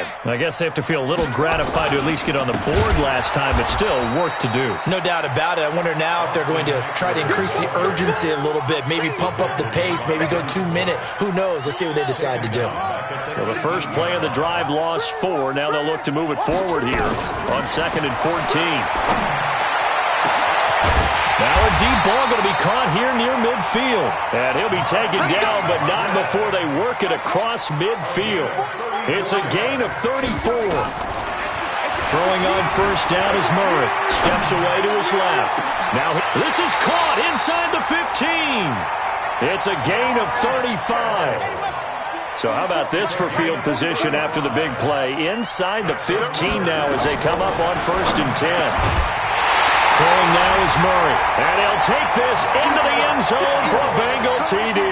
drive. I guess they have to feel a little gratified to at least get on the board last time, but still work to do. No doubt about it. I wonder now if they're going to try to increase the urgency a little bit, maybe pump up the pace, maybe go 2 minute. Who knows? Let's see what they decide to do. Well, the first play of the drive lost 4. Now they'll look to move it forward here on 2nd and 14. Now a deep ball going to be caught here near midfield. And he'll be taken down, but not before they work it across midfield. It's a gain of 34. Throwing on first down is Murray. Steps away to his left. Now this is caught inside the 15. It's a gain of 35. So how about this for field position after the big play? Inside the 15 now as they come up on 1st and 10. Throwing now is Murray. And he'll take this into the end zone for a Bengal TD.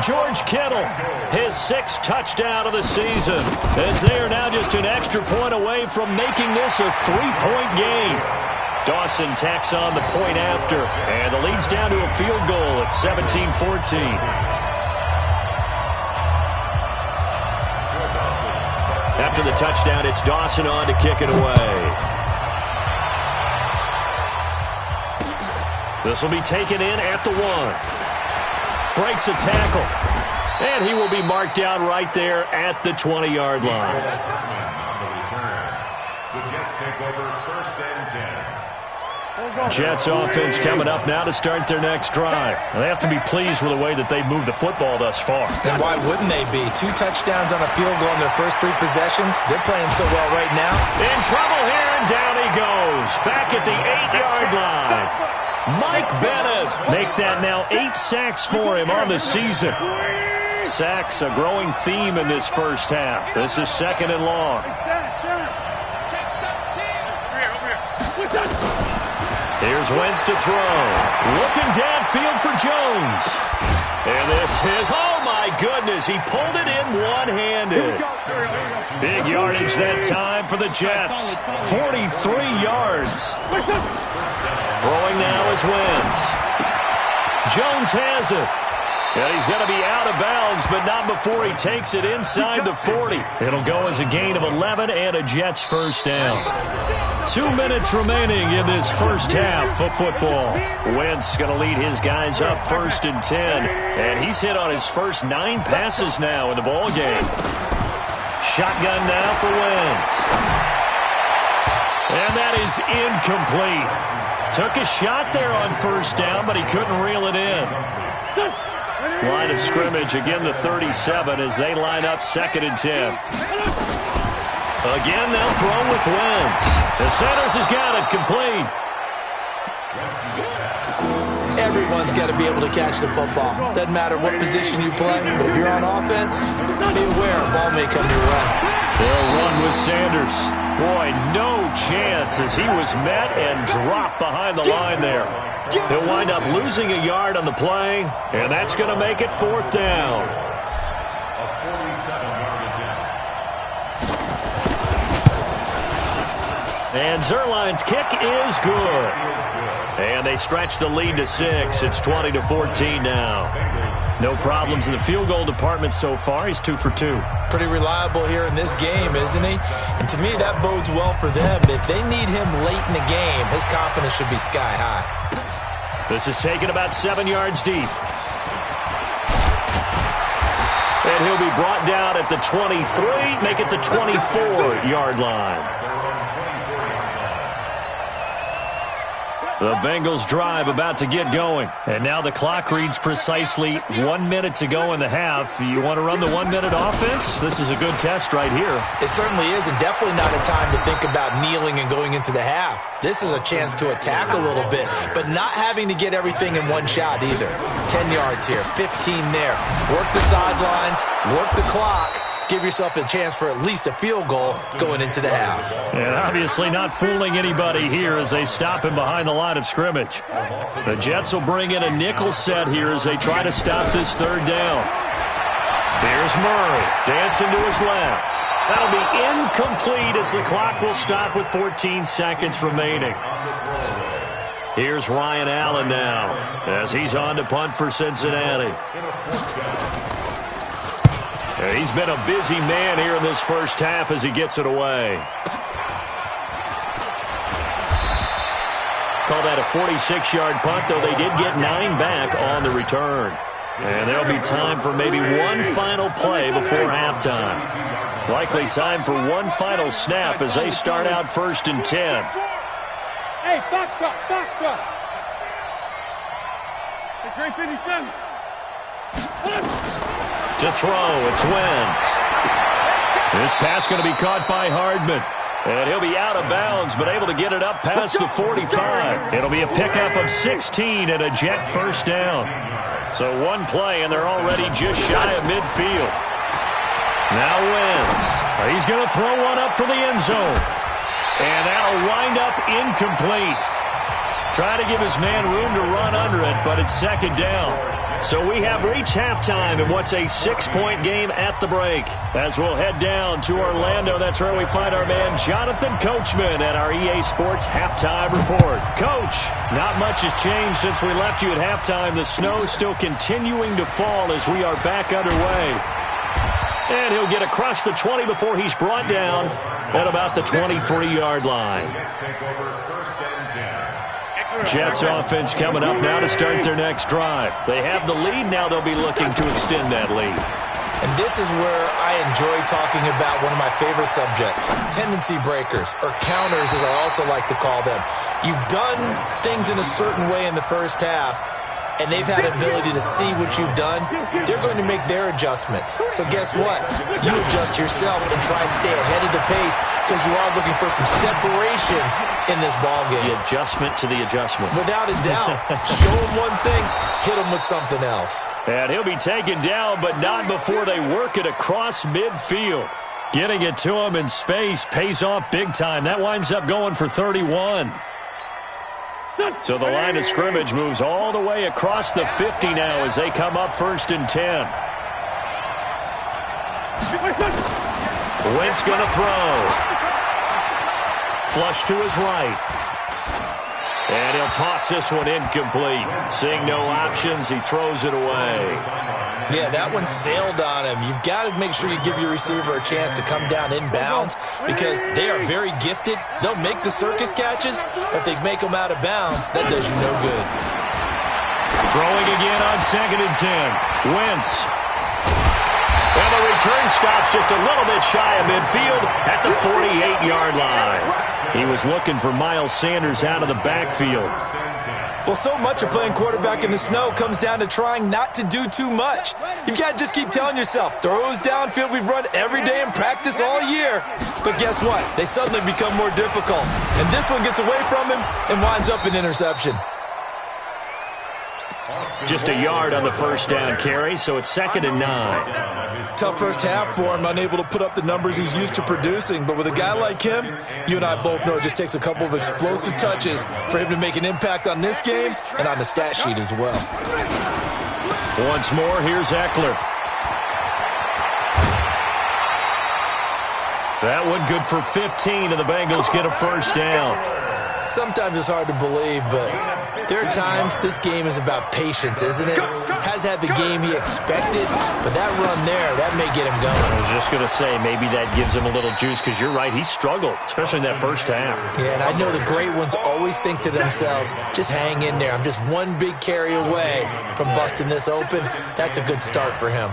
George Kittle, his 6th touchdown of the season, as they are now just an extra point away from making this a 3-point game. Dawson tacks on the point after, and the lead's down to a field goal at 17-14. After the touchdown, it's Dawson on to kick it away. This will be taken in at the 1. Breaks a tackle. And he will be marked down right there at the 20-yard line. The Jets take over 1st and 10. Jets offense coming up now to start their next drive. They have to be pleased with the way that they've moved the football thus far. And why wouldn't they be? 2 touchdowns on a field goal in their first 3 possessions. They're playing so well right now. In trouble here, and down he goes. Back at the 8-yard line. Mike Bennett make that now 8 sacks for him on the season. Sacks a growing theme in this first half. This is 2nd and long. Here's Wentz to throw. Looking downfield for Jones. And this is, oh my goodness, he pulled it in one-handed. Big yardage that time for the Jets. 43 yards. Throwing now is Wentz. Jones has it. And he's going to be out of bounds, but not before he takes it inside the 40. It'll go as a gain of 11 and a Jets first down. 2 minutes remaining in this first half of football. Wentz going to lead his guys up 1st and 10. And he's hit on his first 9 passes now in the ball game. Shotgun now for Wentz. And that is incomplete. Took a shot there on first down, but he couldn't reel it in. Line of scrimmage, again the 37 as they line up 2nd and 10. Again, they'll throw with Wentz. The Sanders has got it complete. Everyone's got to be able to catch the football. Doesn't matter what position you play, but if you're on offense, be aware a ball may come your way. They'll run with Sanders. Boy, no chance as he was met and dropped behind the line there. He'll wind up losing a yard on the play, and that's going to make it 4th down. And Zuerlein's kick is good. And they stretch the lead to 6. It's 20-14 now. No problems in the field goal department so far. He's 2 for 2. Pretty reliable here in this game, isn't he? And to me, that bodes well for them. If they need him late in the game, his confidence should be sky high. This is taken about 7 yards deep. And he'll be brought down at the 23, make it the 24-yard line. The Bengals drive about to get going. And now the clock reads precisely 1 minute to go in the half. You want to run the 1 minute offense? This is a good test right here. It certainly is, and definitely not a time to think about kneeling and going into the half. This is a chance to attack a little bit, but not having to get everything in one shot either. 10 yards here, 15 there. Work the sidelines, work the clock. Give yourself a chance for at least a field goal going into the half. And obviously not fooling anybody here as they stop him behind the line of scrimmage. The Jets will bring in a nickel set here as they try to stop this 3rd down. Here's Murray, dancing to his left. That'll be incomplete as the clock will stop with 14 seconds remaining. Here's Ryan Allen now as he's on to punt for Cincinnati. He's been a busy man here in this first half as he gets it away. Call that a 46-yard punt, though they did get 9 back on the return. And there'll be time for maybe one final play before halftime. Likely time for one final snap as they start out 1st and 10. Hey, Foxtrot, Foxtrot. Hey, great 57. To throw, it's Wentz. This pass going to be caught by Hardman. And he'll be out of bounds, but able to get it up past the 45. It'll be a pickup of 16 and a Jet first down. So one play, and they're already just shy of midfield. Now Wentz. He's going to throw one up for the end zone. And that'll wind up incomplete. Trying to give his man room to run under it, but it's 2nd down. So we have reached halftime in what's a 6-point game at the break. As we'll head down to Orlando, that's where we find our man Jonathan Coachman at our EA Sports Halftime Report. Coach, not much has changed since we left you at halftime. The snow is still continuing to fall as we are back underway. And he'll get across the 20 before he's brought down at about the 23-yard line. Jets offense coming up now to start their next drive. They have the lead. Now they'll be looking to extend that lead. And this is where I enjoy talking about one of my favorite subjects, tendency breakers, or counters as I also like to call them. You've done things in a certain way in the first half, and they've had an ability to see what you've done. They're going to make their adjustments. So guess what? You adjust yourself and try and stay ahead of the pace because you are looking for some separation in this ball game. The adjustment to the adjustment. Without a doubt. Show them one thing, hit them with something else. And he'll be taken down, but not before they work it across midfield. Getting it to him in space pays off big time. That winds up going for 31. So the line of scrimmage moves all the way across the 50 now as they come up 1st and 10. Wentz going to throw. Flush to his right. And he'll toss this one incomplete. Seeing no options, he throws it away. Yeah, that one sailed on him. You've got to make sure you give your receiver a chance to come down inbounds because they are very gifted. They'll make the circus catches, but if they make them out of bounds, that does you no good. Throwing again on 2nd and 10. Wentz. And the return stops just a little bit shy of midfield at the 48-yard line. He was looking for Miles Sanders out of the backfield. Well, so much of playing quarterback in the snow comes down to trying not to do too much. You've got to just keep telling yourself, throws downfield we've run every day in practice all year. But guess what? They suddenly become more difficult. And this one gets away from him and winds up an interception. Just a yard on the first down carry, so it's 2nd and 9. Tough first half for him, unable to put up the numbers he's used to producing. But with a guy like him, you and I both know it just takes a couple of explosive touches for him to make an impact on this game and on the stat sheet as well. Once more, here's Eckler. That one good for 15, and the Bengals get a first down. Sometimes it's hard to believe, but there are times this game is about patience, isn't it? Has had the game he expected, but that run there, that may get him going. I was just going to say, maybe that gives him a little juice, because you're right, he struggled, especially in that first half. Yeah, and I know the great ones always think to themselves, just hang in there. I'm just one big carry away from busting this open. That's a good start for him.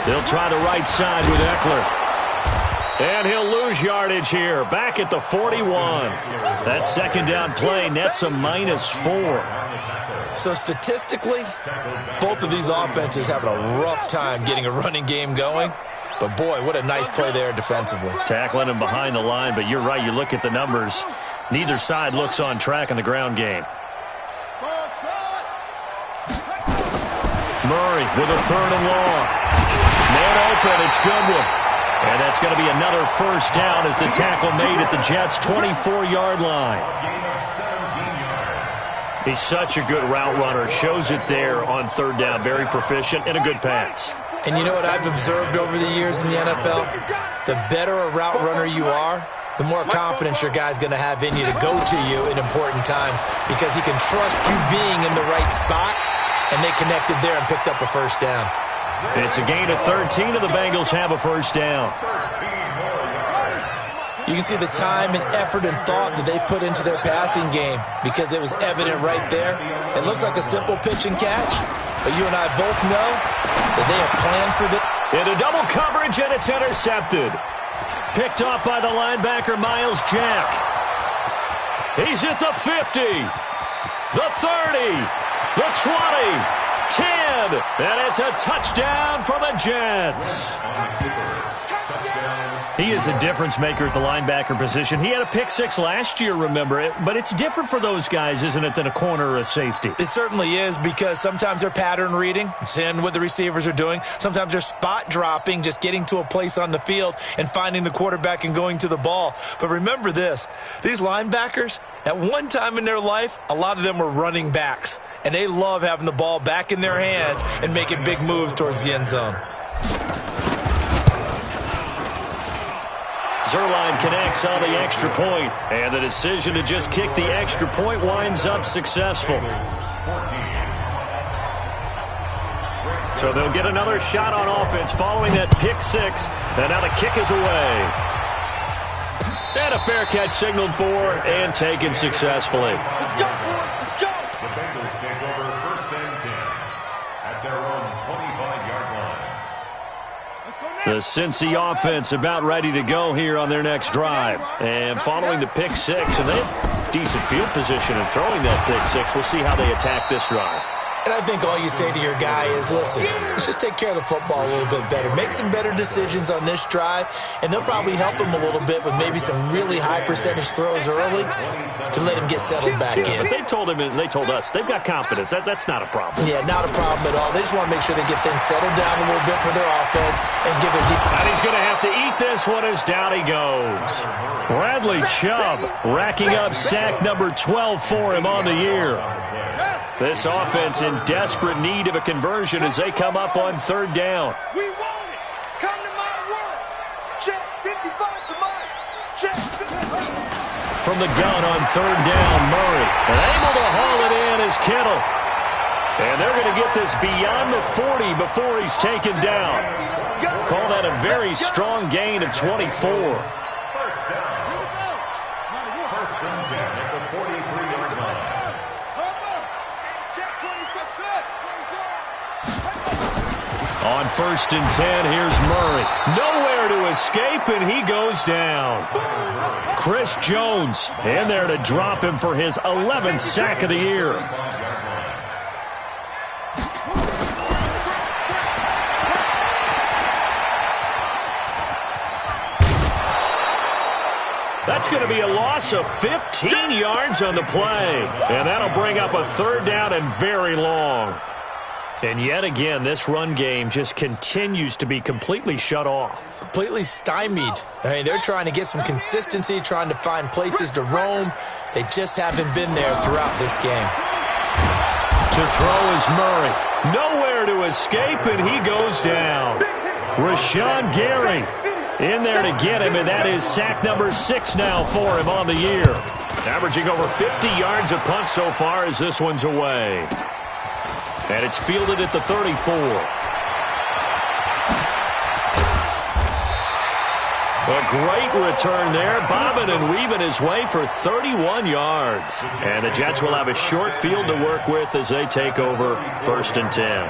They'll try the right side with Eckler. And he'll lose yardage here, back at the 41. That 2nd down play nets a -4. So statistically, both of these offenses having a rough time getting a running game going. But boy, what a nice play there defensively. Tackling him behind the line, but you're right, you look at the numbers. Neither side looks on track in the ground game. Murray with a 3rd and long. Man open, it's Goodwin. And that's going to be another first down as the tackle made at the Jets' 24-yard line. He's such a good route runner. Shows it there on 3rd down. Very proficient and a good pass. And you know what I've observed over the years in the NFL? The better a route runner you are, the more confidence your guy's going to have in you to go to you in important times because he can trust you being in the right spot, and they connected there and picked up a first down. It's a gain of 13, and the Bengals have a first down. You can see the time and effort and thought that they put into their passing game because it was evident right there. It looks like a simple pitch and catch, but you and I both know that they have planned for this. Into double coverage, and it's intercepted. Picked off by the linebacker, Myles Jack. He's at the 50, the 30, the 20, 10, and it's a touchdown for the Jets. He is a difference maker at the linebacker position. He had a pick six last year, remember it, but it's different for those guys, isn't it, than a corner or a safety? It certainly is, because sometimes they're pattern reading, seeing what the receivers are doing. Sometimes they're spot dropping, just getting to a place on the field and finding the quarterback and going to the ball. But remember this, these linebackers, at one time in their life, a lot of them were running backs, and they love having the ball back in their hands and making big moves towards the end zone. Zuerlein connects on the extra point, and the decision to just kick the extra point winds up successful. So they'll get another shot on offense following that pick six, and now the kick is away. And a fair catch signaled for and taken successfully. Let's go, boys. Let's go. The Bengals take over first and 10 at their own 25-yard line. Let's go now. The Cincy offense about ready to go here on their next drive. And following the pick six, and they have decent field position in throwing that pick six. We'll see how they attack this drive. And I think all you say to your guy is, listen, let's just take care of the football a little bit better. Make some better decisions on this drive, and they'll probably help him a little bit with maybe some really high percentage throws early to let him get settled back in. But they told him, and they told us, they've got confidence. That's not a problem. Yeah, not a problem at all. They just want to make sure they get things settled down a little bit for their offense and give their deep. And he's going to have to eat this one as down he goes. Bradley Chubb racking up sack number 12 for him on the year. This offense in desperate need of a conversion as they come up on third down. We want it. Come to my world. Check 55 to mine. Check 55. From the gun on third down, Murray. And able to haul it in is Kittle. And they're going to get this beyond the 40 before he's taken down. Call that a very strong gain of 24. First down. First and 10 at the 43-yard line. Check 26. On first and 10, here's Murray. Nowhere to escape, and he goes down. Chris Jones in there to drop him for his 11th sack of the year. That's going to be a loss of 15 yards on the play. And that'll bring up a third down and very long. And yet again, this run game just continues to be completely shut off. Completely stymied. I mean, they're trying to get some consistency, trying to find places to roam. They just haven't been there throughout this game. To throw is Murray. Nowhere to escape, and he goes down. Rashawn Gary in there to get him, and that is sack number 6 now for him on the year. Averaging over 50 yards a punt so far as this one's away. And it's fielded at the 34. A great return there, bobbing and weaving his way for 31 yards. And the Jets will have a short field to work with as they take over first and 10.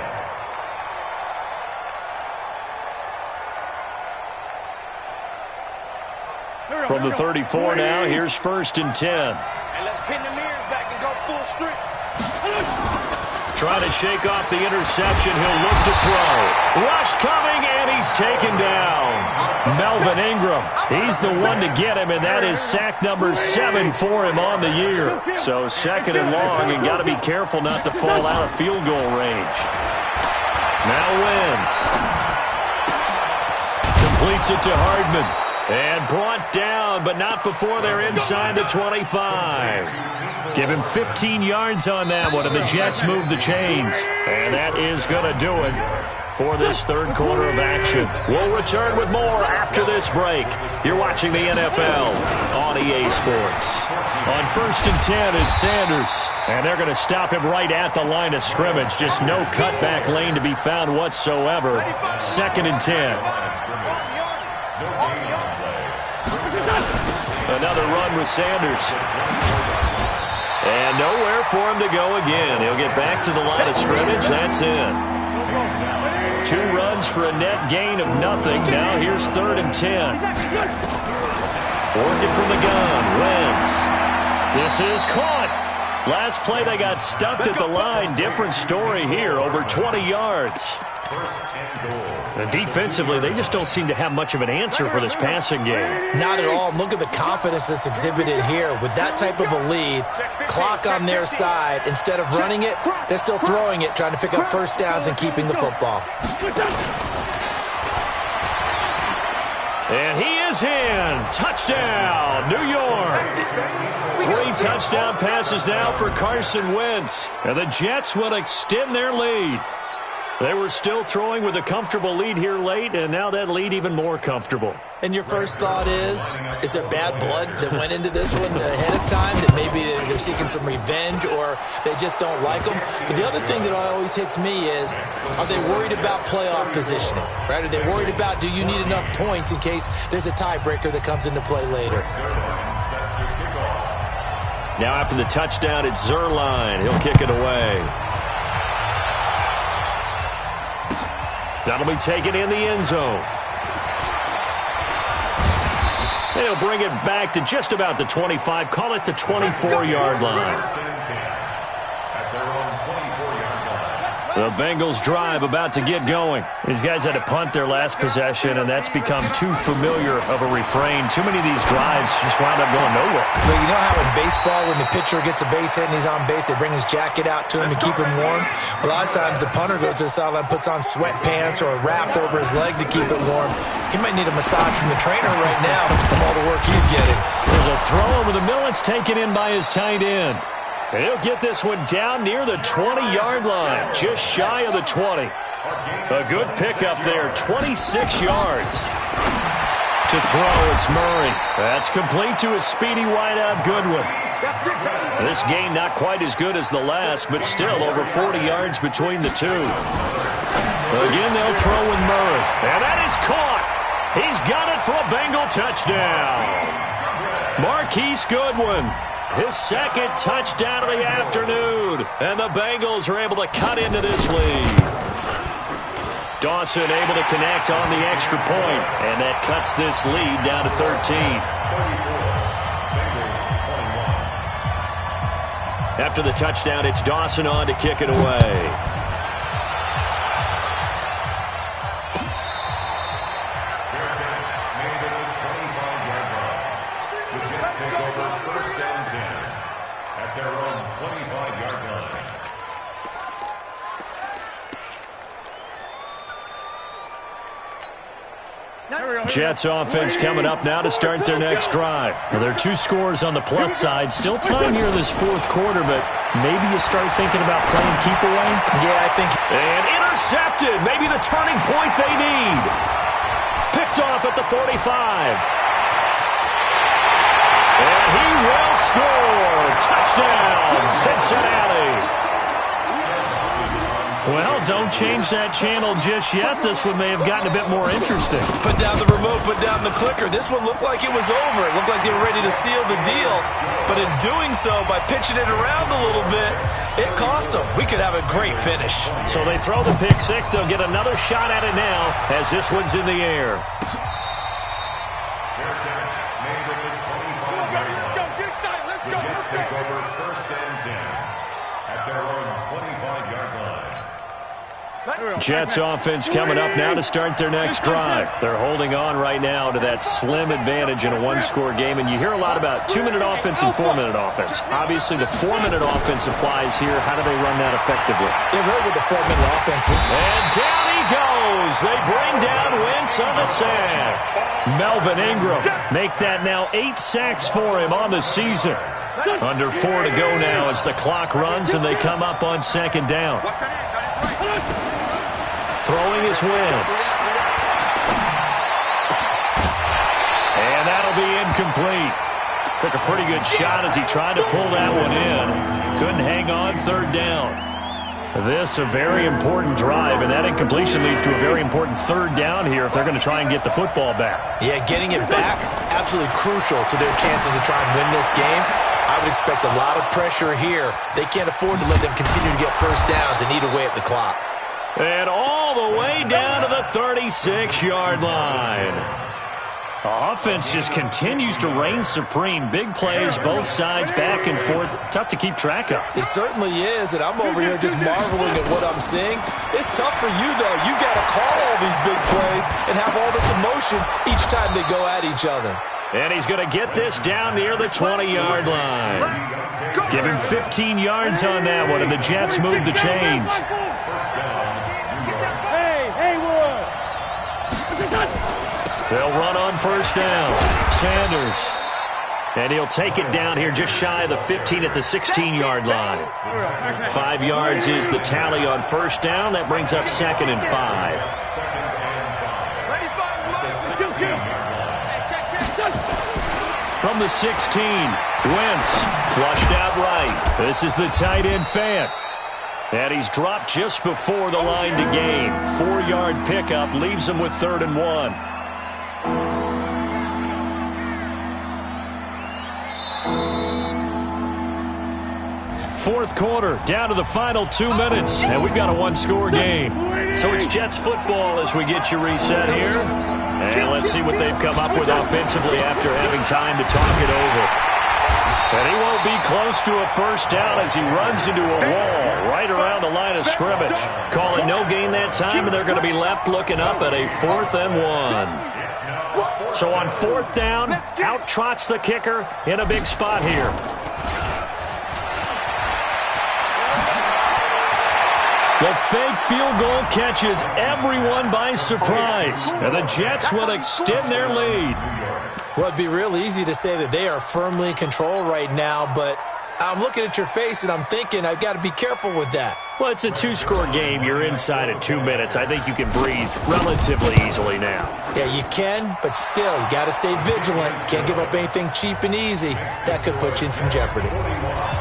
From the 34 now, here's first and 10. And let's pin the mirrors back and go full strength. Trying to shake off the interception. He'll look to throw. Rush coming, and he's taken down. Melvin Ingram, he's the one to get him, and that is sack number 7 for him on the year. So second and long, and got to be careful not to fall out of field goal range. Now wins. Completes it to Hardman. And brought down, but not before they're inside the 25. Give him 15 yards on that one, and the Jets move the chains. And that is going to do it for this third quarter of action. We'll return with more after this break. You're watching the NFL on EA Sports. On 1st and 10, it's Sanders. And they're going to stop him right at the line of scrimmage. Just no cutback lane to be found whatsoever. 2nd and 10. Another run with Sanders. And nowhere for him to go again. He'll get back to the line of scrimmage. That's in. 2 runs for a net gain of nothing. Now here's 3rd and 10. Working from the gun. Wentz. This is caught. Last play they got stuffed at the line. Different story here. Over 20 yards. And defensively, they just don't seem to have much of an answer for this passing game. Not at all. Look at the confidence that's exhibited here. With that type of a lead, clock on their side, instead of running it, they're still throwing it, trying to pick up first downs and keeping the football. And he is in. Touchdown, New York. 3 touchdown passes now for Carson Wentz. And the Jets will extend their lead. They were still throwing with a comfortable lead here late, and now that lead even more comfortable. And your first thought is there bad blood that went into this one ahead of time, that maybe they're seeking some revenge or they just don't like them? But the other thing that always hits me is, are they worried about playoff positioning? Right? Are they worried about, do you need enough points in case there's a tiebreaker that comes into play later? Now after the touchdown, it's Zuerlein. He'll kick it away. That'll be taken in the end zone. They'll bring it back to just about the 25. Call it the 24-yard line. The Bengals drive about to get going. These guys had to punt their last possession, and that's become too familiar of a refrain. Too many of these drives just wound up going nowhere. But you know how in baseball, when the pitcher gets a base hit and he's on base, they bring his jacket out to him to keep him warm? A lot of times the punter goes to the sideline, puts on sweatpants or a wrap over his leg to keep it warm. He might need a massage from the trainer right now from all the work he's getting. There's a throw over the middle. It's taken in by his tight end. And he'll get this one down near the 20-yard line, just shy of the 20. A good pickup there, 26 yards. To throw, it's Murray. That's complete to a speedy wideout Goodwin. This game not quite as good as the last, but still over 40 yards between the two. Again, they'll throw with Murray. And that is caught. He's got it for a Bengal touchdown. Marquise Goodwin. His 2nd touchdown of the afternoon. And the Bengals are able to cut into this lead. Dawson able to connect on the extra point. And that cuts this lead down to 13. After the touchdown, it's Dawson on to kick it away. Jets offense coming up now to start their next drive. Well, there are 2 scores on the plus side. Still time here in this 4th quarter, but maybe you start thinking about playing keep away. Yeah, I think. And intercepted. Maybe the turning point they need. Picked off at the 45. And he will score. Touchdown, Cincinnati. Well, don't change that channel just yet. This one may have gotten a bit more interesting. Put down the remote, put down the clicker. This one looked like it was over. It looked like they were ready to seal the deal. But in doing so, by pitching it around a little bit, it cost them. We could have a great finish. So they throw the pick 6. They'll get another shot at it now as this one's in the air. Take over 1st and 10 at their own 25-yard line. Jets offense coming up now to start their next drive. They're holding on right now to that slim advantage in a 1-score game. And you hear a lot about 2-minute offense and 4-minute offense. Obviously, the 4-minute offense applies here. How do they run that effectively? They're really with the 4-minute offense. And down he goes. They bring down Wentz on the sack. Melvin Ingram make that now 8 sacks for him on the season. Under 4 to go now as the clock runs and they come up on 2nd down. Throwing is Wentz. And that'll be incomplete. Took a pretty good shot as he tried to pull that one in. Couldn't hang on third down. This a very important drive, and that incompletion leads to a very important third down here if they're going to try and get the football back. Yeah, getting it back, absolutely crucial to their chances to try and win this game. I would expect a lot of pressure here. They can't afford to let them continue to get first downs and eat away at the clock. And all the way down to the 36-yard line. Offense just continues to reign supreme. Big plays, both sides, back and forth. Tough to keep track of. It certainly is, and I'm over here just marveling at what I'm seeing. It's tough for you, though. You got to call all these big plays and have all this emotion each time they go at each other. And he's going to get this down near the 20-yard line. Give him 15 yards on that one, and the Jets move the chains. They'll run on first down. Sanders. And he'll take it down here just shy of the 15 at the 16-yard line. 5 yards is the tally on first down. That brings up 2nd and 5. From the 16, Wentz flushed out right. This is the tight end Fant. And he's dropped just before the line to gain. 4-yard pickup leaves him with 3rd and 1. Fourth quarter, down to the final 2 minutes, and we've got a one-score game. So it's Jets football as we get you reset here. And let's see what they've come up with offensively after having time to talk it over. And he won't be close to a first down as he runs into a wall right around the line of scrimmage. Calling no gain that time, and they're going to be left looking up at a 4th and 1. So on 4th down, out trots the kicker in a big spot here. The fake field goal catches everyone by surprise, and the Jets will extend their lead. Well, it'd be real easy to say that they are firmly in control right now, but I'm looking at your face and I'm thinking I've got to be careful with that. Well, it's a 2-score game. You're inside at 2 minutes. I think you can breathe relatively easily now. Yeah, you can, but still, you got to stay vigilant. Can't give up anything cheap and easy. That could put you in some jeopardy.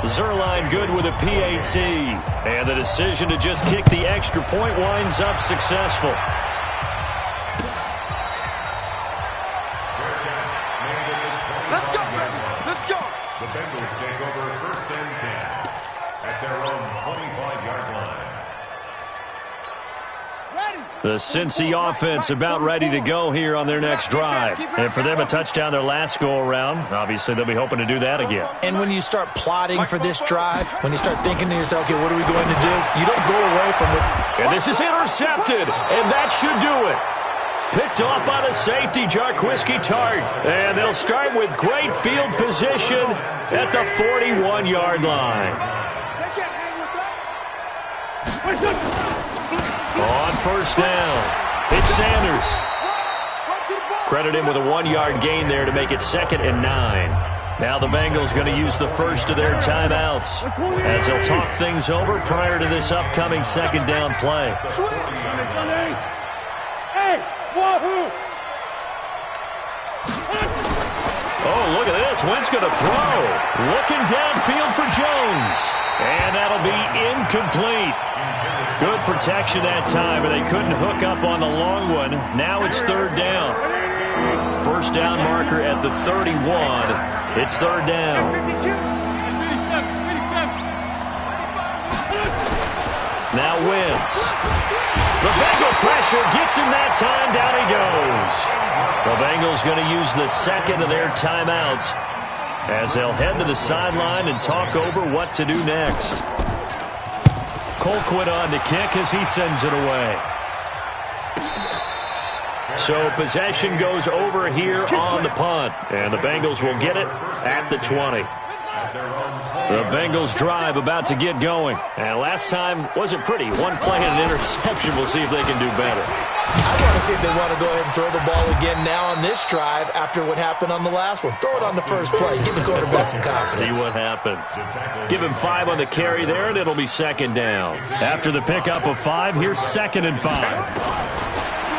Zuerlein good with a PAT. And the decision to just kick the extra point winds up successful. Let's go, baby. Let's go. The Bengals take over 1st and 10 at their own 25-yard line. The Cincy offense about ready to go here on their next drive. And for them, a touchdown their last go-around. Obviously, they'll be hoping to do that again. And when you start plotting for this drive, when you start thinking to yourself, okay, what are we going to do? You don't go away from it. And this is intercepted, and that should do it. Picked off by the safety, Jarquiski Tart. And they'll start with great field position at the 41-yard line. They can't hang with us. On first down, it's Sanders. Credit him with a 1-yard gain there to make it 2nd and 9. Now the Bengals going to use the first of their timeouts as they'll talk things over prior to this upcoming 2nd down play. Oh, look at this. Wentz going to throw. Looking downfield for Jones. And that'll be incomplete. Good protection that time, but they couldn't hook up on the long one. Now it's 3rd down. First down marker at the 31. It's 3rd down. Now Wentz. The Bengal pressure gets him that time. Down he goes. The Bengals going to use the 2nd of their timeouts as they'll head to the sideline and talk over what to do next. Colquitt on the kick as he sends it away. So possession goes over here on the punt, and the Bengals will get it at the 20. The Bengals drive about to get going. And last time wasn't pretty. One play and an interception. We'll see if they can do better. I want to see if they want to go ahead and throw the ball again now on this drive after what happened on the last one. Throw it on the first play. Give the quarterback some confidence. See what happens. Give him 5 on the carry there, and it'll be 2nd down. After the pickup of 5, here's 2nd and 5.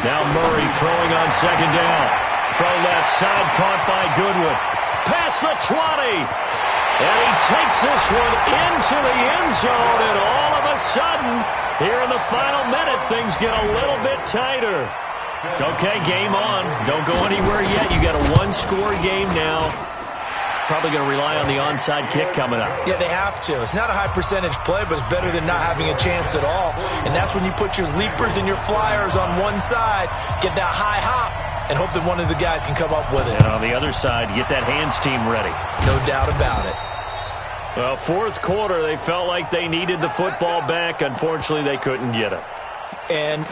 Now Murray throwing on 2nd down. From left side, caught by Goodwin. past the 20. And he takes this one into the end zone, and all of a sudden, here in the final minute, things get a little bit tighter. Okay, game on. Don't go anywhere yet. You got a one-score game now. Probably going to rely on the onside kick coming up. Yeah, they have to. It's not a high-percentage play, but it's better than not having a chance at all. And that's when you put your leapers and your flyers on one side, get that high hop, and hope that one of the guys can come up with it. And on the other side, get that hands team ready. No doubt about it. Well, fourth quarter, they felt like they needed the football back. Unfortunately, they couldn't get it. And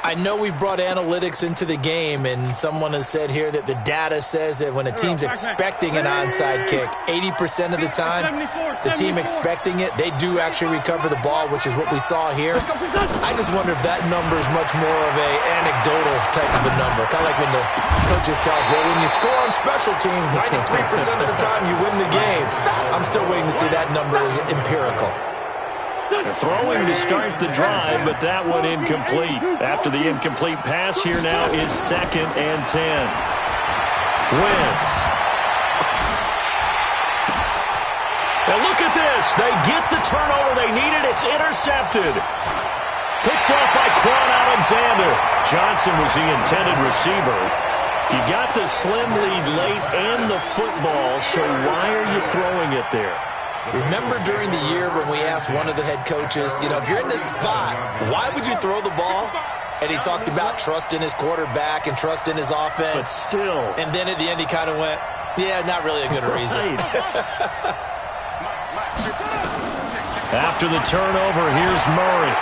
I know we brought analytics into the game, and someone has said here that the data says that when a team's expecting an onside kick, 80% of the time, the team expecting it, they do actually recover the ball, which is what we saw here. I just wonder if that number is much more of a anecdotal type of a number. Kind of like when the coaches tell us, well, when you score on special teams, 93% of the time you win the game. I'm still waiting to see that number as empirical. They're throwing to start the drive, but that one incomplete. After the incomplete pass, here now is 2nd and 10. Wentz. And look at this. They get the turnover they needed. It's intercepted. Picked off by Quan Alexander. Johnson was the intended receiver. You got the slim lead late and the football, so why are you throwing it there? Remember during the year when we asked one of the head coaches, you know, if you're in this spot, why would you throw the ball? And he talked about trust in his quarterback and trust in his offense. But still. And then at the end he kind of went, yeah, not really a good reason. After the turnover, here's Murray.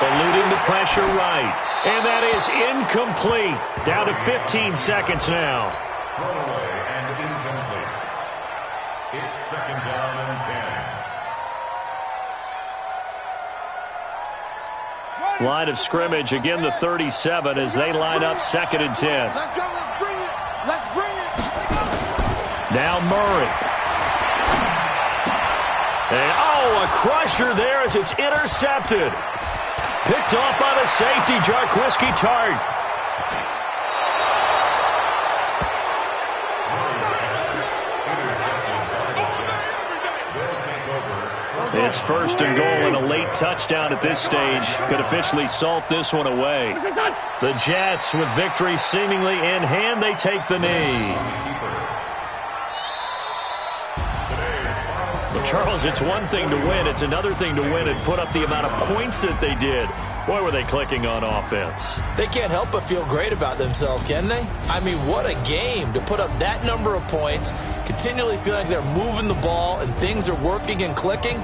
Eluding the pressure right. And that is incomplete. Down to 15 seconds now. Throwaway and incomplete. It's 2nd down and 10. Line of scrimmage, again the 37 as they line up 2nd and 10. Let's go, let's bring it. Let's bring it. Now Murray. And, a crusher there as it's intercepted. Picked off by the safety, Jarquiski Tart. It's 1st and goal and a late touchdown at this stage could officially salt this one away. The Jets with victory seemingly in hand, they take the knee. Well, Charles, it's one thing to win. It's another thing to win and put up the amount of points that they did. Boy, were they clicking on offense. They can't help but feel great about themselves, can they? I mean, what a game to put up that number of points, continually feel like they're moving the ball and things are working and clicking.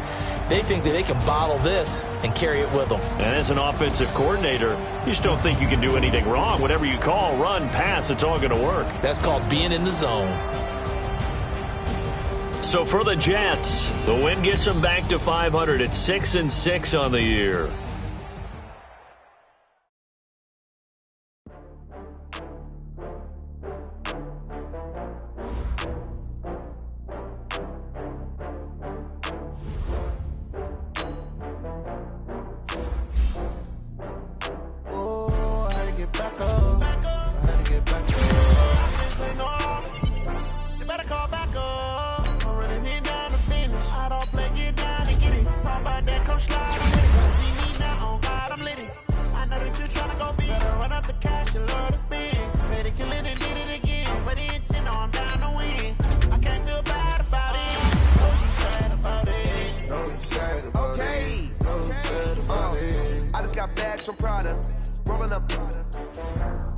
They think that they can bottle this and carry it with them. And as an offensive coordinator, you just don't think you can do anything wrong. Whatever you call, run, pass, it's all going to work. That's called being in the zone. So for the Jets, the win gets them back to 500 at 6-6 on the year.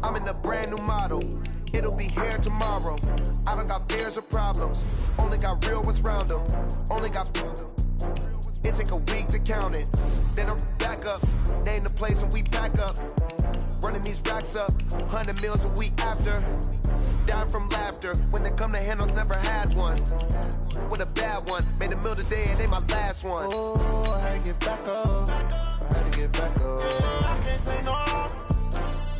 I'm in a brand new model. It'll be here tomorrow. I don't got fears or problems. Only got real ones round them. Only got. It take a week to count it. Then I'm back up. Name the place and we back up. Running these racks up. 100 meals a week after. Dying from laughter. When they come to handles, never had one. With a bad one. Made a meal today and they my last one. Oh, I had to get back up. I had to get back up. I can't take no loss.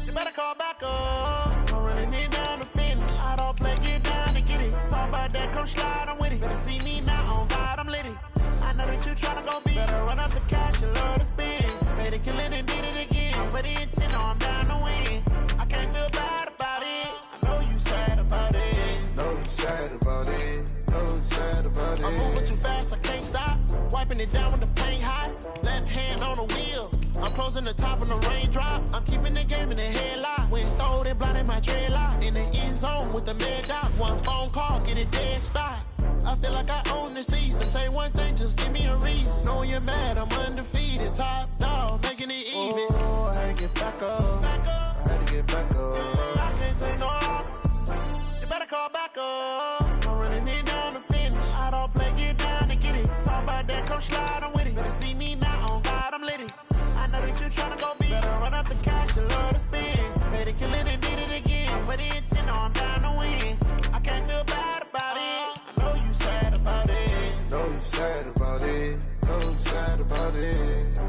You better call back up. I'm running it down to finish. I don't play, get down and get it. Talk about that, come slide, I'm with it. Better see me now, on God, I'm litty. I know that you tryna go big. Better run up the cash, you love to spend. Made a killing and did it again. But the intent, no, I'm down to win. I can't feel bad about it. I know you sad about it. Know you sad about it. wiping it down when the paint hot. Left hand on the wheel. I'm closing the top on the raindrop. I'm keeping the game in the headlock. When throwed and blinded my dreadlock. In the end zone with the mad dot. One phone call, get it dead stop. I feel like I own the season. Say one thing, just give me a reason. Know you're mad, I'm undefeated. Top dog, making it even. Oh, I had to get back up. I had to get back up. I can't take no loss. You better call back up. I'm running it down to finish. I don't play, get down and get it. Talk about that, come slide, I'm with it. Better see me now, on God, I'm litty. I know that you're trying to go big. Better run up the cash, you love to spin. Made it, kill it, and did it again. I'm with the intent, no, I'm down to win. I can't feel bad about it. I know you sad about it. Know you sad about it. Know you sad about it.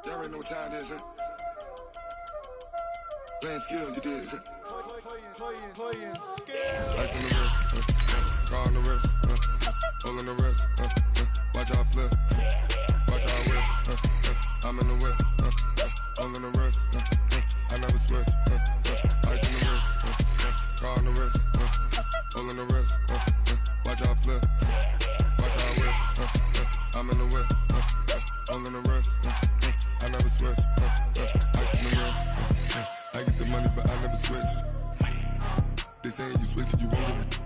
Y'all already know what time it is, huh? Playing skills, you did, huh? Playing skills. Ice on the wrist, car on the wrist, hole in the wrist, watch how I flip, watch how I whip, I'm in the whip, hole in the wrist, I never switch, ice in the wrist, car on the wrist, hole in the wrist, watch how I flip, watch how I whip, I'm in the whip, hole in the wrist, I never switch, ice in the wrist, I get the money but I never switch. They saying you switch it, you won't get it.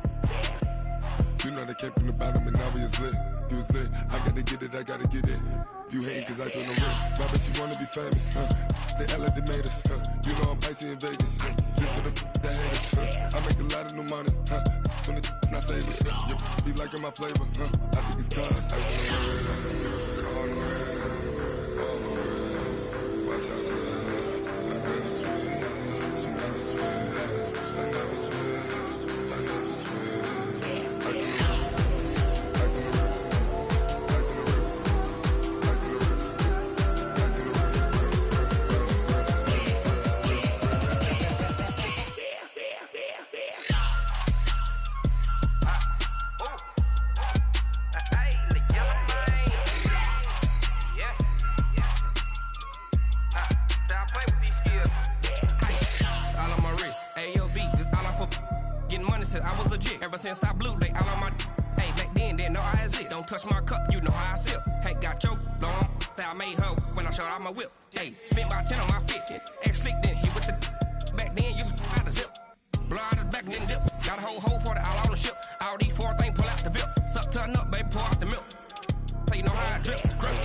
You know they came from the bottom and now we is lit. You was lit, I gotta get it, I gotta get it. You hating cause I took no risks. My bitch, you wanna be famous, They act like they made us, You know I'm icy in Vegas, This for the that hate us, I make a lot of new money, When the not save us, You be liking my flavor, I think it's cause ice on the wrist, on the wrist, on the wrist. Watch out, cuz I never switch, I never switch, I never switch, I never switch. Ice on the wrist, ice on the wrist, ice on the wrist, ice on the wrist, ice on the wrist, I was legit. Ever since I blew, they all on my hey, back then, didn't know I exist. Don't touch my cup, you know how I sip. Hey, got your long that I made her when I showed out my whip. Hey, spent my 10 on my 50. Ex slick, then hit with the back then, used to out the zip. Blow out his back and then dip. Got a whole party all on the ship. All these 4 things, pull out the VIP. Suck, turn up, baby, pour out the milk. So you know how I drip. Grip.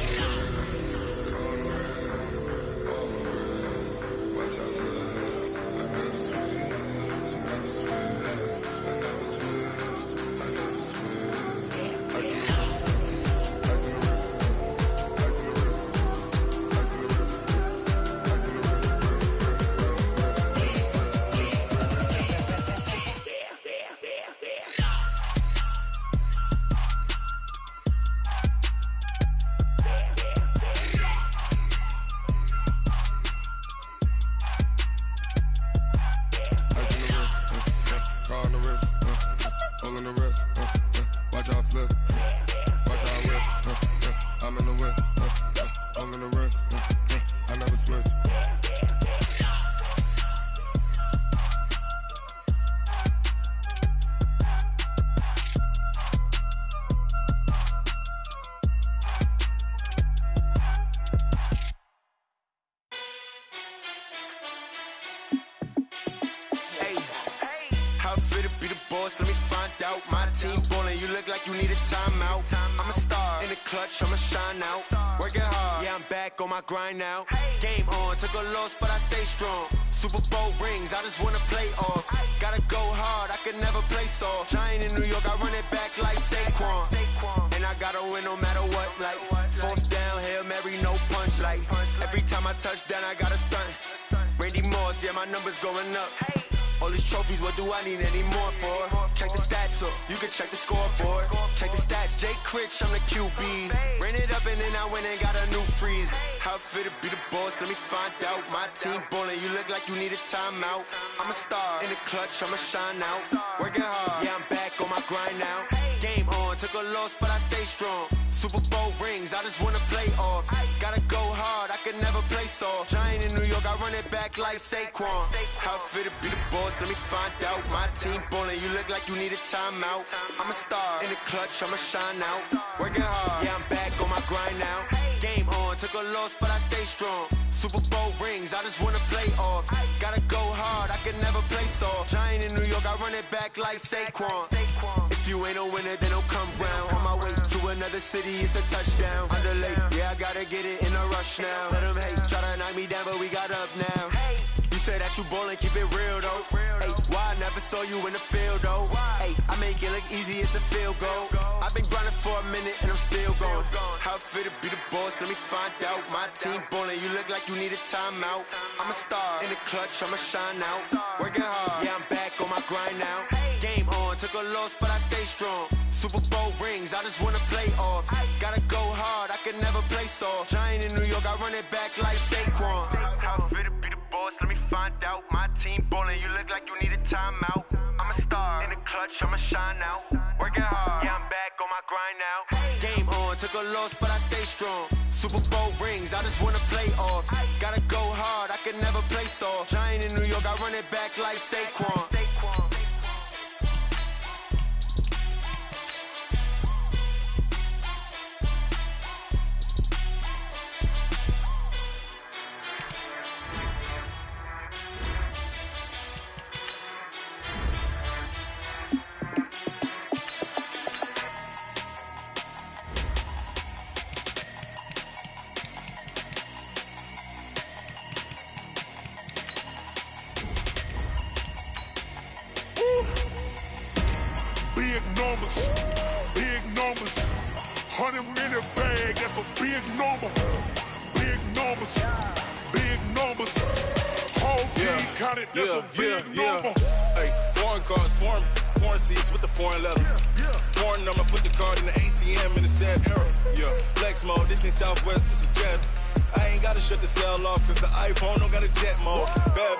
Grind now, game on, took a loss, but I stay strong. Super Bowl rings, I just wanna play off. Gotta go hard, I can never play soft. Giant in New York, I run it back like Saquon. And I gotta win no matter what, like 4th down, Hail Mary, no punch. Like every time I touch down, I gotta stunt. Randy Moss, yeah, my numbers going up. All these trophies, what do I need any more for? Check the stats up, you can check the scoreboard. Check the stats, Jay Critch, I'm the QB. Ran it up and then I went and got a new freeze. How it feel to be the boss, let me find out. My team ballin', you look like you need a timeout. I'm a star, in the clutch, I'ma shine out. Working hard, yeah, I'm back on my grind now. Game on, took a loss, but I stay strong. Super Bowl rings, I just wanna play off. Gotta go hard, I can never play soft. Giant in New York, I run it back like Saquon. How it feel to be the boss, let me find out. My team ballin', you look like you need a timeout. I'm a star, in the clutch, I'ma shine out. Working hard, yeah, I'm back on my grind now. Game on, took a loss, but I stay strong. Super Bowl rings, I just wanna play off. Gotta go hard, I can never play soft. Giant in New York, I run it back like Saquon. If you ain't a winner, then don't come round. On my way to another city, it's a touchdown. Underlay, yeah, I gotta get it in a rush now. Let them hate, try to knock me down, but we got up now. You said that you ballin', keep it real though. Ay, why I never saw you in the field though? Ay, I make it look easy, it's a field goal. I've been grinding for a minute and I'm still going. How it feel to be the boss, let me find out. My team ballin', you look like you need a timeout. I'm a star, in the clutch, I'ma shine out. Working hard, yeah, I'm back on my grind now. Game on, took a loss, but I stay strong. Super Bowl rings, I just wanna play off. Gotta go hard, I can never play soft. Giant in New York, I run it back like Saquon. How it feel to be the boss, let me find out. My team ballin', you look like you need a timeout. I'm a star, in the clutch, I'ma shine out. Working hard, yeah, I'm back on my grind now. Game on, took a loss, but I stay strong. Super Bowl rings, I just wanna play off. Gotta go hard, I can never play soft. Giant in New York, I run it back like Saquon. 100 minute bag, that's a big number. Big numbers, big numbers. Whole team counted, that's a big number. Hey, foreign cars, foreign seats with the foreign leather. Foreign number, put the card in the ATM in the sad era. Yeah, flex mode, this ain't Southwest, this is Jet. I ain't gotta shut the cell off, cause the iPhone don't got a jet mode. Bad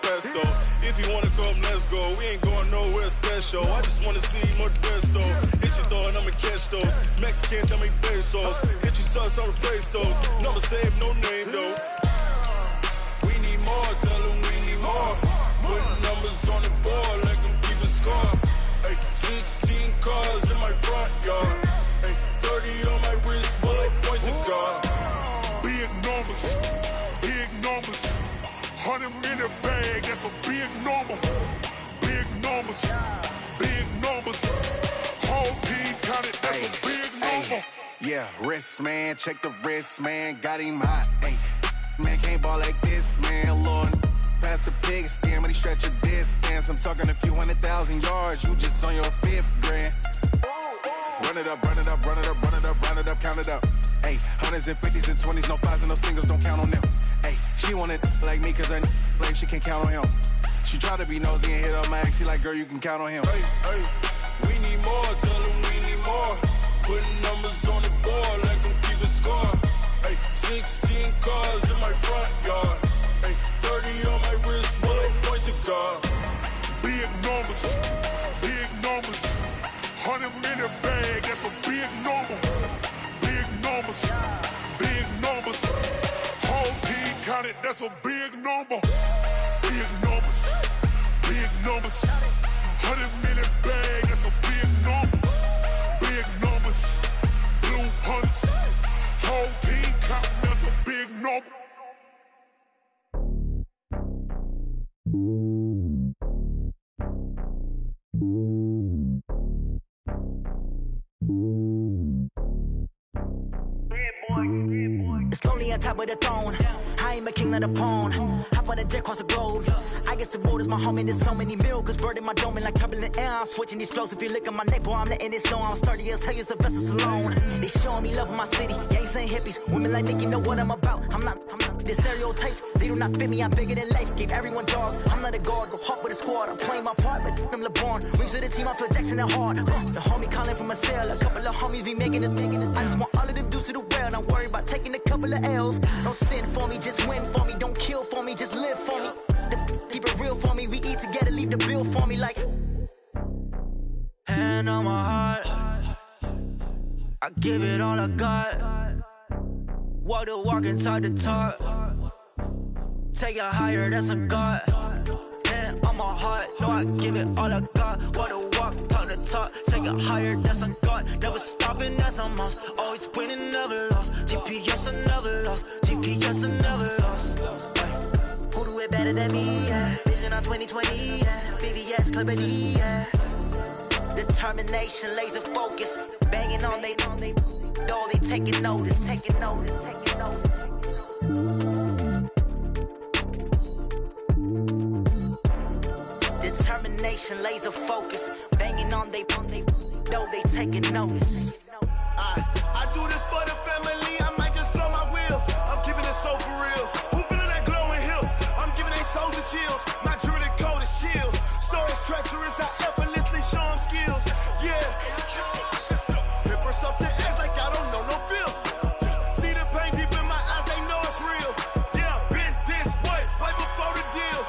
pesto. If you wanna come, let's go. We ain't going nowhere special. I just wanna see more pesto. Hit your throw and I'ma catch those. Mexican, that make pesos. Hit your sus, I'ma replace those. Number save, no name though. We need more, tell them we need more. Putting numbers on the board, let them keep a score. Hey, 16 cars in my front yard. Hey, 30 on my wrist, bullet point to God. Big numbers, big numbers. 100 minute bag, that's a big number. Big numbers, big numbers. Whole team counted, that's a big number. Yeah, wrist man, check the wrist man, got him hot. Ay, man can't ball like this, man. Lord, past the pig skin when he stretch a distance. I'm talking a few 100,000 yards, you just on your 5th grand. Run it up, run it up, run it up, run it up, run it up, count it up. Hey, hundreds and 50s and 20s, no 5s and no singles, don't count on them. Hey, she wanted like me cause her lame, she can't count on him. She tried to be nosy and hit up my ex, she like, girl, you can count on him. Hey, we need more, tell them we need more. Putting numbers on the board, let them keep a score. Hey, 16 cars in my front yard. Hey, 30 on my wrist, bullet point to God. Big numbers, big numbers. 100 minute bag, that's a big number. Big numbers, big numbers. Whole team counted, that's a big number. Big numbers, big numbers. 100 minute bag, that's a big number. Big numbers, blue hunts. Whole team counting, that's a big number. It's lonely on top of the throne. I ain't a king of the pawn. Hop on a jet across the globe. I guess the world is my home and there's so many milkers. Bird in my dome and like turbulent air. I'm switching these flows. If you look at my neck, boy, I'm letting it snow. I'm sturdy as hell as a vessel alone. They showing me love in my city. Gangs ain't hippies. Women like Nicki know what I'm about. I'm not. The stereotypes, they do not fit me. I'm bigger than life. Gave everyone jobs. I'm not a guard. Go hard with a squad. I'm playing my part like them LeBron. Rings to the team. I feel Jackson and hard. The homie calling from a cell. A couple of homies be making it. I just want all of them dudes to the well. Not worry about taking a couple of L's. Don't sin for me, just win for me. Don't kill for me, just live for me. Keep it real for me. We eat together, leave the bill for me like. Hand on my heart, I give it all I got. Walk the walk inside the talk. Take it higher, that's a God. Hand on my heart, no, I give it all I got. Walk the walk, talk the talk. Take it higher, that's a God. Never stopping, that's a must. Always winning, never lost. GPS, I never lost. GPS, I never lost. Who do it better than me? Yeah. Vision on 2020, yeah. VVS, Clarity, yeah. Determination, laser focus. Banging on they taking notice, taking notice, taking notice. Determination, laser focus. Banging on they taking notice. I do this for the family. I might just blow my wheel. I'm keeping it so for real. Who feeling that glowing hill? I'm giving they souls the chills. My jewelry code is chill. Stories treacherous. I effortlessly show them skills. Yeah. Ripper stuff the edge like I don't know no feel. See the pain deep in my eyes. They know it's real. Yeah, been this way before the deal.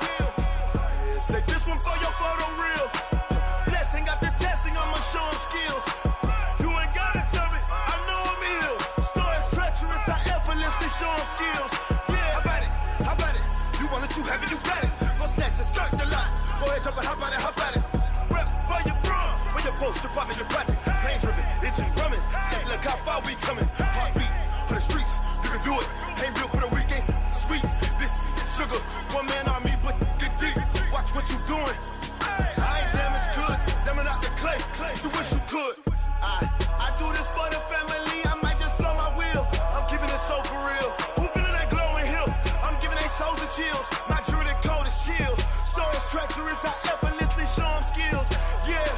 Say this one for your photo reel. Blessing after testing. I'ma show them skills. You ain't gotta tell me. I know I'm ill. Stories treacherous. I effortlessly show them skills. Yeah, how about it? You want it, you have it, you got it. Go snatch it, skirt the lot. Go ahead, jump it, how about it? Rep for your brum. Where your post, department, your projects. Pain driven, itching, drumming. Look how far we coming. Heartbeat on the streets, you can do it. Ain't built for the weekend. Sweet, this sugar. One man on me, but get deep. Watch what you doing. I ain't damaged goods, damn out the clay. You wish you could. I do this for the family. I might just blow my wheel. I'm keeping it so for real. Who feeling that glowing hill? I'm giving they souls the chills. My jewelry code is chill. Stories treacherous. I effortlessly show them skills. Yeah.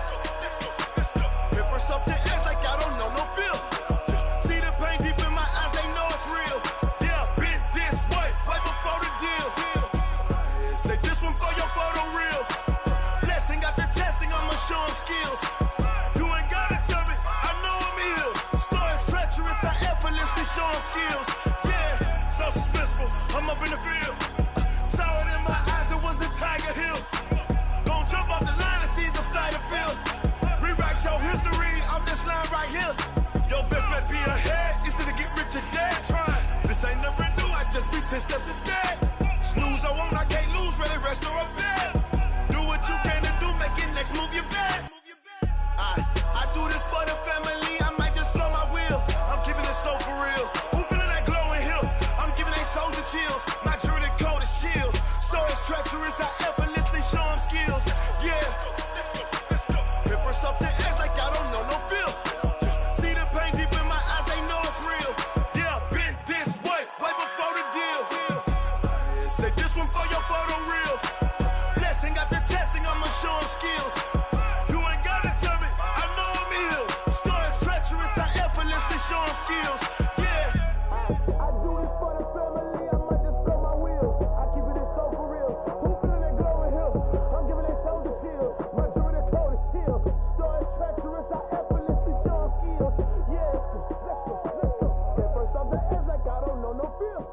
Sean skills. Yeah, so suspenseful. I'm up in the field. Saw it in my eyes, it was the Tiger Hill. Gon' jump off the line and see the flight of field. Rewrite your history off this line right here. Your best bet be ahead, instead of get rich or dead trying. This ain't never new, I just be 10 steps instead. Snooze, I won't, I can't lose, ready, rest or I'm dead. Do what you can to do, make it next move your best. I do this for the family, I might just flow my wheel. I'm keeping it so for real. Who feeling that glowing hill? I'm giving they soldier chills. My jewelry coat is shield. Stories treacherous, I effortlessly show them skills. Yeah. Ripper stuff the edge like I don't know no feel. See the pain deep in my eyes, they know it's real. Yeah, been this way before the deal. Say this one for your photo real. Blessing after testing, I'ma show them skills. You ain't gotta tell me, I know I'm ill. Stories treacherous, I effortlessly show them skills. Yeah. I do this for the family, I might just blow my wheel. I keep it so for real. Who feeling that glowing hill? I'm giving they soldier chills. My jewelry coat is shield. Stories treacherous, I effortlessly show them skills. Yeah, let's go. Get first off the edge like I don't know no feel.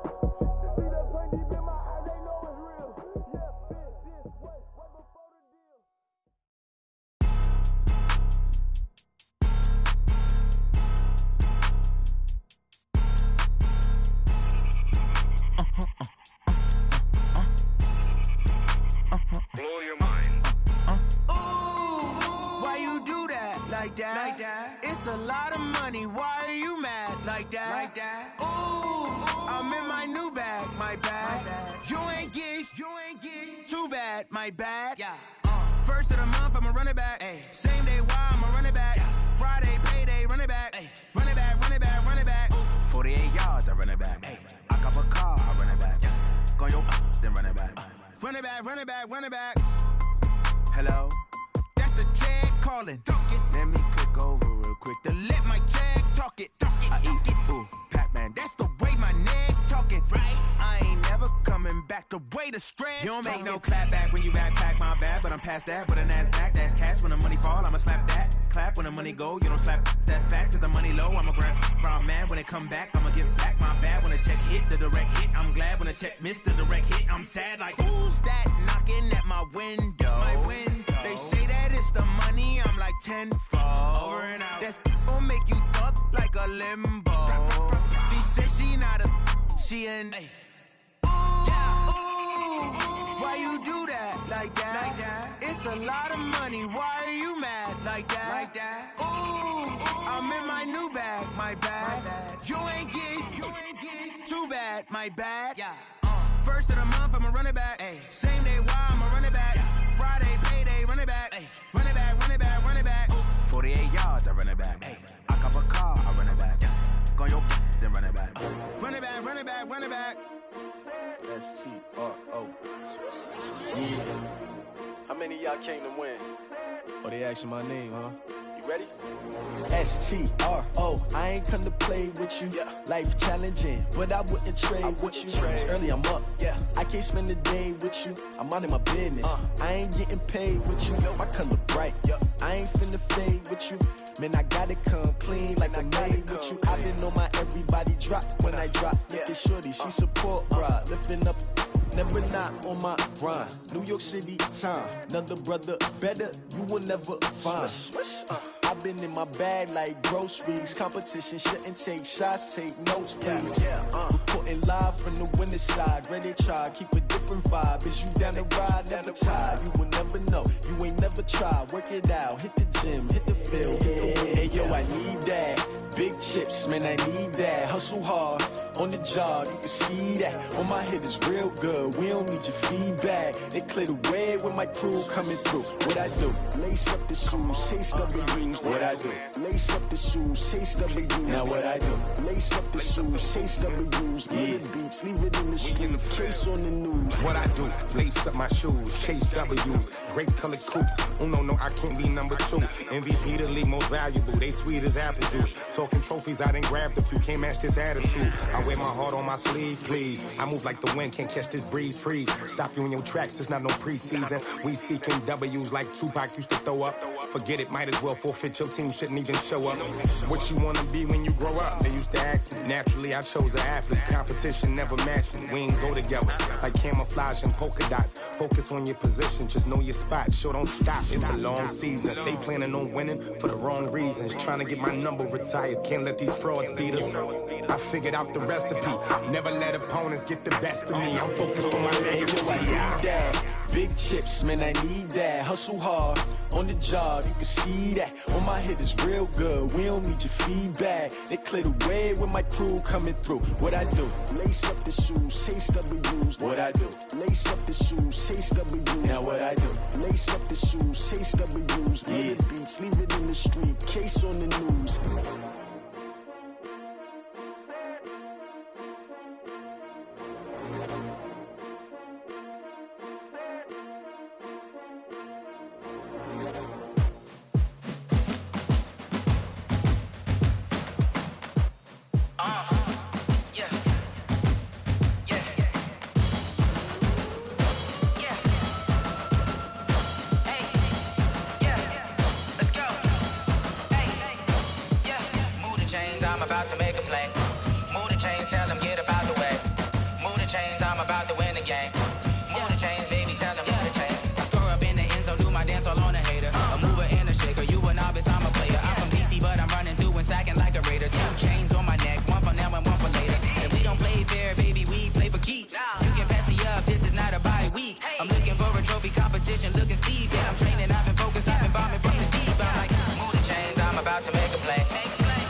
See that pain deep in my eyes, they know it's real. Yeah, been this way before the deal. Blow your mind. Why you do that like that? Like that? It's a lot of money. Why are you mad like that? Like that? I'm in my new bag, my bag. You ain't get too bad, my bad. Yeah. First of the month, I'ma run it back. Ay. Same day, why I'ma run it back. Friday, payday, run it back. Ay. Run it back, run it back, run it back. 48 yards, I run it back. Ay. I cop a car, I run it back. Go yo, then run it back. Run it back, run it back, run it back. Hello, that's the Jag calling. Let me click over real quick to let my Jag talk it. I eat it, ooh, Pac-Man. That's the way my neck talking. Right, I ain't never coming back. The way the stress. You don't make no clap back when you backpack, my bad. But I'm past that. But a NASDAQ, that's cash. When the money fall, I'ma slap that. Clap when the money go, you don't slap. That's facts. If the money low, I'ma grab. Brown man, when it come back, I'ma give back. My bad when the check hit, the direct hit. I'm glad when the check missed the direct hit. I'm sad like who's that knocking at my window? My window. They say that it's the money. I'm like tenfold. Over and out. That's gon' make you up like a limbo. She said she not a. She an. Why you do that like that? Like that? It's a lot of money. Why are you mad like that? Like that? I'm in my new bag, my bad. You ain't get too bad, my bad. Yeah. First of the month, I'ma run it back. Ay. Same day, why I'ma run it back. Friday, payday, run it back. Ay. Run it back, run it back, run it back. 48 yards, I run it back. Ay. I cop a car, I run it back. Go yo, then run it back. Run it back, run it back, run it back. S-T-R-O. Yeah. How many of y'all came to win? Oh, they asking my name, huh? You ready? S-T-R-O. I ain't come to play with you. Yeah. Life challenging, but I wouldn't trade with you. It's early, I'm up. Yeah. I can't spend the day with you. I'm minding my business. I ain't getting paid with you. My color bright. I ain't finna fade with you. Man, I gotta come clean like I'm made with you. I've been on my everybody drop when I drop. Look at shorty, she support ride. Lifting up, never not on my grind. New York City time. Another brother better, you will never find. I've been in my bag like groceries. Competition shouldn't take shots, take notes, please. Reporting live from the winter side. Ready to try, keep a different vibe. Is you down the ride, never tired. You will never know, you ain't never tried. Work it out, hit the gym, hit the field, hit the wind. Hey yo, I need that. Big chips, man, I need that. Hustle hard, on the job, you can see that. On my head is real good, we don't need your feedback. They clear the way when my crew coming through. What I do? Lace up the shoes, chase W's. What I do? Lace up the shoes, chase W's. Now what I do? Lace up the shoes, chase W's. Yeah. Beats, leave it in the street, case on the news. What I do? Lace up my shoes, chase W's. Great colored coops. Oh no, I can't be number two. MVP the league most valuable. They sweet as apple juice. So talking trophies, I didn't grab the few. Can't match this attitude. I wear my heart on my sleeve, please. I move like the wind, can't catch this breeze, freeze. Stop you in your tracks, there's not no preseason. We seeking W's like Tupac used to throw up. Forget it, might as well forfeit. Your team shouldn't even show up. What you wanna be when you grow up? They used to ask me. Naturally, I chose an athlete. Competition never matched me. We ain't go together like camouflage and polka dots. Focus on your position, just know your spot. Sure, don't stop. It's a long season. They planning on winning for the wrong reasons. Trying to get my number retired. Can't let these frauds beat us. I figured out the recipe. Never let opponents get the best of me. I'm focused on my legacy. Big chips, man, I need that. Hustle hard on the job, you can see that. On my head is real good, we don't need your feedback. They clear the way with my crew coming through. What I do? Lace up the shoes, chase W's. What I do? Lace up the shoes, chase W's. Now what I do? Lace up the shoes, chase W's. Yeah. The beats, leave it in the street, case on the news. About to make a play. Move the chains, tell them get about the way. Move the chains, I'm about to win the game. Move the chains, baby, tell them move the chains. I score up in the end zone, do my dance all on a hater. A mover and a shaker, you a novice, I'm a player. I'm from DC, but I'm running through and sacking like a raider. 2 chains on my neck, one for now and one for later. If we don't play fair, baby, we play for keeps. You can pass me up, this is not a bye week. I'm looking for a trophy competition, looking steep. Yeah, I'm training, I've been focused, I've been bombing from the deep. I'm like, move the chains, I'm about to make a play.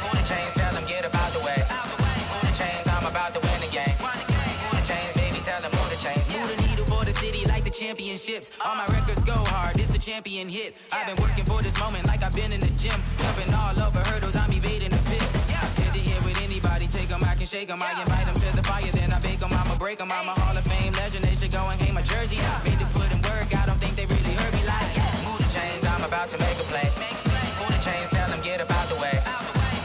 Move the chains, tell them get about the way. Move the chains, I'm about to win the game. Move the chains, baby, tell them move the chains. Move the needle for the city like the championships. All my records go hard, this a champion hit. I've been working for this moment like I've been in the gym. Jumping all over hurdles, I'm evading the pit. Hit to hit with anybody, take them, I can shake them. I invite them to the fire, then I bake them, I'ma break them. I'm a Hall of Fame legend, they should go and hang my jersey. Made to put in work, I don't think they really heard me like. Move the chains, I'm about to make a play. Move the chains, tell them get about the way.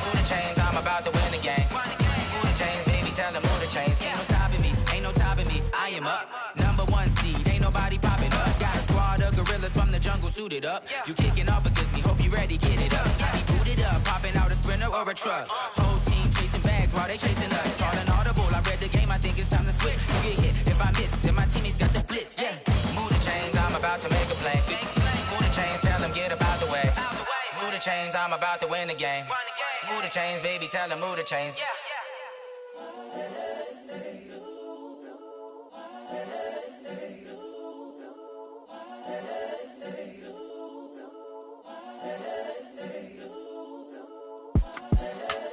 Move the chains, I'm about to win the game. Move the chains, baby, tell them move the chains. Ain't no stopping me, ain't no topping me. I am up, #1 seed, ain't nobody popping up. Got a squad of gorillas from the jungle suited up. You kicking off against me, hope you ready, get it up. I be booted up, popping out a sprinter or a truck. Whole team chasing bags while they chasing us. Calling audible, I read the game, I think it's time to switch. You get hit, if I miss, then my teammates got the blitz, yeah. Move the chains, I'm about to make a play. Move the chains, tell them get about the way. Move the chains, I'm about to win the game. Move the chains, baby, tell them move the chains.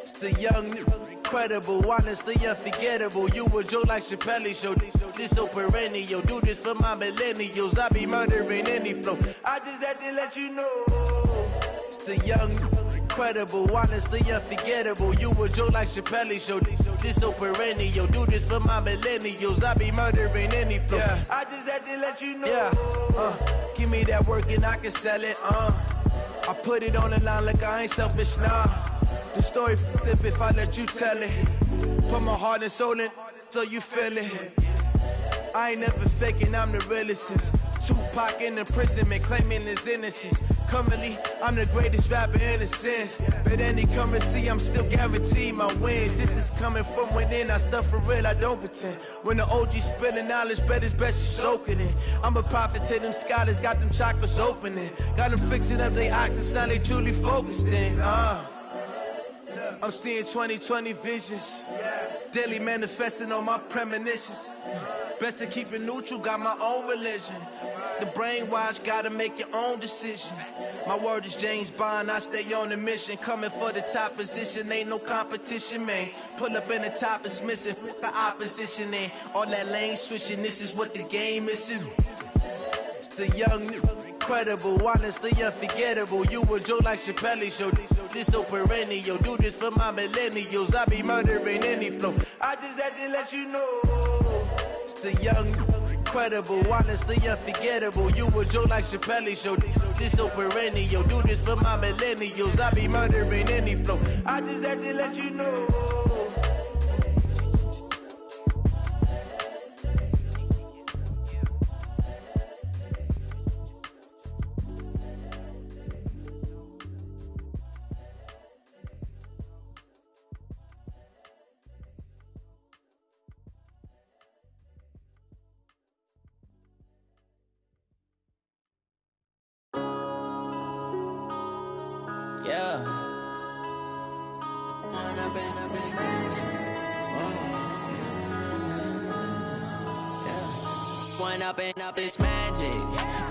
It's the young, incredible, honestly unforgettable. You a joke like Chappelle show. This so perennial. Do this for my millennials. I be murdering any flow. I just had to let you know. It's the young, incredible, honestly unforgettable. You a joke like Chappelle show. This so perennial. Do this for my millennials. I be murdering any flow. Yeah. I just had to let you know. Yeah. Give me that work and I can sell it. I put it on the line like I ain't selfish, nah. The story flip if I let you tell it. Put my heart and soul in so you feel it. I ain't never faking, I'm the realest since Tupac in imprisonment, claiming his innocence. Currently, I'm the greatest rapper in a sense. But any currency, I'm still guaranteed my wins. This is coming from within, I stuff for real, I don't pretend. When the OG spilling knowledge, bet it's best you soak it in. I'm a prophet to them scholars, got them chakras opening. Got them fixing up they octaves, now they truly focused in. I'm seeing 2020 visions. Daily manifesting on my premonitions. Best to keep it neutral, got my own religion. The brainwash, gotta make your own decision. My word is James Bond, I stay on the mission. Coming for the top position, ain't no competition, man. Pull up in the top, it's missing, the opposition in. All that lane switching, this is what the game is in. It's the young, incredible, honestly unforgettable. You a joke like Chappelle show. This so perennial. Do this for my millennials. I be murdering any flow. I just had to let you know. It's the young, Incredible, honestly unforgettable. You a joke like Chappelle Show. This so perennial. Do this for my millennials. I be murdering any flow. I just had to let you know. Yeah. One up and up is magic.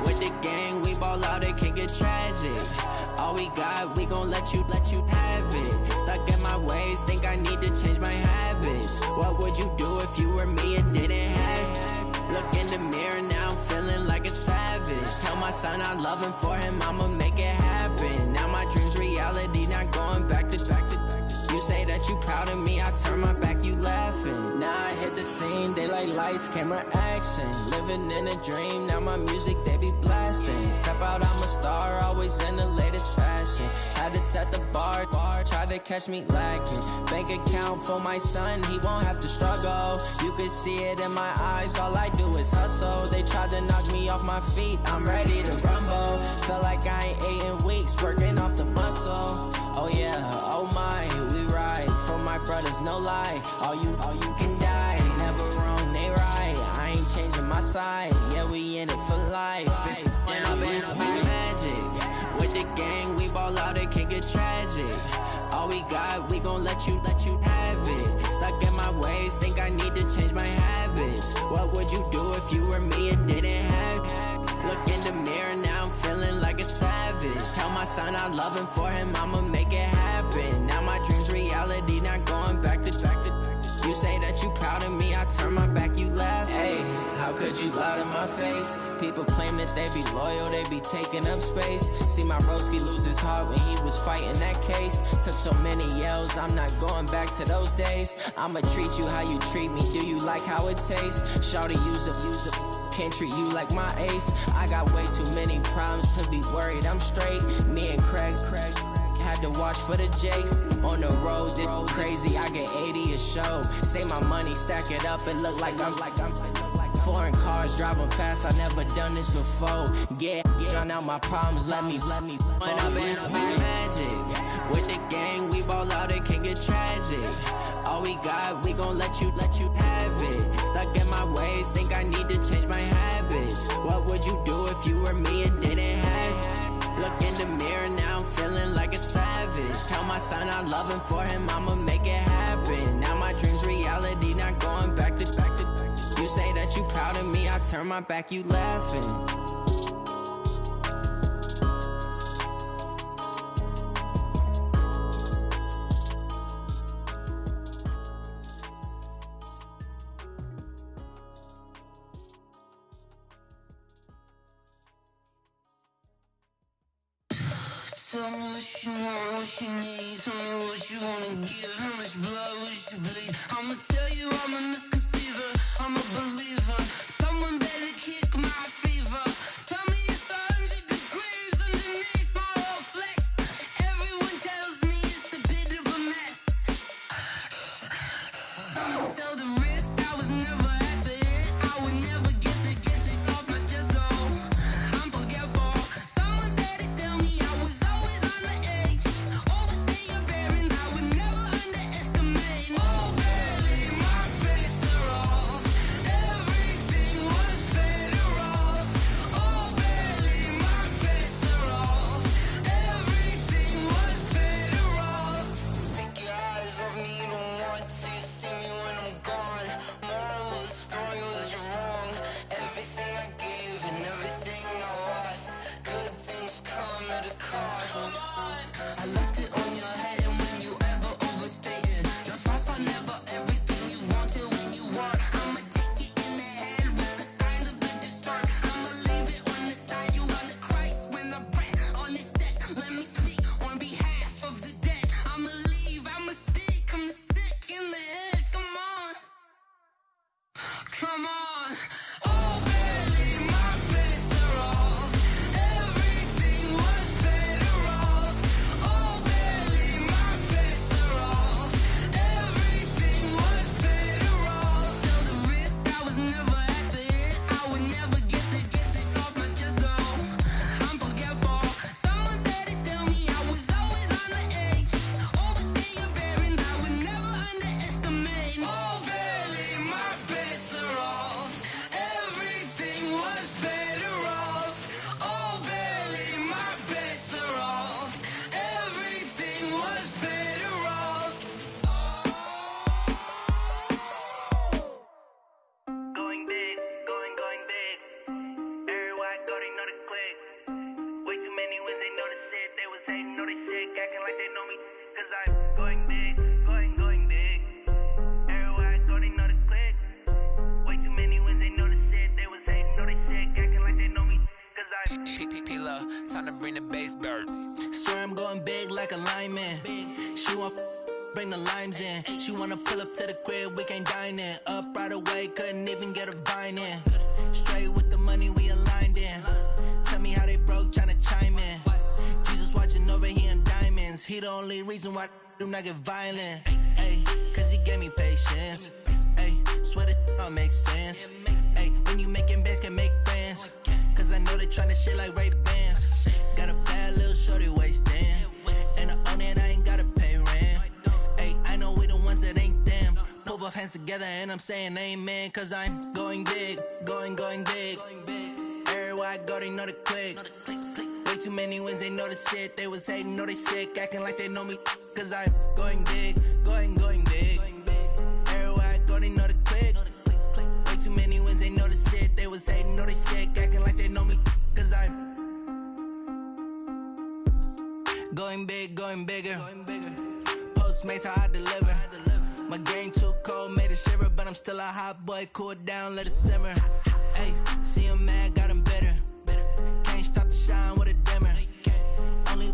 With the gang, we ball out, it can get tragic. All we got, we gon' let you have it. Stuck in my ways, think I need to change my habits. What would you do if you were me and didn't have it? Look in the mirror, now I'm feeling like a savage. Tell my son I love him, for him I'ma make it happen. Now my dream's reality, not going back to. You say that you proud of me, I turn my back, you laughing. Now I hit the scene, they like lights, camera, action. Living in a dream, now my music, they be blasting. Step out, I'm a star, always in the latest fashion. Had to set the bar, try to catch me lacking. Bank account for my son, he won't have to struggle. You can see it in my eyes, all I do is hustle. They tried to knock me off my feet, I'm ready to rumble. Feel like I ain't ate in weeks, working off the muscle. Oh yeah, oh my, we ride for my brothers, no lie. All you can die, never wrong, they right. I ain't changing my side, yeah, we in it for life. When up and up is magic. With the gang, we ball out, it can get tragic. All we got, we gon' let you have it. Stuck in my ways, think I need to change my habits. What would you do if you were me and didn't have it? Look in the mirror, now I'm feeling like a savage. Tell my son I love him, for him I'ma make it happen. Now my dream's reality, not going back to. You say that you proud of me, I turn my back, you laugh. Hey, how could you lie to my face? People claim that they be loyal, they be taking up space. See my broski lose his heart when he was fighting that case. Took so many yells, I'm not going back to those days. I'ma treat you how you treat me, do you like how it tastes? Shawty, use it. Can't treat you like my ace. I got way too many problems to be worried, I'm straight. Me and Craig had to watch for the Jakes. On the road, this crazy, I get 80 a show. Say my money, stack it up, it look like I'm foreign cars, driving fast, I never done this before. Yeah, drown out my problems, let me. When up and up is magic. With the gang, we ball out, it can get tragic. All we got, we gon' let you have it. Stuck in my ways, think I need to change my habits. What would you do if you were me and didn't have it? Look in the mirror, now I'm feeling like a savage. Tell my son I love him, for him I'ma make it happen. Now my dream's reality, not going back to. You say that you proud of me, I turn my back, you laughing. Tell me what you want, what you need. Tell me what you wanna give. How much blood would you bleed? I'ma tell you I'm a misconceiver, I'm a believer. Someone better kick my fever. Tell me it's 100 degrees underneath my whole flesh. Everyone tells me it's a bit of a mess. Someone tell the risk I was never at the end. I would never get the off my chest though. I'm forgetful. Someone better tell me I was always on the edge. Overstay your bearings, I would never underestimate. Oh baby, my bets are off. Everything was better off. Oh baby, my bets are off. Everything was better off. Take your eyes off me, don't want to see me when I'm gone. base bird. Swear I'm going big like a lineman. She want bring the limes in. She wanna pull up to the crib, we can't dine in. Up right away, couldn't even get a vine in. Straight with the money we aligned in. Tell me how they broke, tryna chime in. Jesus watching over here in diamonds. He the only reason why I do not get violent. Ay, cause he gave me patience. Ay, swear that all makes sense. Ay, when you making bands, can make friends. Cause I know they tryna shit like Ray-Bans. Got a bad little shorty wasting. And I own it, I ain't gotta pay rent. Ay, I know we the ones that ain't them. Pull both hands together and I'm saying amen. Cause I'm going big, going big. Everywhere I go, they know the click. Way too many wins, they know the shit. They was hating, know they sick, acting like they know me. Cause I'm going big, going big. Everywhere I go, they know the click. Way too many wins, they know the shit. They was hating, know they sick, acting like they know me. Cause I'm going big, going bigger. Postmates, how I deliver. My game too cold, made it shiver. But I'm still a hot boy, cool it down, let it simmer. Hey, see him mad, got him bitter. Can't stop the shine with a dimmer. Only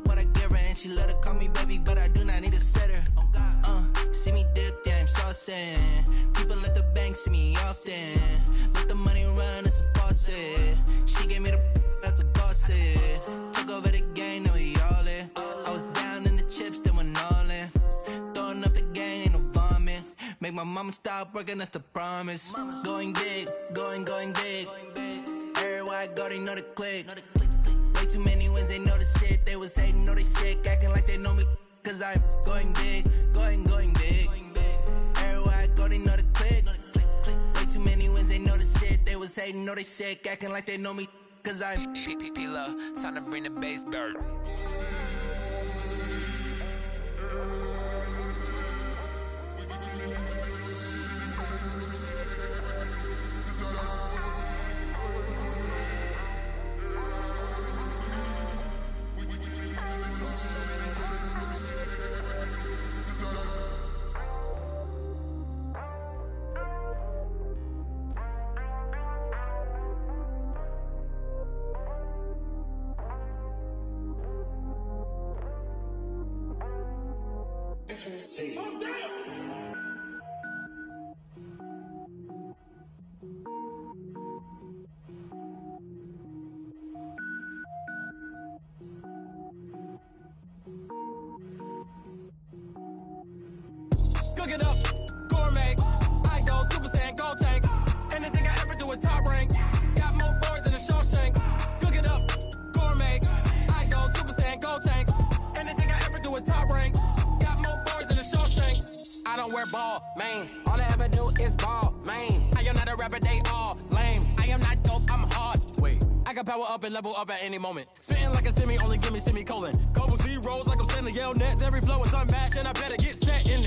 what I give her, and she let her call me baby, but I do not need a sitter. See me dip, yeah, I'm saucing. People at the bank see me often. Let the money run, it's a faucet. She gave me the that's a bosses. Took over the game, now we all in. I was down in the chips, then went all in. Throwing up the gang, ain't no vomit. Make my mama stop working, that's the promise. Going big, going big. Everywhere I go, they know the click. Way too many wins, they know the shit. They was hating, know they sick, acting like they know me. Cause I'm going big, going big. Everywhere I go, they know the click. Way too many wins, they know the shit. They was hating, know they sick, acting like they know me. Cause I'm P-P-P-Love, time to bring the bass bird. Cook it up, gourmet. I go Super Saiyan, gold tank. Anything I ever do is top rank. Got more boys than a Shawshank. Cook it up, gourmet. I go Super Saiyan, gold tank. Anything I ever do is top rank. Got more boys than a Shawshank. I don't wear ball mains. All I ever do is ball main. I am not a rapper, they all lame. I am not dope, I'm hard. Wait, I can power up and level up at any moment. Spitting like a semi, only give me semicolon. Couple zeros like I'm sending yell nets. Every flow is unmatched and I better get set in.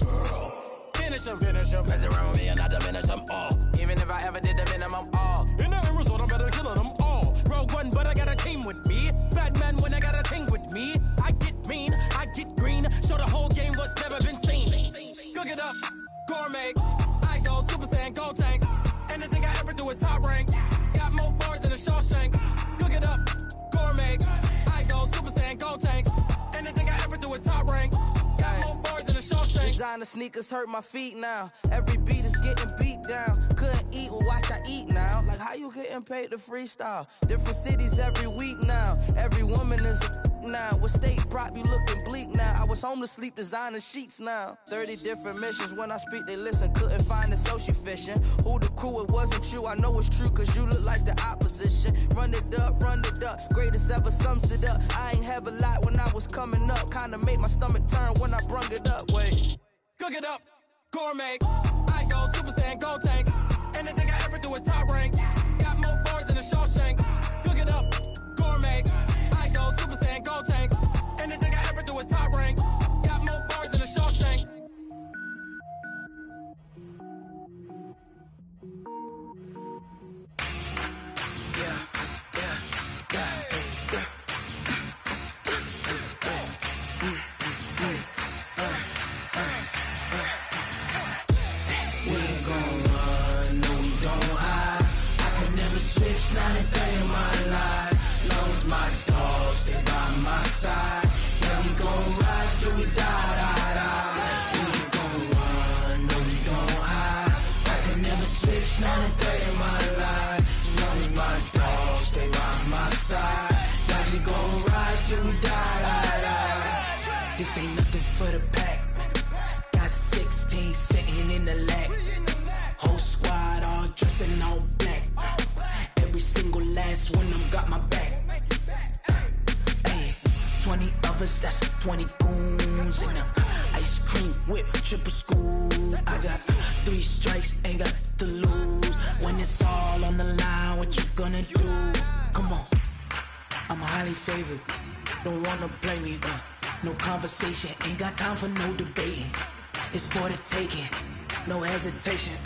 Finish them. Mess around with me and I diminish them all. Even if I ever did the minimum all. In the end result, I'm better killing them all. Rogue One, but I got a team with me. Batman when I got a thing with me. I get mean, I get green. Show the whole game what's never been seen. Cook it up, gourmet. I go Super Saiyan, gold tank. Anything I ever do is top rank. Got more bars than a Shawshank. Cook it up, gourmet. I go Super Saiyan, gold tank. Anything I ever do is top rank. Got more bars than a Shawshank. Designer sneakers hurt my feet now. Every beat is getting beat down. Couldn't eat, well watch I eat now. Like how you getting paid to freestyle? Different cities every week now. Every woman is a now. With state prop, you looking bleak now. I was home to sleep, designer sheets now. 30 different missions. When I speak, they listen. Couldn't find it, so she fishing. Who the crew? It wasn't you. I know it's true, cause you look like the opposition. Run it up, greatest ever sums it up. I ain't have a lot when I was coming up. Kinda made my stomach turn when I brung it up. Wait. Cook it up, gourmet. I go Super Saiyan, gold tank. Anything I ever do is top rank. Got more bars than a Shawshank. Cook it up, gourmet. I go Super Saiyan, gold tank. Anything I ever do is top rank. Got more bars than a Shawshank. Not a thing 20 goons in the ice cream whip, triple school. I got 3 strikes, ain't got to lose. When it's all on the line, what you gonna do? Come on, I'm highly favored. Don't wanna blame me, no conversation, ain't got time for no debating. It's for the taking, no hesitation,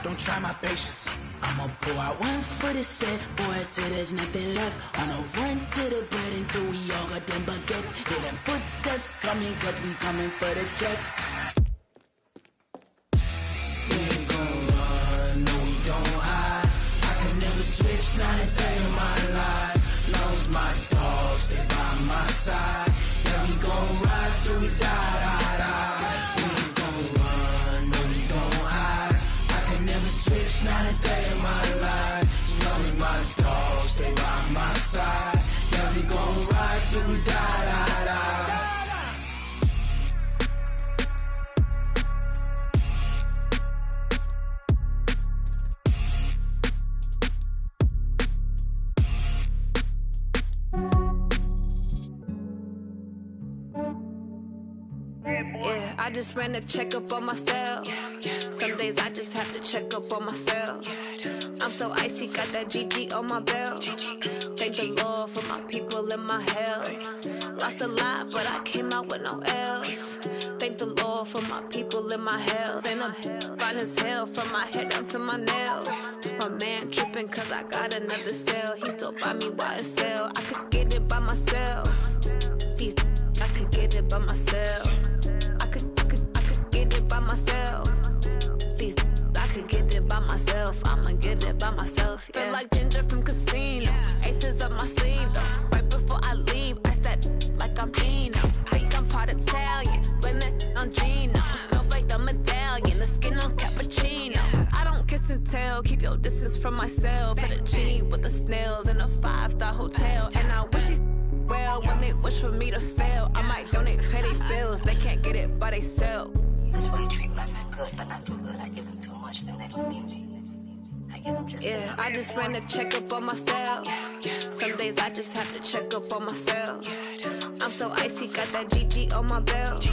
don't try my patience. I'ma pour out one for the set, boy, till there's nothing left. On a run to the bread until we all got them baguettes. Hear them footsteps coming, cause we coming for the check. We ain't gon' run, no we don't hide. I could never switch, not a day in my life. Long as my dogs, they by my side. Yeah, we gon' ride till we die. We ain't gon' run, no we don't hide. I could never switch, not a day in my life. As long as my dogs, they by my side. Yeah, we gon' ride till we die. Yeah, I just ran a checkup on myself. Some days I just have to check up on myself. I'm so icy, got that GG on my belt. Thank the Lord for my people and my health. Lost a lot, but I came out with no L's. Thank the Lord for my people and my health. And I'm fine as hell from my head down to my nails. My man tripping cause I got another cell. He still buy me YSL. I could get it by myself. These I could get it by myself. I could get it by myself. These I could get it by myself. I'ma get it by myself. Yeah. Feel like Ginger from Casino. Aces up my sleeve though. Right before I leave, I said like I'm Dino. Think I'm part Italian. Blame it on Gino. Snowflake the medallion. The skin on cappuccino. I don't kiss and tell. Keep your distance from myself. Fettuccine with the snails in a 5-star hotel. And I wish he's well when they wish for me to fail. I might donate petty bills. They can't get it by themselves. That's why you treat my friend good, but not too good. I give them too much, then they don't need me. I give them just yeah, I just ran a checkup on myself. Some days I just have to check up on myself. I'm so icy, got that GG on my belt.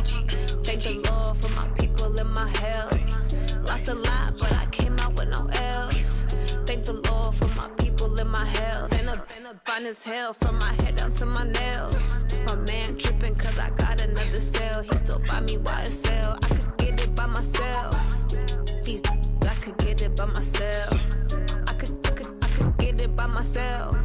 Thank the Lord for my people and my health. Lost a lot, but I came out with no L's. Thank the Lord for my people and my health. And I'm fine as hell from my head down to my nails. My man tripping cause I got another cell. He still buy me YSL. I could get it by myself. These I could get it by myself. I could get it by myself.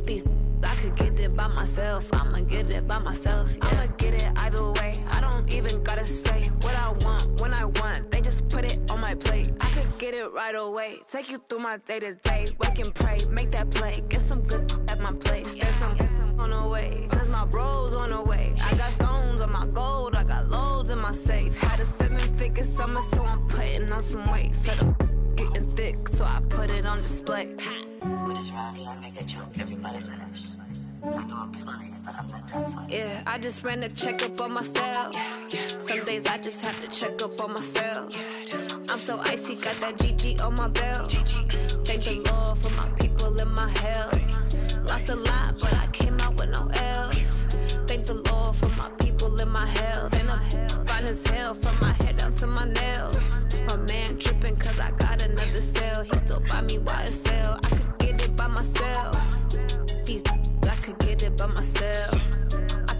These I could get it by myself. I'ma get it by myself. Yeah. I'ma get it either way. I don't even gotta say what I want when I want. They just put it on my plate. I could get it right away. Take you through my day to day. Wake and pray, make that play. Get some good at my place. There's some on the way. Cause my bro's on the way. I got stones on my gold. I got loads in my safe. Had a 7-figure summer, so I'm putting on some weight. Set up getting thick, so I put it on display. With this round here, I make a joke. Everybody laughs. I know I'm funny, but I'm not that funny. Yeah, I just ran a checkup on myself. Some days I just have to check up on myself. I'm so icy, got that GG on my belt. Thank the Lord for my people and my health. Lost a lot, but I came out with no L's. Thank the Lord for my people and my health. And I'm fine as hell from my head down to my nails. My man tripping cause I got another cell. He still buy me YSL. I could get it by myself. These I could get it by myself. I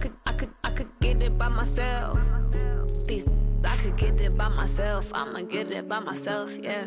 could get it by myself. These I could get it by myself. I'ma get it by myself, yeah.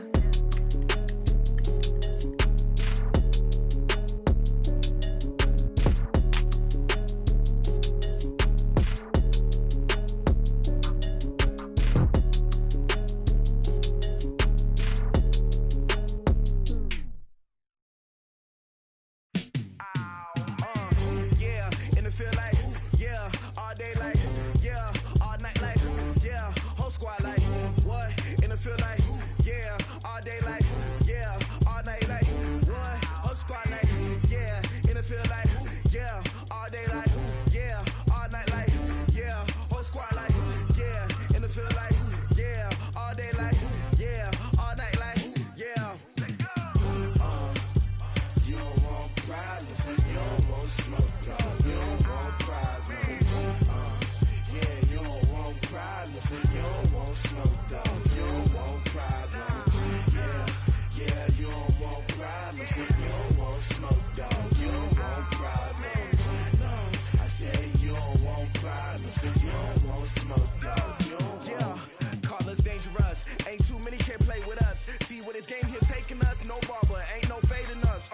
dangerous. Ain't too many can play with us. See where this game here taking us? No barber, ain't no fading us.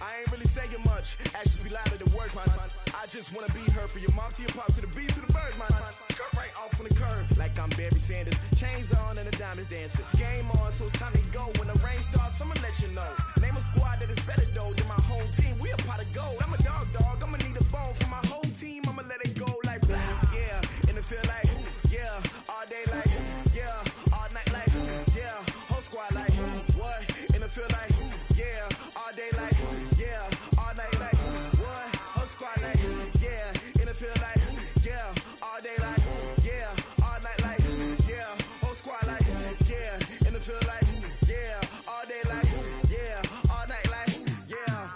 I ain't really saying much. Actions be louder than words, man. I just wanna be heard. For your mom to your pop to the beat to the birds, man. Cut right off on the curb, like I'm Barry Sanders. Chains on and the diamonds dancing. Game on, so it's time to go. When the rain starts, I'ma let you know. Name a squad that is better though than my home team. We a pot of gold. I'm a dog. I'ma need a bone for my whole team. I'ma let it go like blah. Yeah, and it feel like yeah, all day like yeah, all night like yeah, whole squad like what? And it feel like yeah, all day like yeah, all night like what? Whole squad like yeah, and it feel like yeah, all day like yeah, all night like yeah, whole squad like yeah, and it feel like yeah, all day like yeah, all night like yeah.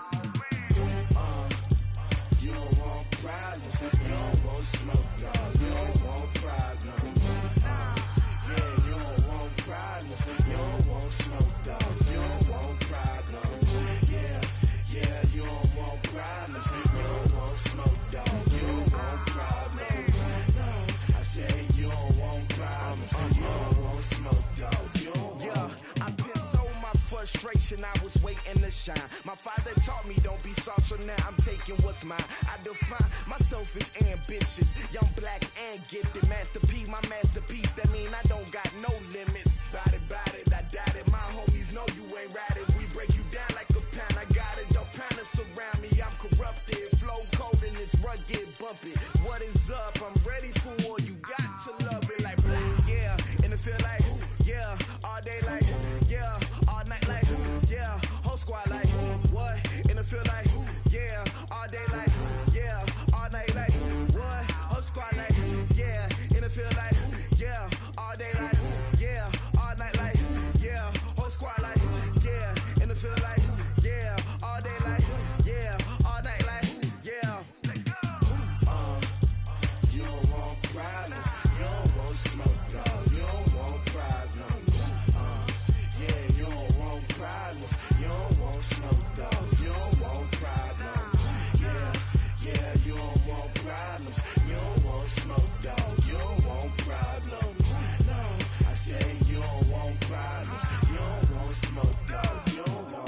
You don't want problems, you don't want smoke, dog. You don't want problems. Yeah, you don't want problems, you don't want smoke, dog. You don't want problems. Yeah, you don't want problems, you don't want smoke, dog. You don't want problems. No, I say you don't want problems, you don't want smoke, dog. You don't want. Yeah, I pissed so my frustration, I was waiting to shine. My father taught me don't be soft, so now I'm taking what's mine. I define myself as ambitious, young, black, and gifted. Master P, my masterpiece, that mean I don't got no limits. Bout it, I doubt it. My homies know you ain't ratted. We break you down like a pound. I got it, don't pound us around me. I'm corrupted, flow cold and it's rugged, bumpy. What is up? I'm ready for war. You got to love it like black, yeah. And it feel like yeah, all day like yeah, all night like yeah, whole squad like what? And it feel like yeah, all day like yeah, all night like what? Whole squad like yeah, and it feel like yeah, all day like yeah, all night like yeah, whole squad like yeah, and it feel like yeah, all day like yeah, all night like yeah. You don't want problems, you don't want smoke, dog. You don't want problems. Yeah, you don't want problems, you don't want smoke, dog. You don't want problems. Yeah, you don't want problems, you don't want smoke, dog. You don't want problems. No, I say you don't want problems, you don't want smoke, dog. You don't want.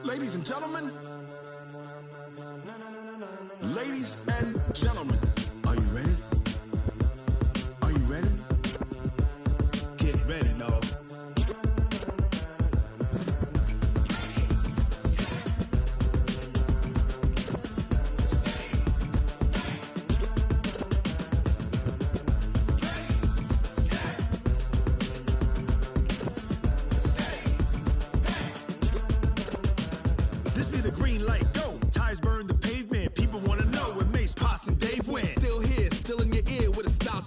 Ladies and gentlemen, ladies and gentlemen, are you ready? Are you ready? Get ready, dog.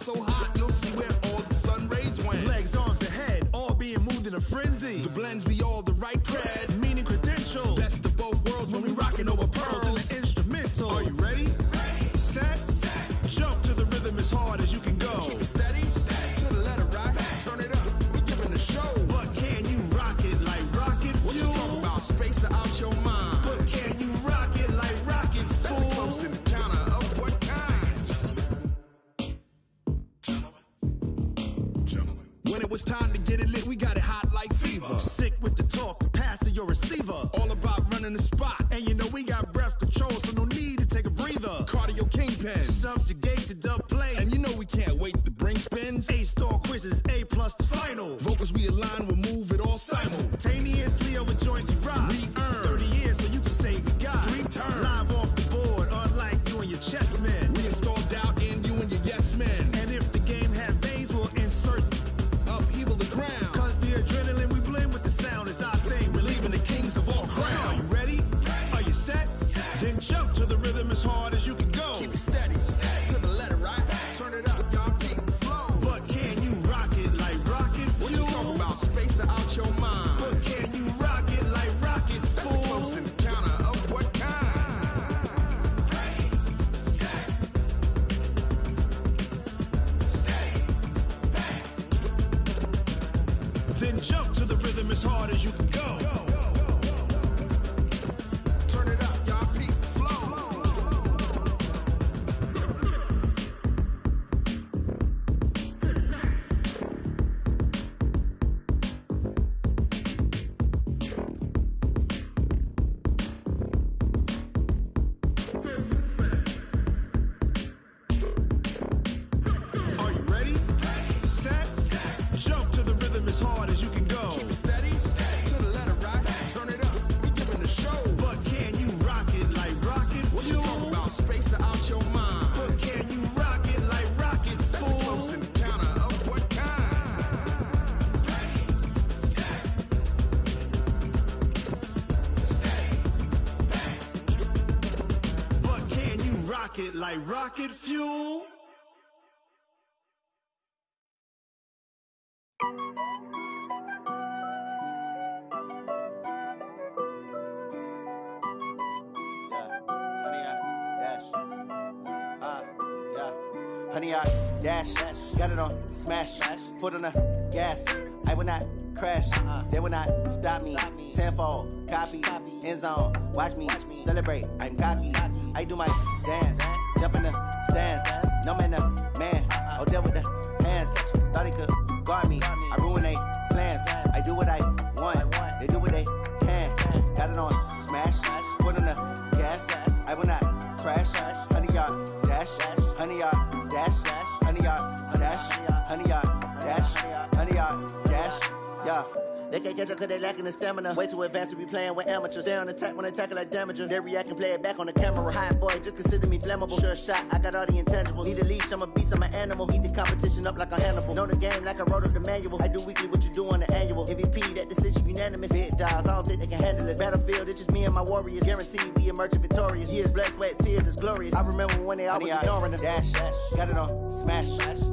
So hot, you'll see where all the sun rays went. Legs, arms, the head, all being moved in a frenzy. The blends be all the right cred, meaning credentials. Best of both worlds when we rockin' over pearls in the instrumental. Are you ready? Ready. Set. Jump to the rhythm as hard as you can go. Keep it steady. To the letter right. Turn it up. We giving the show. But can you rock it like rocket fuel? What you talking about? Space out your mind. But can you rock it like rockets, fool? That's a close encounter of what kind? When it was time to get it lit, we got it hot like fever. Sick with the talk, pass to your receiver. All about running the spot. And you know we got breath control, so no need to take a breather. Cardio kingpin, subjugate the dub play. And you know we can't wait to bring spins. A-star quizzes, A+ the final. Vocals we align, we'll move it all simultaneously over joints we rock. We earn 30 years so you can say we got 3 turns. Live off the board, unlike you and your chess men. We install doubt in you and your yes men. And if the game had veins, we'll insert upheaval the ground. Cause the adrenaline we blend with the sound is our thing. Relieving the kings of all crowns. So are you ready? Are you set? Then jump to the rhythm as hard as you can go. Keep it steady. To the letter right. Turn it up, y'all keep the flow. But can you rock it like rocket Jump to the rhythm as hard as you can go. Turn it up, y'all. Peak flow. Are you ready? Set. Jump to the rhythm as hard as you can go. Keep it steady. To the letter right. Turn it up. We giving the show. But can you rock it like rocket? What you talking about? Space out your mind. But can you rock it like rockets? That's a close encounter of what kind? But can you rock it like rocket fuel? Honey, I dash, got it on smash, foot on the gas. I will not crash, they will not stop me. Tenfold, copy, end zone, watch me celebrate. I'm cocky, I do my dance, jump in the stands. No man, man, oh there with the hands. Thought he could guard me, I ruin they plans. I do what I want, they do what they can. Got it on smash, foot on the gas. I will not crash, honey, y'all dash, honey, y'all dash, honey, y'all dash, honey, y'all dash, honey, y'all dash, yeah. They can't catch up cause they lacking the stamina. Way too advanced to be playing with amateurs. They on attack when they tackle like damager. They react and play it back on the camera. Hot boy, just consider me flammable. Sure shot, I got all the intangibles. Need a leash, I'm a beast, I'm an animal. Heat the competition up like a Hannibal. Know the game like I wrote up the manual. I do weekly what you do on the annual. MVP, that decision unanimous. Big dogs, I don't think they can handle it. Battlefield, it's just me and my warriors. Guaranteed we emerge victorious. Years, blood, sweat, tears, it's glorious. I remember when they always ignoring us. Dash, got it on smash,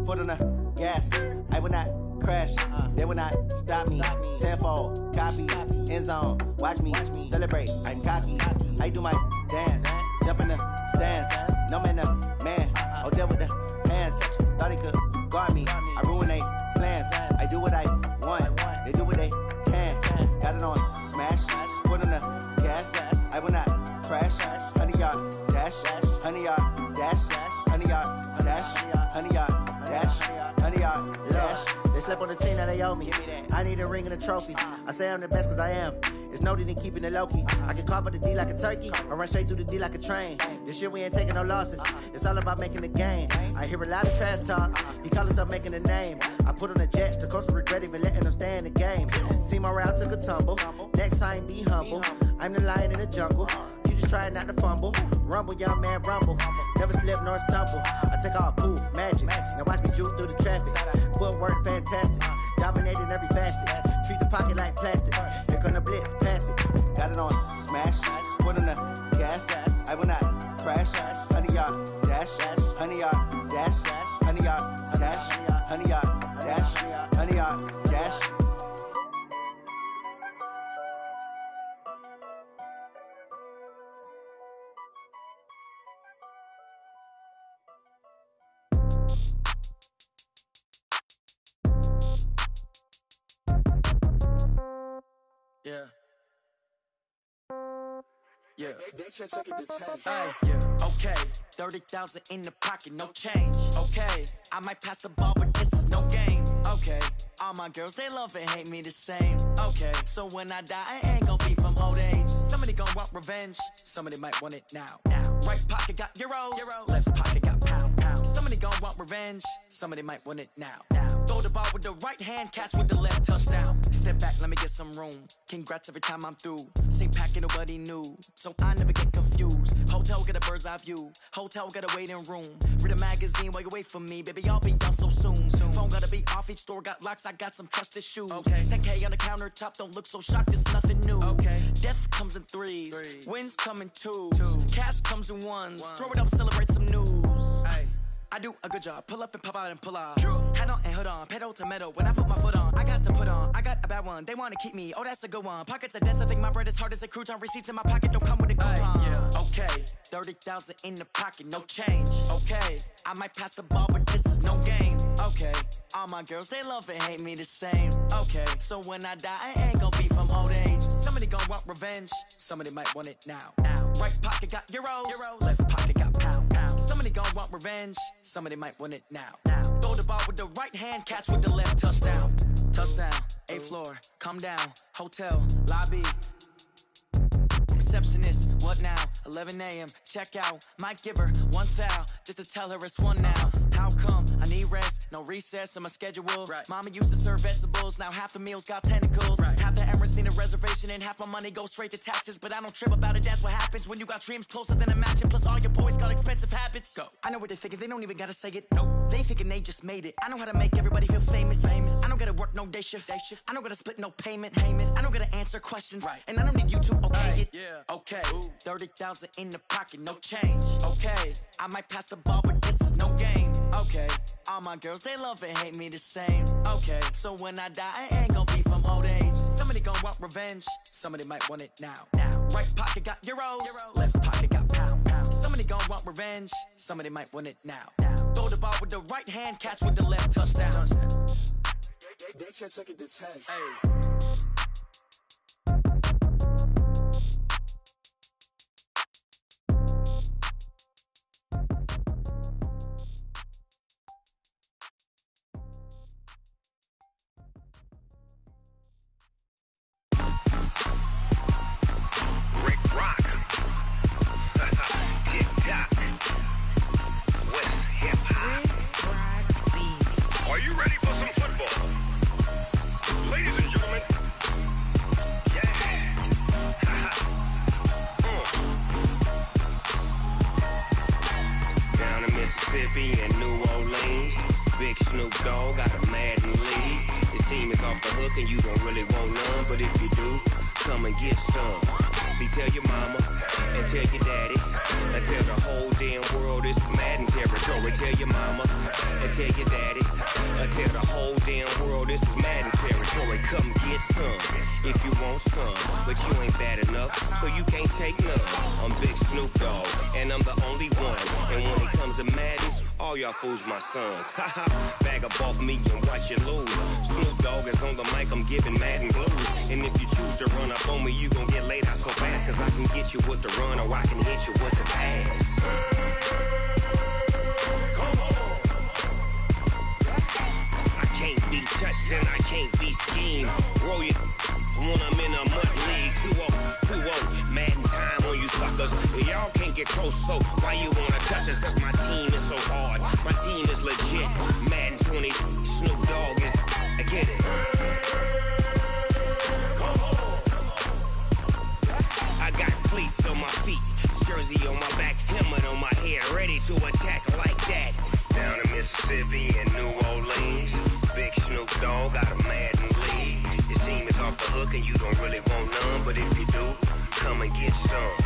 foot on the gas. I will not crash, they will not stop me. Tenfold, copy, end zone, watch me celebrate. I'm cocky, I do my dance, jump in the stands. No man, man, oh there with the hands. Thought he could guard me, I ruin they plans. I do what I want, they do what they can. Got it on smash, foot on the gas. I will not crash, honey, y'all dash, honey, y'all dash, honey, y'all dash, honey, y'all dash, honey, y'all dash. They slept on the team that they owe me. I need a ring and a trophy. I say I'm the best cause I am. It's no need in keeping it low-key. I can carve up the D like a turkey or run straight through the D like a train. This year we ain't taking no losses. It's all about making the game. I hear a lot of trash talk. He call himself making a name. I put on the jets. The coach will regret even letting them stay in the game. Team morale took a tumble. Next time be humble. I'm the lion in the jungle. You just try not to fumble. Rumble, young man, rumble. Never slip nor stumble. I take off, poof, magic. Now watch me juke through the traffic. Footwork fantastic. Dominating every facet. Treat the pocket like plastic. Here come the blitz, pass it. Got it on smash. Foot on the gas. I will not crash. Honey, y'all dash. Honey, y'all dash. Honey, y'all dash. Honey, y'all dash. Honey, y'all dash. Yeah. Yeah. Hey, yeah. Okay. 30,000 in the pocket, no change. Okay. I might pass the ball, but this is no game. Okay. All my girls, they love and hate me the same. Okay. So when I die, I ain't gonna be from old age. Somebody gonna want revenge. Somebody might want it now. Right pocket got euros. Left pocket got pound. Somebody gonna want revenge. Somebody might want it now. Throw the ball with the right hand, catch with the left, touchdown. Step back, let me get some room. Congrats every time I'm through. Same packet, nobody knew. So I never get confused. Hotel get a bird's eye view. Hotel got a waiting room. Read a magazine while you wait for me. Baby, I'll be done so soon. Phone gotta be off, each store got locks. I got some trusted shoes. Okay. 10K on the countertop, don't look so shocked, it's nothing new. Okay. Death comes in threes. Wins come in twos. Cash comes in ones. Throw it up, celebrate some news. Ay. I do a good job, pull up and pop out and pull off. Hat on and hood on, pedal to metal. When I put my foot on, I got to put on. I got a bad one, they wanna keep me. Oh, that's a good one. Pockets are dense, I think my bread is hard as a crouton. Receipts in my pocket don't come with a coupon. Yeah. Okay, 30,000 in the pocket, no change. Okay, I might pass the ball, but this is no game. Okay, all my girls, they love and hate me the same. Okay, so when I die, I ain't gon' be from old age. Somebody gon' want revenge, somebody might want it now. Right pocket got euros, left pocket got pound. Somebody gon' want revenge, somebody might want it now. Throw the ball with the right hand, catch with the left, touchdown. Touchdown, 8th floor, come down, hotel, lobby. Receptionist, what now? 11 a.m., check out. Might give her one foul, just to tell her it's one now. How come? I need rest, no recess in my schedule. Mama used to serve vegetables, now half the meals got tentacles. Half the Emirates need a reservation and half my money goes straight to taxes. But I don't trip about it, that's what happens when you got dreams closer than a match. And plus all your boys got expensive habits. Go. I know what they're thinking, they don't even gotta say it. Nope. They thinking they just made it. I know how to make everybody feel famous. I don't gotta work no day shift. I don't gotta split no payment. I don't gotta answer questions. And I don't need you to okay it. Okay, 30,000 in the pocket, no change. Okay, I might pass the ball, but this is no game. Okay, all my girls, they love and hate me the same. Okay, so when I die, I ain't gon' be from old age. Somebody gon' want revenge, somebody might want it now. Right pocket got euros, left pocket got pound. Somebody gon' want revenge, somebody might want it now. Throw the ball with the right hand, catch with the left, touchdown. They can't take it to 10. Hey. Are you ready for some football? Ladies and gentlemen, Down in Mississippi and New Orleans, Big Snoop Dogg got a Madden league. His team is off the hook and you don't really want none, but if you do, come and get some. See, tell your mama and tell your daddy and tell the whole damn world this is Madden territory. Tell your mama and tell your daddy and tell the whole damn world this is Madden territory. Come get some if you want some, but you ain't bad enough, so you can't take none. I'm Big Snoop Dogg and I'm the only one, and when it comes to Madden, all y'all fools my sons. Haha, bag up off me and watch you lose. Snoop Dogg is on the mic, I'm giving Madden blues. And if you choose to run up on me, you gon' get laid out so fast, cause I can get you with the run or I can hit you with the pass. I can't be touched and I can't be schemed. Roll you when I'm in a mud league. 2-0, Madden time on you suckers. Y'all can't get close, so why you wanna touch us? Cause my team is so hard, my team is legit. Madden 20, Snoop Dogg is, I get it. I got cleats on my feet, jersey on my back, helmet on my head, ready to attack like that. Down in Mississippi and New Orleans, Big Snoop Dogg got a Madden league. His team is off the hook and you don't really want none, but if you do, come and get some.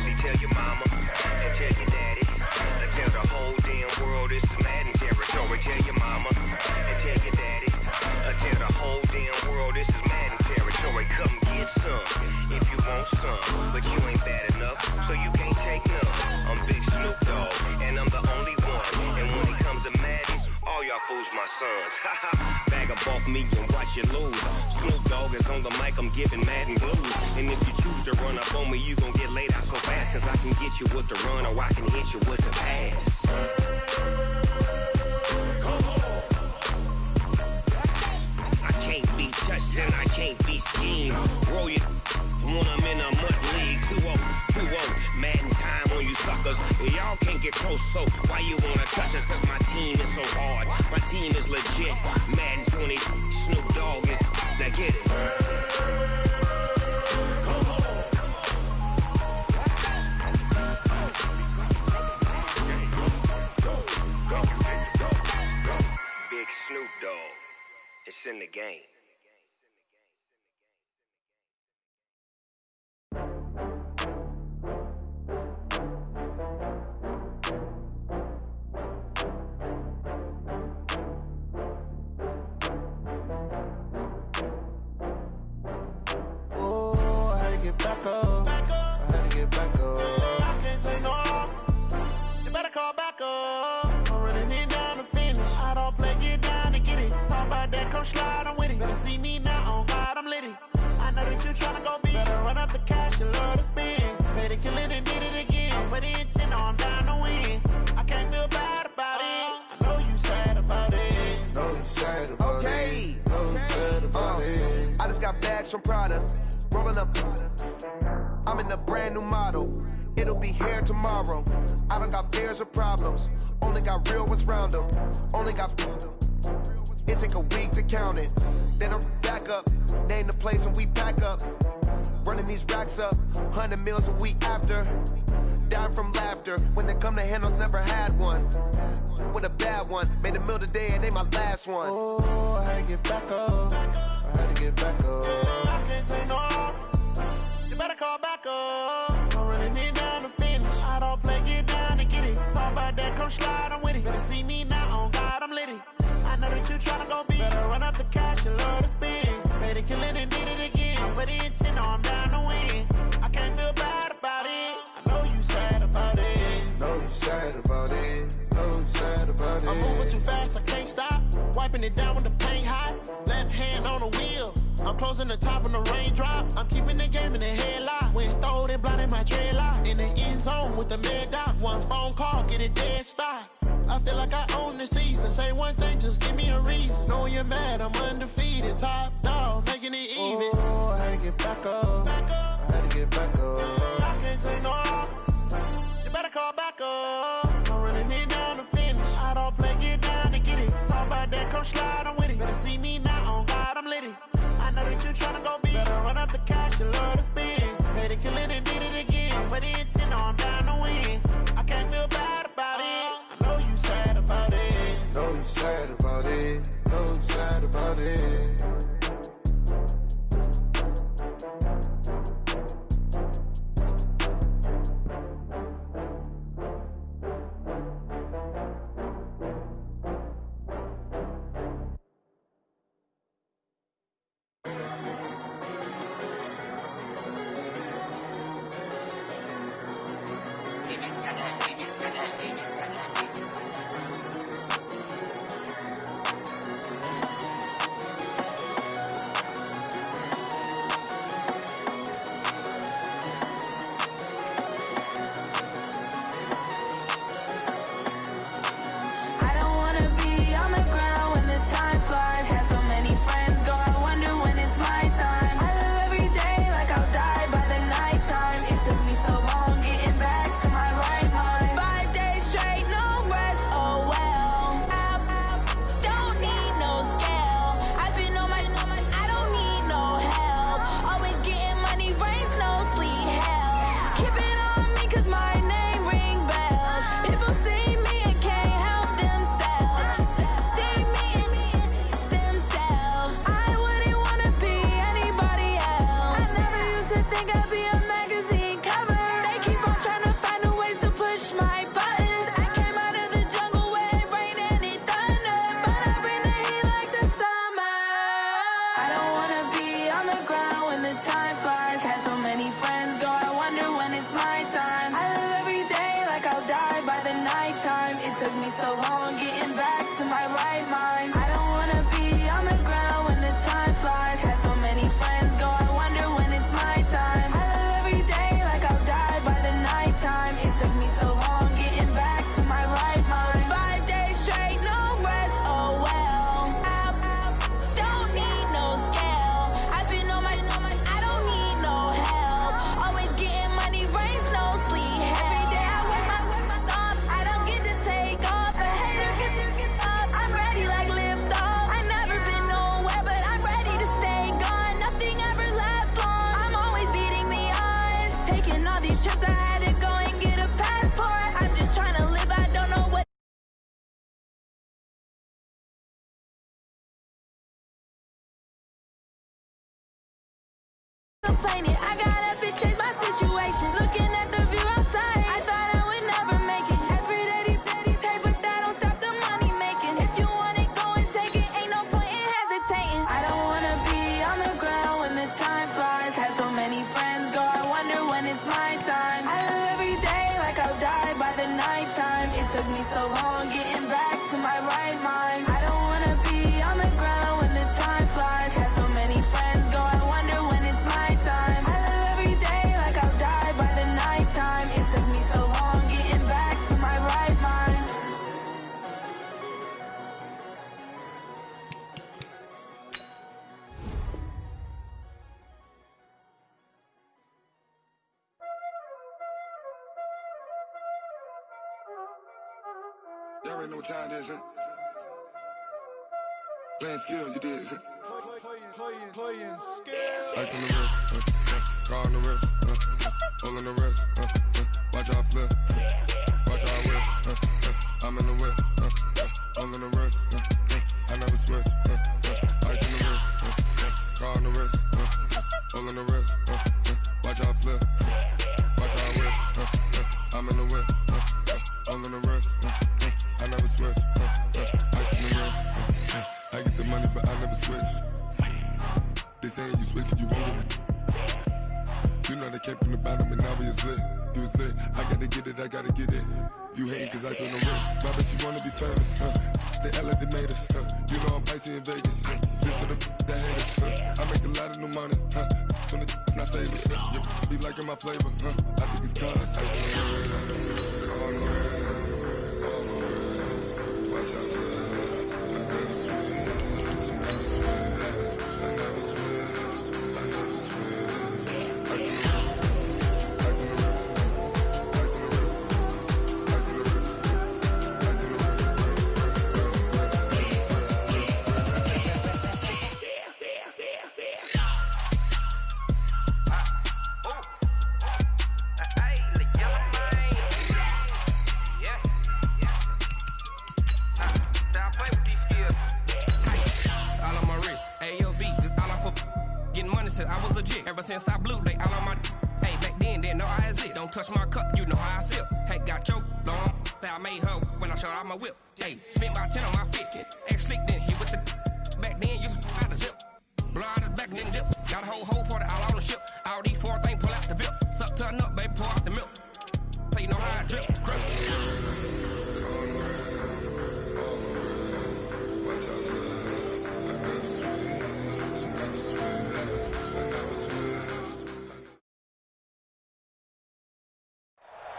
See, tell your mama and tell your daddy and tell the whole damn world this is Madden territory. Tell your mama and tell your daddy and tell the whole damn world this is Madden territory. Come get some if you want some, but you ain't bad enough, so you can't take none. I'm Big Snoop Dogg and I'm the only one, and when it comes to Madden, all y'all fools my sons. Bag up off me and watch you lose. Snoop Dogg is on the mic, I'm giving Madden blues. And if you choose to run up on me, you gon' get laid out so fast, cause I can get you with the run or I can hit you with the pass. I can't be touched and I can't be schemed. Roll you when I'm in a mud league. 2-0, Madden time on you suckers. Y'all can't get close, so why you wanna touch us? Cause my team is so hard, my team is legit. Madden 20, Snoop Dogg is, now get it. Big Snoop Dogg, it's in the game. Back up. I had to get back up. I can't take no loss. You better call back up. I'm running it down to finish. I don't play, get come slide, I'm with it. Better see me now, on God, I'm litty. I know that you tryna go big. Better run up the cash, you love to spend. Better kill it and did it again. I'm with the intent, I'm down to win. I can't feel bad about it. I know you sad about it. Know you sad about it. Know you sad about it. I just got bags from Prada. Rolling up. I'm in a brand new model. It'll be here tomorrow. I don't got fears or problems. Only got real ones round them. Only got. It take a week to count it. Then I'm back up. Name the place and we pack up. Running these racks up. 100 meals a week after. Dying from laughter. When they come to handles, never had one. With a bad one. Made a meal today and they my last one. Oh, I had to get back up. I had to get back up. I can't take no off. You better call back up. I'm running it down to finish. I don't play, get down and get it. Talk about that, come slide, I'm with it. Better see me now, on God, I'm litty. I know that you tryna go big. Better run up the cash, you love to spend. Better kill it and did it again. I'm with the intent, I'm down to win. I can't feel bad about it. I know you sad about it. Know you sad about it. Know you sad about it. I'm moving too fast, I can't stop. Wiping it down with the paint hot. Left hand on the wheel. I'm closing the top of the raindrop. I'm keeping the game in the headlock. When throwed and blinded my dreadlock. In the end zone with the mid dot. One phone call, get it dead stop. I feel like I own the season. Say one thing, just give me a reason. Knowing you're mad, I'm undefeated. Top dog, making it even. Oh, I had to get back up. I had to get back up. I can't take no off. You better call back up. I'm running it down to finish. I don't play, get down to get it. Talk about that, come slide, I'm with it. Better see me now, on God, I'm litty. I know that you tryna go big. Better run up the cash, you love to spend. Better kill it and did it again. I'm with the intent, I'm down to win. I can't feel bad about it. I know you sad about it. Know you sad about it. Know you sad about it. complaining. I got up and changed my situation. Looking at the view outside, I thought I would never make it. Every day, take, but that don't stop the money making. If you want it, go and take it. Ain't no point in hesitating. I don't wanna be on the ground when the time flies. Had so many friends go, I wonder when it's my time. I live every day like I'll die by the nighttime. It took me so long getting back to my right mind. I don't wanna be on the ground when the already know what time it is, huh? Playing skills, you did. Playing skills. Ice on the wrist, car on the wrist, all on the wrist, watch how I flip, watch how I whip, I'm in the whip, all on the wrist, I never switch, ice on the wrist, car on the wrist, all on the wrist, watch how I flip, watch how I whip, I'm in the whip, all on the wrist, I never switch, ice on the wrist, I get the money but I never switch. They saying you switch it, you won't get it. You know they came from the bottom and now we is lit. You was lit, I gotta get it, I gotta get it. You hating cause ice on the wrist. My bitch, you wanna be famous, They act like they made us, You know I'm icy in Vegas, This for the that hate us, I make a lot of new money, When it's not savers, You be liking my flavor, I think it's cause ice on the wrist, on the wrist, on the wrist. Watch out for this, I never switch, I never switch, I never switch, I never switch. Ice on the wrist, ice on the wrist, ice on the wrist, ice on the wrist, ice on the wrist, I was legit ever since I blew they all on my hey back then didn't know I exist. Don't touch my cup, you know how I sip. Hey, got your long that I made her when I showed out my whip. Hey, spent about 10 on my fit. Ex slick then hit with the back then used to out the zip. Blow out the back then dip. Got a whole party all on the ship. All these 4 things pull out the VIP. Suck turn up, baby, pour out the milk. So you know how I drip. Crush.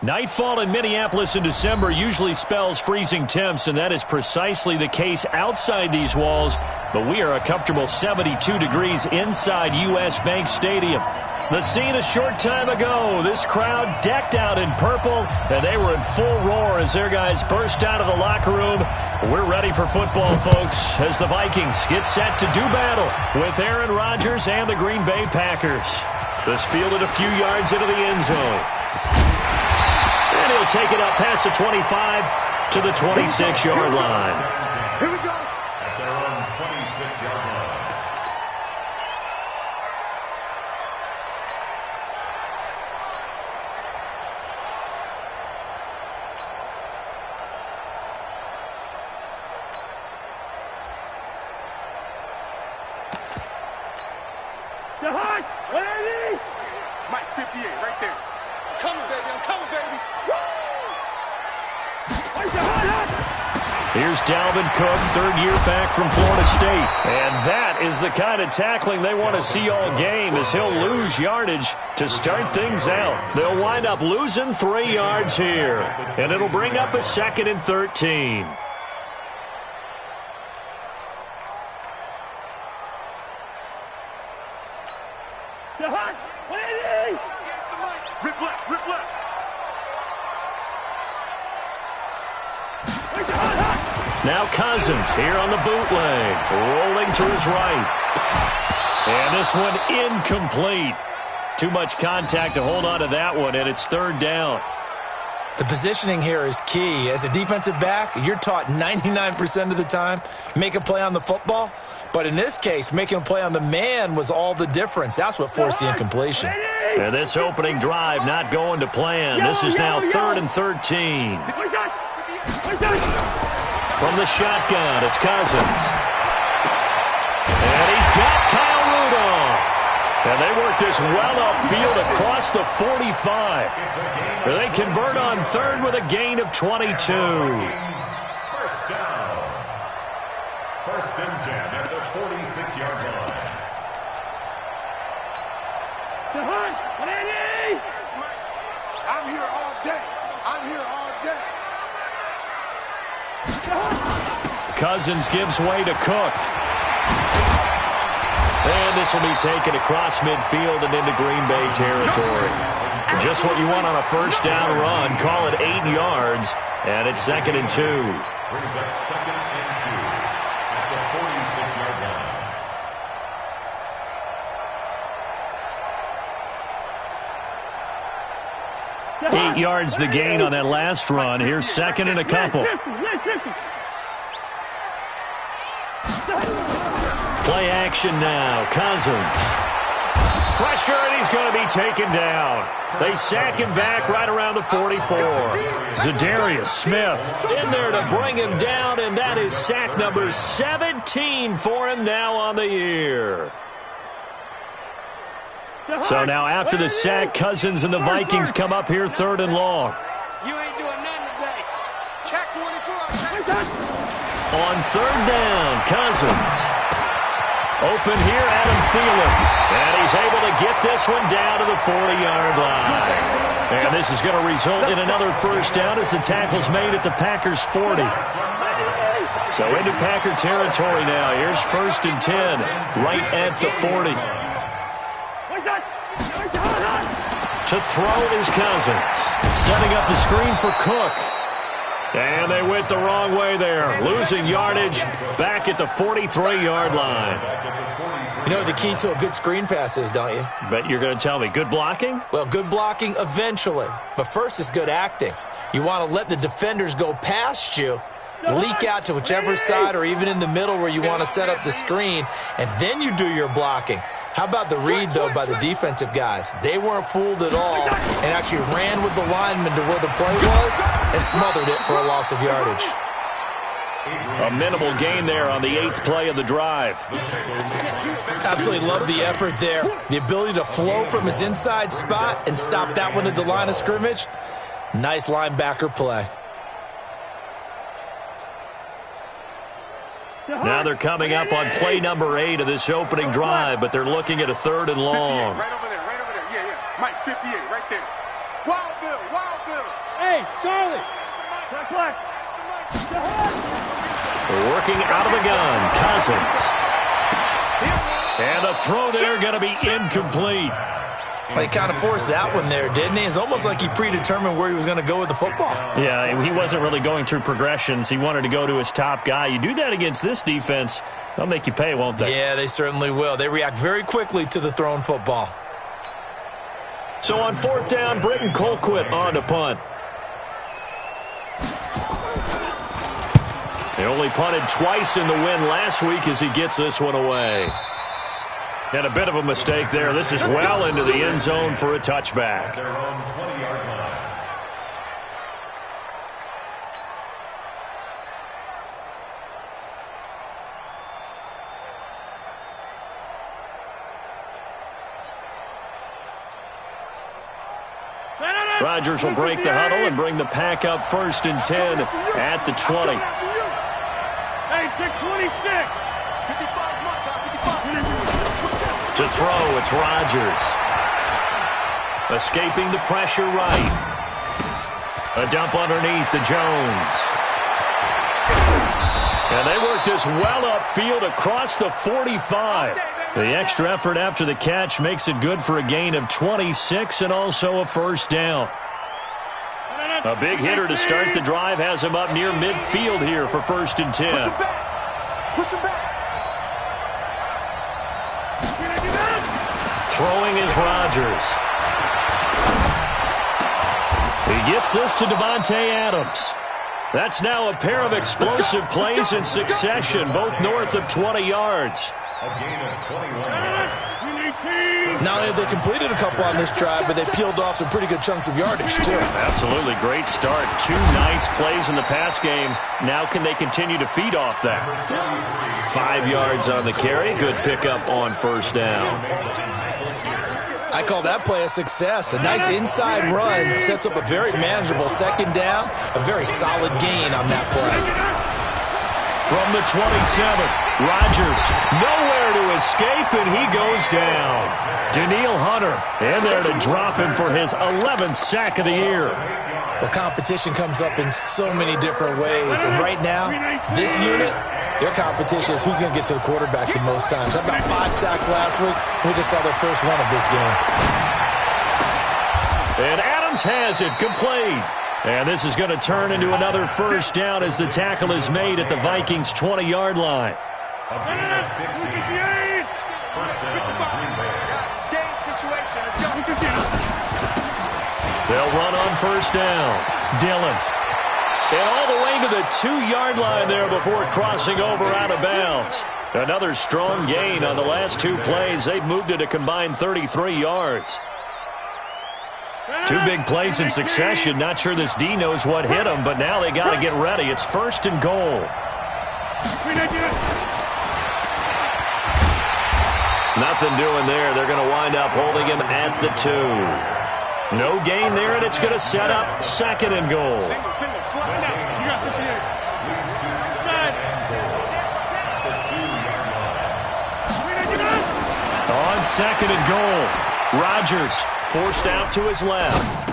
Nightfall in Minneapolis in December usually spells freezing temps, and that is precisely the case outside these walls. But we are a comfortable 72 degrees inside U.S. Bank Stadium. The scene a short time ago, this crowd decked out in purple, and they were in full roar as their guys burst out of the locker room. We're ready for football, folks, as the Vikings get set to do battle with Aaron Rodgers and the Green Bay Packers. This fielded a few yards into the end zone. And he'll take it up past the 25 to the 26-yard line. Here we go. At their own 26-yard line. Jahan, what are these? Mike 58, right there. I'm coming, baby. I'm coming, baby. Woo! Here's Dalvin Cook, third year back from Florida State. And that is the kind of tackling they want to see all game, as he'll lose yardage to start things out. They'll wind up losing 3 yards here. And it'll bring up a 2nd and 13. Jahan, what are these? Rip left, rip left. Now Cousins here on the bootleg, rolling to his right. And this one incomplete. Too much contact to hold on to that one, and it's 3rd down. The positioning here is key. As a defensive back, you're taught 99% of the time, make a play on the football. But in this case, making a play on the man was all the difference. That's what forced the incompletion. And this opening drive not going to plan. This is now 3rd and 13. From the shotgun, it's Cousins. And he's got Kyle Rudolph. And they work this well upfield across the 45. They convert on 3rd with a gain of 22. First down. 1st and 10 at the 46-yard line. Jahan, what are these? I'm here all day. I'm here all day. Cousins gives way to Cook. And this This will be taken across midfield and into Green Bay territory. Just what you want on a first down run. Call it 8 yards, and it's 2nd and 2. Brings up 2nd and 2 at the 46-yard line. 8 yards the gain on that last run. Here's 2nd and a couple. Play action now. Cousins. Pressure, and he's going to be taken down. They sack him back right around the 44. Za'Darius Smith in there to bring him down, and that is sack number 17 for him now on the year. So now after the sack, Cousins and the Vikings come up here 3rd and long. You ain't doing nothing today. Check 24. On 3rd down, Cousins. Open here, Adam Thielen. And he's able to get this one down to the 40-yard line. And this is going to result in another first down as the tackle's made at the Packers' 40. So into Packer territory now. Here's 1st and 10, right at the 40. To throw is Cousins. Setting up the screen for Cook. And they went the wrong way there. Losing yardage back at the 43-yard line. You know what the key to a good screen pass is, don't you? Bet you're going to tell me. Good blocking? Well, good blocking eventually. But first is good acting. You want to let the defenders go past you, leak out to whichever side or even in the middle where you want to set up the screen, and then you do your blocking. How about the read, though, by the defensive guys? They weren't fooled at all and actually ran with the lineman to where the play was and smothered it for a loss of yardage. A minimal gain there on the 8th play of the drive. Absolutely love the effort there. The ability to flow from his inside spot and stop that one at the line of scrimmage. Nice linebacker play. Now they're coming up on play number 8 of this opening drive, but they're looking at a 3rd and long. Right over there, right over there. Yeah, yeah. Mike, 58, right there. Wild Bill, Wild Bill. Hey, Charlie. Black. Working out of the gun, Cousins. And the throw there going to be incomplete. He kind of forced that one there, didn't he? It's almost like he predetermined where he was going to go with the football. Yeah, he wasn't really going through progressions. He wanted to go to his top guy. You do that against this defense, they'll make you pay, won't they? Yeah, they certainly will. They react very quickly to the thrown football. So on 4th down, Britton Colquitt on to punt. They only punted twice in the win last week as he gets this one away. And a bit of a mistake there. This is well into the end zone for a touchback. They're on 20-yard line. Rodgers will break the huddle and bring the pack up 1st and 10 at the 20. Hey, 626. To throw, it's Rodgers. Escaping the pressure right. A dump underneath to Jones. And they work this well upfield across the 45. The extra effort after the catch makes it good for a gain of 26 and also a first down. A big hitter to start the drive has him up near midfield here for 1st and 10. Push him back. Throwing is Rodgers. He gets this to Devontae Adams. That's now a pair of explosive plays in succession, both north of 20 yards. A gain of 21 Not only have they completed a couple on this drive, but they peeled off some pretty good chunks of yardage, too. Absolutely. Great start. 2 nice plays in the pass game. Now can they continue to feed off that? 5 yards on the carry. Good pickup on 1st down. I call that play a success. A nice inside run sets up a very manageable 2nd down. A very solid gain on that play. From the 27, Rodgers nowhere to escape, and he goes down. Danielle Hunter in there to drop him for his 11th sack of the year. Well, competition comes up in so many different ways, and right now, this unit, Their competition is who's going to get to the quarterback the most times. How about 5 sacks last week? We just saw their first one of this game. And Adams has it complete. And this is going to turn into another first down as the tackle is made at the Vikings' 20-yard line. They'll run on first down. Dillon. And all the way to the 2-yard line there before crossing over out of bounds. Another strong gain on the last 2 plays. They've moved it a combined 33 yards. 2 big plays in succession. Not sure this D knows what hit them, but now they got to get ready. It's first and goal. Nothing doing there. They're going to wind up holding him at the 2. No gain there, and it's going to set up second and goal. Single, slide out. You got 58. On second and goal, Rodgers forced out to his left.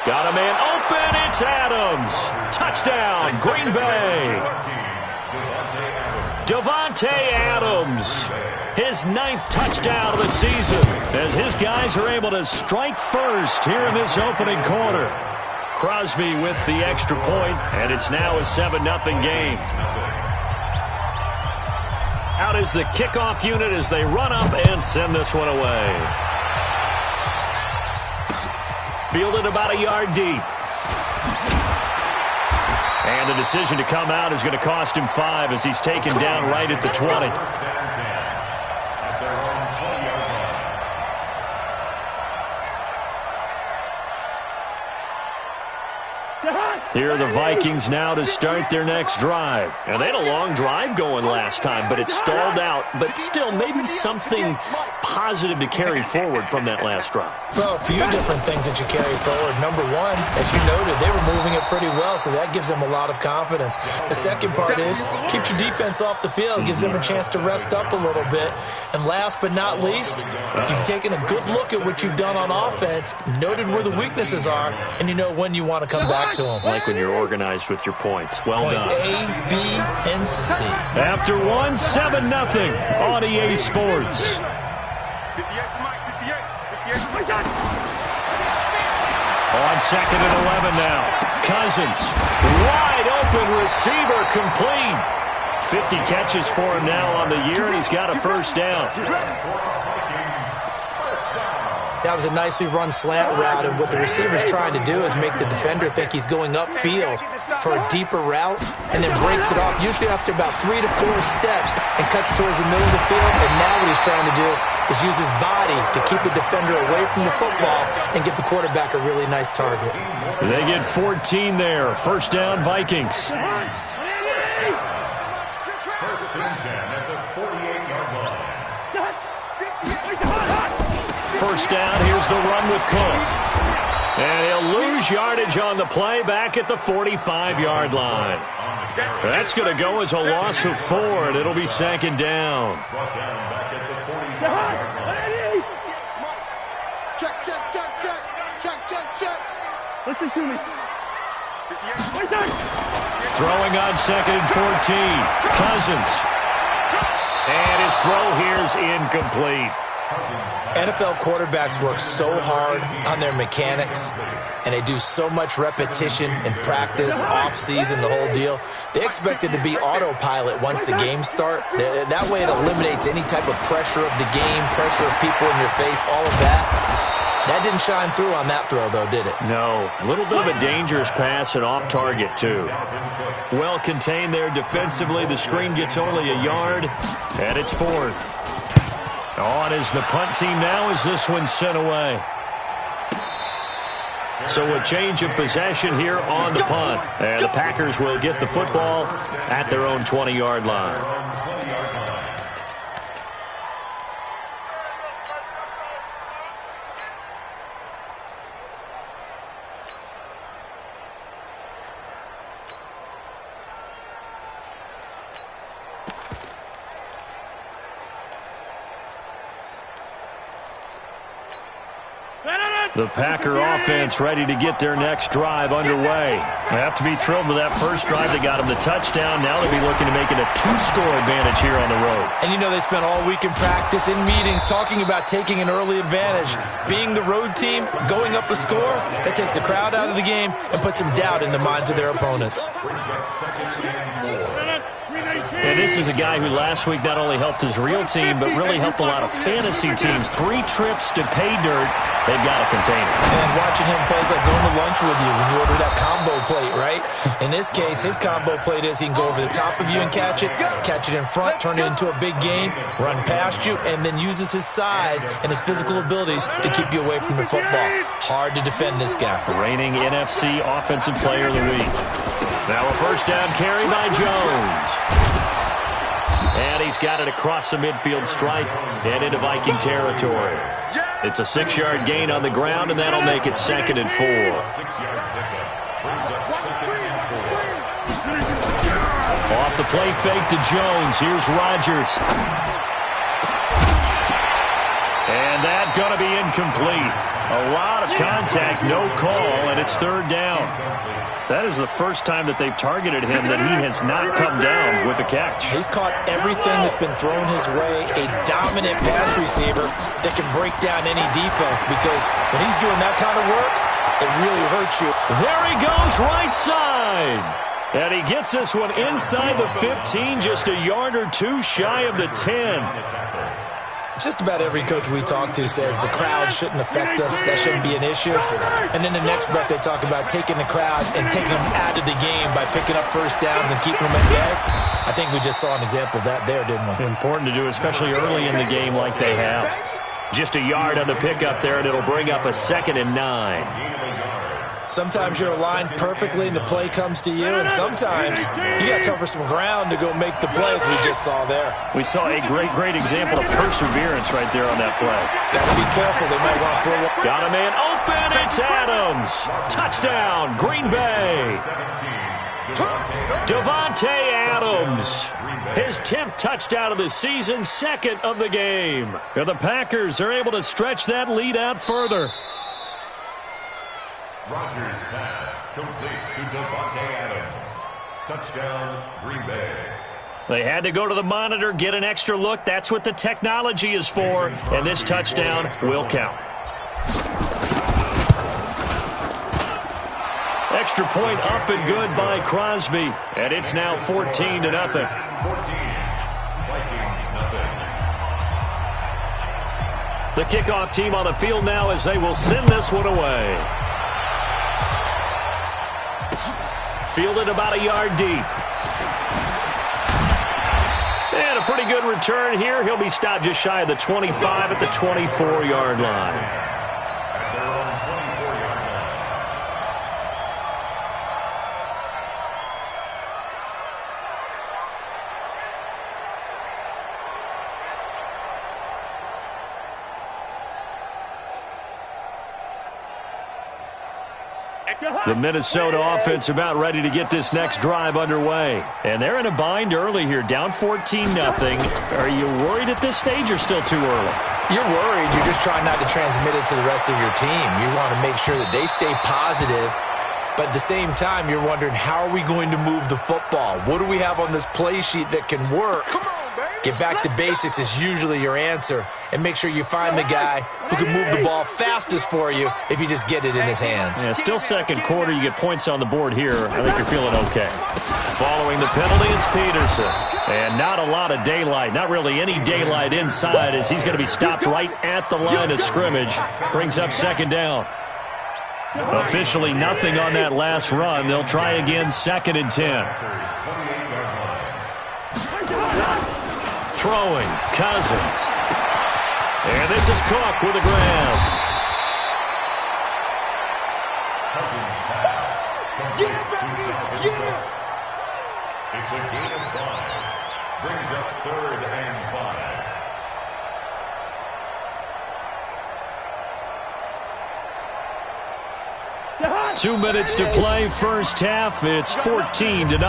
Got a man open, it's Adams. Touchdown, Green Bay. Davante Adams. His 9th touchdown of the season as his guys are able to strike first here in this opening quarter. Crosby with the extra point, and it's now a 7-0 game. Out is the kickoff unit as they run up and send this one away. Fielded about a yard deep. And the decision to come out is going to cost him 5 as he's taken down right at the 20. Here are the Vikings now to start their next drive. And they had a long drive going last time, but it stalled out. But still, maybe something positive to carry forward from that last drive. Well, a few different things that you carry forward. Number one, as you noted, they were moving it pretty well, so that gives them a lot of confidence. The second part is, keeps your defense off the field, gives them a chance to rest up a little bit. And last but not least, you've taken a good look at what you've done on offense, noted where the weaknesses are, and you know when you want to come back to them. Like when you're organized with your points. Well done. A, B, and C. After 1, 7-0 on EA Sports. On second and 11 now. Cousins. Wide open receiver complete. 50 catches for him now on the year, and he's got a first down. That was a nicely run slant route, and what the receiver's trying to do is make the defender think he's going upfield for a deeper route, and then breaks it off, usually after about 3 to 4 steps, and cuts towards the middle of the field. And now what he's trying to do is use his body to keep the defender away from the football and give the quarterback a really nice target. They get 14 there. First down, Vikings. First and 10 at the 48-yard line. First down, here's the run with Cook. And he'll lose yardage on the play back at the 45-yard line. That's going to go as a loss of 4, and it'll be second down. Check. Listen to me. Throwing on second and 14. Cousins. And his throw here's incomplete. NFL quarterbacks work so hard on their mechanics, and they do so much repetition and practice, off-season, the whole deal. They expect it to be autopilot once the games start. That way it eliminates any type of pressure of the game, pressure of people in your face, all of that. That didn't shine through on that throw, though, did it? No. A little bit of a dangerous pass and off target, too. Well contained there defensively. The screen gets only a yard, and it's fourth. On is the punt team now as this one's sent away. So a change of possession here on the punt. And the Packers will get the football at their own 20-yard line. The Packer offense ready to get their next drive underway. They have to be thrilled with that first drive that got them the touchdown. Now they'll be looking to make it a 2-score advantage here on the road. And you know they spent all week in practice, in meetings, talking about taking an early advantage. Being the road team, going up a score, that takes the crowd out of the game and puts some doubt in the minds of their opponents. And this is a guy who last week not only helped his real team, but really helped a lot of fantasy teams. 3 trips to pay dirt. They've got to contain it. And watching him play is like going to lunch with you when you order that combo plate, right? In this case, his combo plate is he can go over the top of you and catch it in front, turn it into a big gain, run past you, and then uses his size and his physical abilities to keep you away from the football. Hard to defend this guy. Reigning NFC Offensive Player of the Week. Now a first down carry by Jones. And he's got it across the midfield stripe and into Viking territory. It's a 6-yard gain on the ground, and that'll make it 2nd and 4. Off the play fake to Jones. Here's Rodgers. And that's going to be incomplete. A lot of contact, no call, and it's 3rd down. That is the first time that they've targeted him that he has not come down with a catch. He's caught everything that's been thrown his way. A dominant pass receiver that can break down any defense, because when he's doing that kind of work, it really hurts you. There he goes, right side. And he gets this one inside the 15, just a yard or 2 shy of the 10. Just about every coach we talk to says the crowd shouldn't affect us. That shouldn't be an issue. And then the next breath they talk about taking the crowd and taking them out of the game by picking up first downs and keeping them at bay. I think we just saw an example of that there, didn't we? Important to do, especially early in the game like they have. Just a yard on the pickup there, and it'll bring up a 2nd and 9. Sometimes you're aligned perfectly and the play comes to you, and sometimes you got to cover some ground to go make the plays we just saw there. We saw a great example of perseverance right there on that play. Got to be careful. They might want to throw it. Got a man open. It's Adams. Touchdown, Green Bay. Davante Adams. His 10th touchdown of the season, 2nd of the game. And the Packers are able to stretch that lead out further. Rodgers pass complete to Davante Adams. Touchdown, Green Bay. They had to go to the monitor, get an extra look. That's what the technology is for. And this touchdown will count. Extra point up and good by Crosby. And it's now 14-0. 14. Vikings, nothing. The kickoff team on the field now as they will send this one away. Fielded about a yard deep. And a pretty good return here. He'll be stopped just shy of the 25 at the 24-yard line. At their own 24-yard line. The Minnesota offense about ready to get this next drive underway. And they're in a bind early here, down 14-0. Are you worried at this stage or still too early? You're worried. You're just trying not to transmit it to the rest of your team. You want to make sure that they stay positive. But at the same time, you're wondering, how are we going to move the football? What do we have on this play sheet that can work? Get back to basics is usually your answer. And make sure you find the guy who can move the ball fastest for you if you just get it in his hands. Yeah, still second quarter. You get points on the board here. I think you're feeling okay. Following the penalty, it's Peterson. And not a lot of daylight. Not really any daylight inside as he's going to be stopped right at the line of scrimmage. Brings up 2nd down. Officially nothing on that last run. They'll try again, 2nd and 10. Throwing, Cousins. And this is Cook with a grab. Cousins pass. It's a gain of 5. Brings up 3rd and 5. 2 minutes to play, first half. It's 14-0.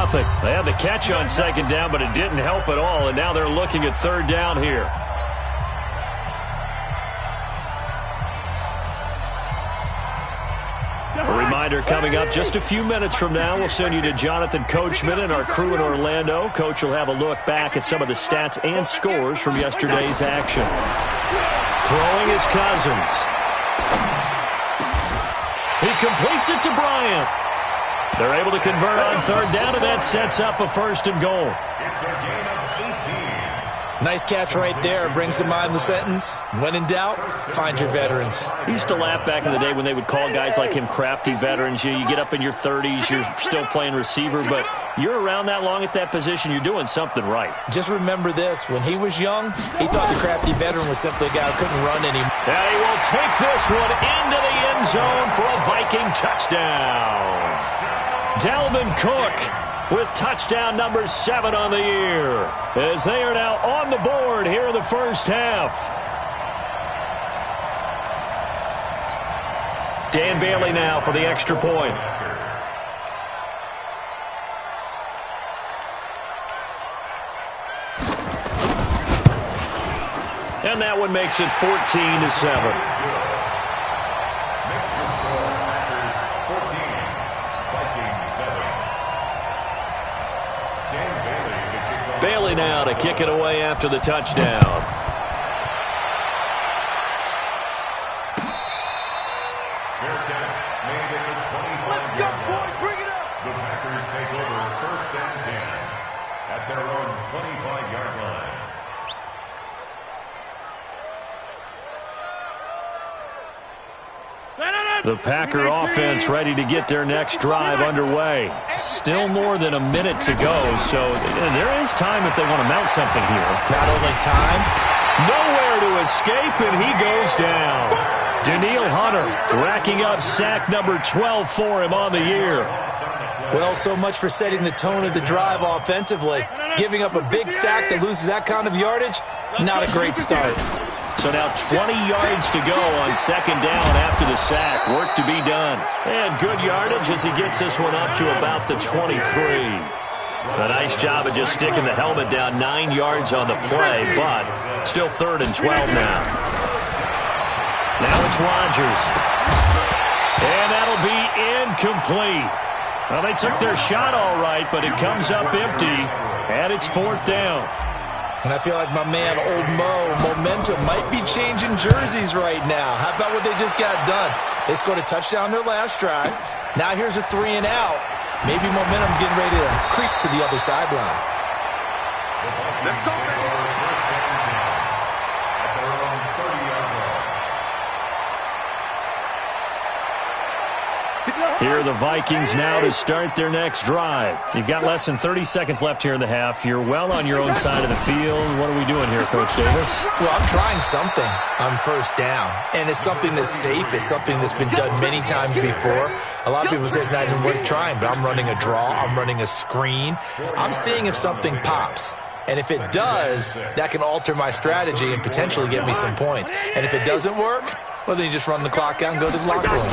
They had the catch on 2nd down, but it didn't help at all, and now they're looking at 3rd down here. reminder coming up just a few minutes from now. We'll send you to Jonathan Coachman and our crew in Orlando. Coach will have a look back at some of the stats and scores from yesterday's action. Throwing is Cousins. He completes it to Bryant. They're able to convert on third down, and that sets up a 1st and goal. It's a gain of 18. Nice catch right there. Brings to mind the sentence, when in doubt, find your veterans. I used to laugh back in the day when they would call guys like him crafty veterans. You get up in your 30s, you're still playing receiver, but you're around that long at that position, you're doing something right. Just remember this. When he was young, he thought the crafty veteran was simply a guy who couldn't run anymore. And he will take this one into the end zone for a Viking touchdown. Dalvin Cook with touchdown number 7 on the year, as they are now on the board here in the first half. Dan Bailey now for the extra point. And that one makes it 14-7. Bailey now to kick it away after the touchdown. Fair catch made at the 25-yard line. Bring it up. The Packers take over 1st and 10 at their own 25-yard line. The Packer offense ready to get their next drive underway. Still more than a minute to go, so there is time if they want to mount something here. Not only time, nowhere to escape, and he goes down. Danielle Hunter racking up sack number 12 for him on the year. Well, so much for setting the tone of the drive offensively. Giving up a big sack that loses that kind of yardage, not a great start. So now 20 yards to go on 2nd down after the sack. Work to be done. And good yardage as he gets this one up to about the 23. A nice job of just sticking the helmet down 9 yards on the play, but still 3rd and 12 now. Now it's Rodgers. And that'll be incomplete. Well, they took their shot all right, but it comes up empty, and it's 4th down. And I feel like my man, Old Mo, momentum might be changing jerseys right now. How about what they just got done? They scored a touchdown their last drive. Now here's a 3 and out. Maybe momentum's getting ready to creep to the other sideline. Let's go, man. At their own 30-yard line. Here are the Vikings now to start their next drive. You've got less than 30 seconds left here in the half. You're well on your own side of the field. What are we doing here, Coach Davis? Well, I'm trying something on 1st down. And it's something that's safe. It's something that's been done many times before. A lot of people say it's not even worth trying, but I'm running a draw. I'm running a screen. I'm seeing if something pops. And if it does, that can alter my strategy and potentially get me some points. And if it doesn't work, well, then you just run the clock out and go to the locker room.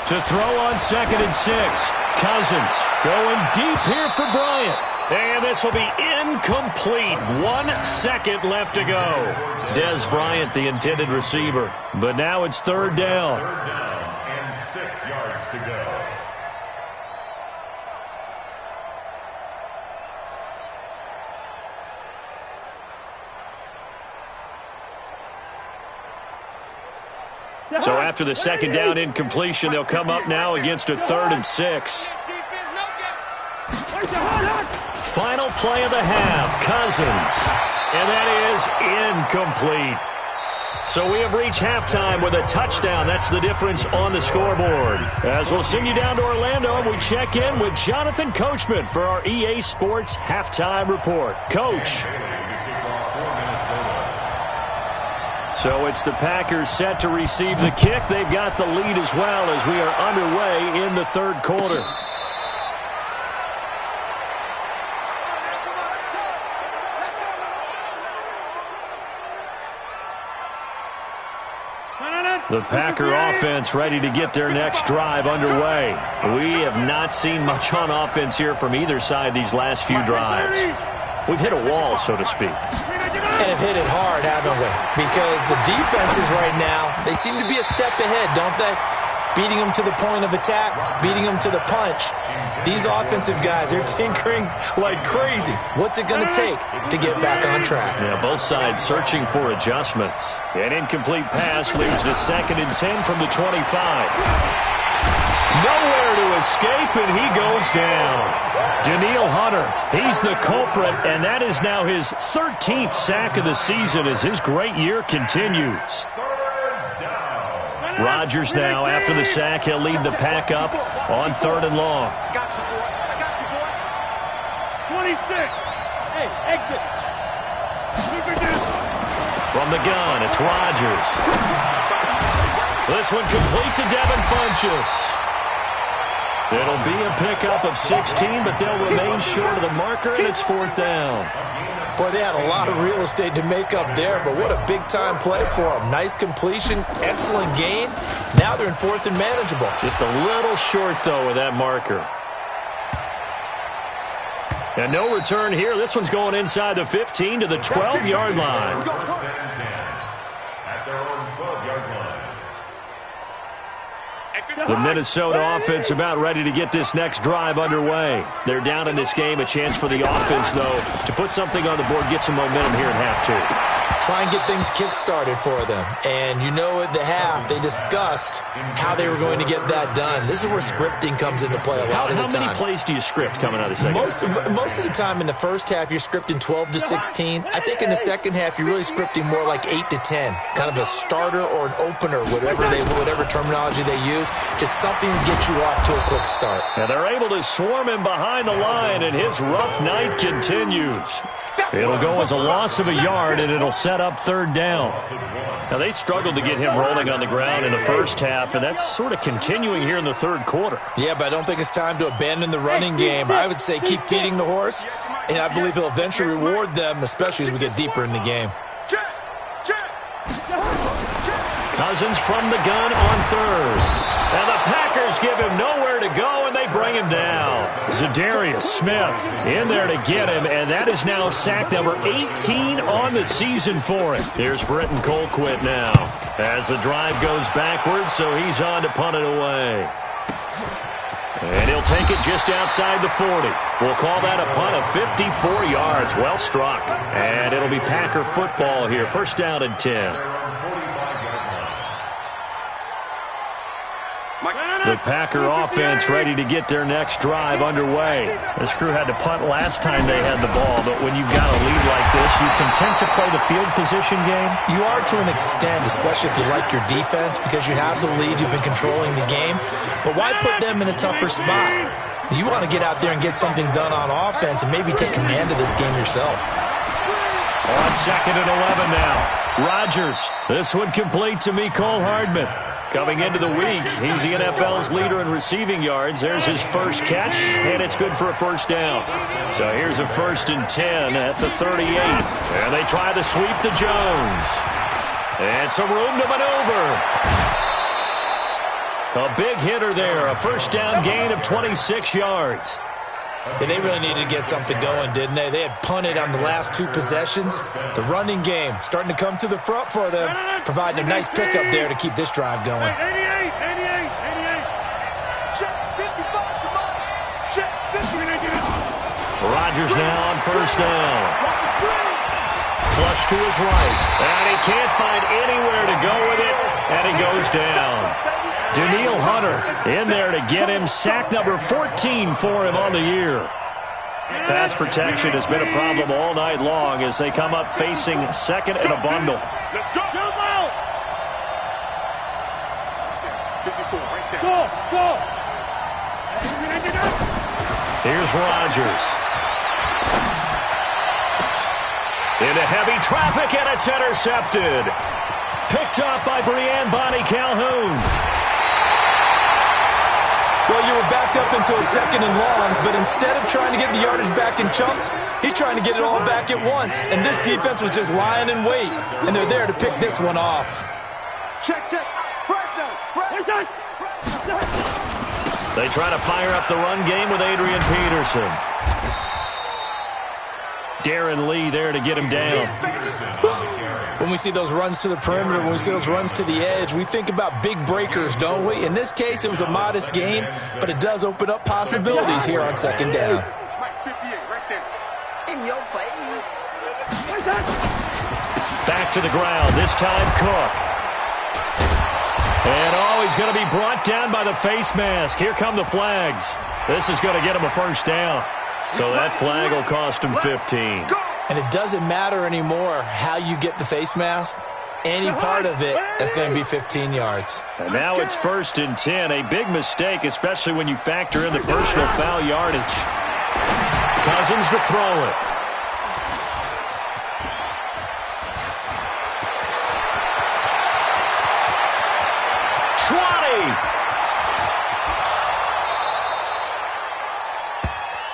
To throw on 2nd and 6. Cousins going deep here for Bryant. And this will be incomplete. 1 second left to go. Des Bryant, the intended receiver. But now it's 3rd down. 3rd down and 6 yards to go. So after the 2nd down incompletion, they'll come up now against a 3rd and 6. Final play of the half, Cousins. And that is incomplete. So we have reached halftime with a touchdown. That's the difference on the scoreboard. As we'll send you down to Orlando, we check in with Jonathan Coachman for our EA Sports Halftime Report. Coach. So it's the Packers set to receive the kick. They've got the lead as well as we are underway in the 3rd quarter. The Packer offense ready to get their next drive underway. We have not seen much on offense here from either side these last few drives. We've hit a wall, so to speak. And have hit it hard, haven't we? Because the defenses right now, they seem to be a step ahead, don't they? beating them to the point of attack, beating them to the punch. These offensive guys, they're tinkering like crazy. What's it going to take to get back on track? Yeah, both sides searching for adjustments. An incomplete pass leads to 2nd and 10 from the 25. Nowhere to escape, and he goes down. Danielle Hunter, he's the culprit, and that is now his 13th sack of the season as his great year continues. Rodgers now, after the sack, he'll lead the pack up on 3rd and long. I got you, boy. I got you, boy. 26. Hey, exit. From the gun, it's Rodgers. This one complete to Devin Funchess. It'll be a pickup of 16, but they'll remain short of the marker, and it's 4th down. Boy, they had a lot of real estate to make up there, but what a big-time play for them. Nice completion, excellent gain. Now they're in 4th and manageable. Just a little short, though, with that marker. And no return here. This one's going inside the 15 to the 12-yard line. At their own 12-yard line. The Minnesota offense about ready to get this next drive underway. They're down in this game. A chance for the offense, though, to put something on the board, get some momentum here in half 2. Try and get things kick-started for them. And you know at the half, they discussed how they were going to get that done. This is where scripting comes into play a lot of the time. How many plays do you script coming out of the second? Most of the time in the first half, you're scripting 12 to 16. I think in the second half, you're really scripting more like 8 to 10. Kind of a starter or an opener, whatever terminology they use. Just something to get you off to a quick start. And they're able to swarm him behind the line, and his rough night continues. It'll go as a loss of a yard, and it'll set up 3rd down. Now, they struggled to get him rolling on the ground in the first half, and that's sort of continuing here in the 3rd quarter. Yeah, but I don't think it's time to abandon the running game. I would say keep feeding the horse, and I believe he'll eventually reward them, especially as we get deeper in the game. Cousins from the gun on 3rd. And the Packers give him nowhere to go, and they bring him down. Zadarius Smith in there to get him, and that is now sack number 18 on the season for him. Here's Britton Colquitt now as the drive goes backwards, so he's on to punt it away. And he'll take it just outside the 40. We'll call that a punt of 54 yards. Well struck. And it'll be Packer football here. 1st down and 10. The Packer offense ready to get their next drive underway. This crew had to punt last time they had the ball, but when you've got a lead like this, you content to play the field position game? You are to an extent, especially if you like your defense, because you have the lead, you've been controlling the game. But why put them in a tougher spot? You want to get out there and get something done on offense and maybe take command of this game yourself. On 2nd and 11 now. Rodgers. This one complete to Mecole Hardman. Coming into the week, he's the NFL's leader in receiving yards. There's his first catch, and it's good for a 1st down. So here's a 1st and 10 at the 38. And they try to sweep to Jones. And some room to maneuver. A big hitter there, a 1st down gain of 26 yards. Yeah, they really needed to get something going, didn't they? They had punted on the last 2 possessions. The running game starting to come to the front for them, providing a nice pickup there to keep this drive going. 88. Check 55, come on. Check 50. Rodgers now on 1st down. Flush to his right. And he can't find anywhere to go with it, and he goes down. Danielle Hunter in there to get him. Sack number 14 for him on the year. Pass protection has been a problem all night long as they come up facing 2nd and a bundle. Let's go. Go. Here's Rodgers. Into heavy traffic, and it's intercepted. Picked up by Breanne Bonnie Calhoun. Well, you were backed up into a 2nd and long, but instead of trying to get the yardage back in chunks, he's trying to get it all back at once. And this defense was just lying in wait, and they're there to pick this one off. Check. Fresno. They try to fire up the run game with Adrian Peterson. Darren Lee there to get him down. When we see those runs to the perimeter, when we see those runs to the edge, we think about big breakers, don't we? In this case, it was a modest gain, but it does open up possibilities here on second down. In your face. Back to the ground, this time Cook. And he's going to be brought down by the face mask. Here come the flags. This is going to get him a first down. So that flag will cost him 15. And it doesn't matter anymore how you get the face mask. Any part of it, that's going to be 15 yards. And now it's 1st and 10. A big mistake, especially when you factor in the personal foul yardage. Cousins to throw it.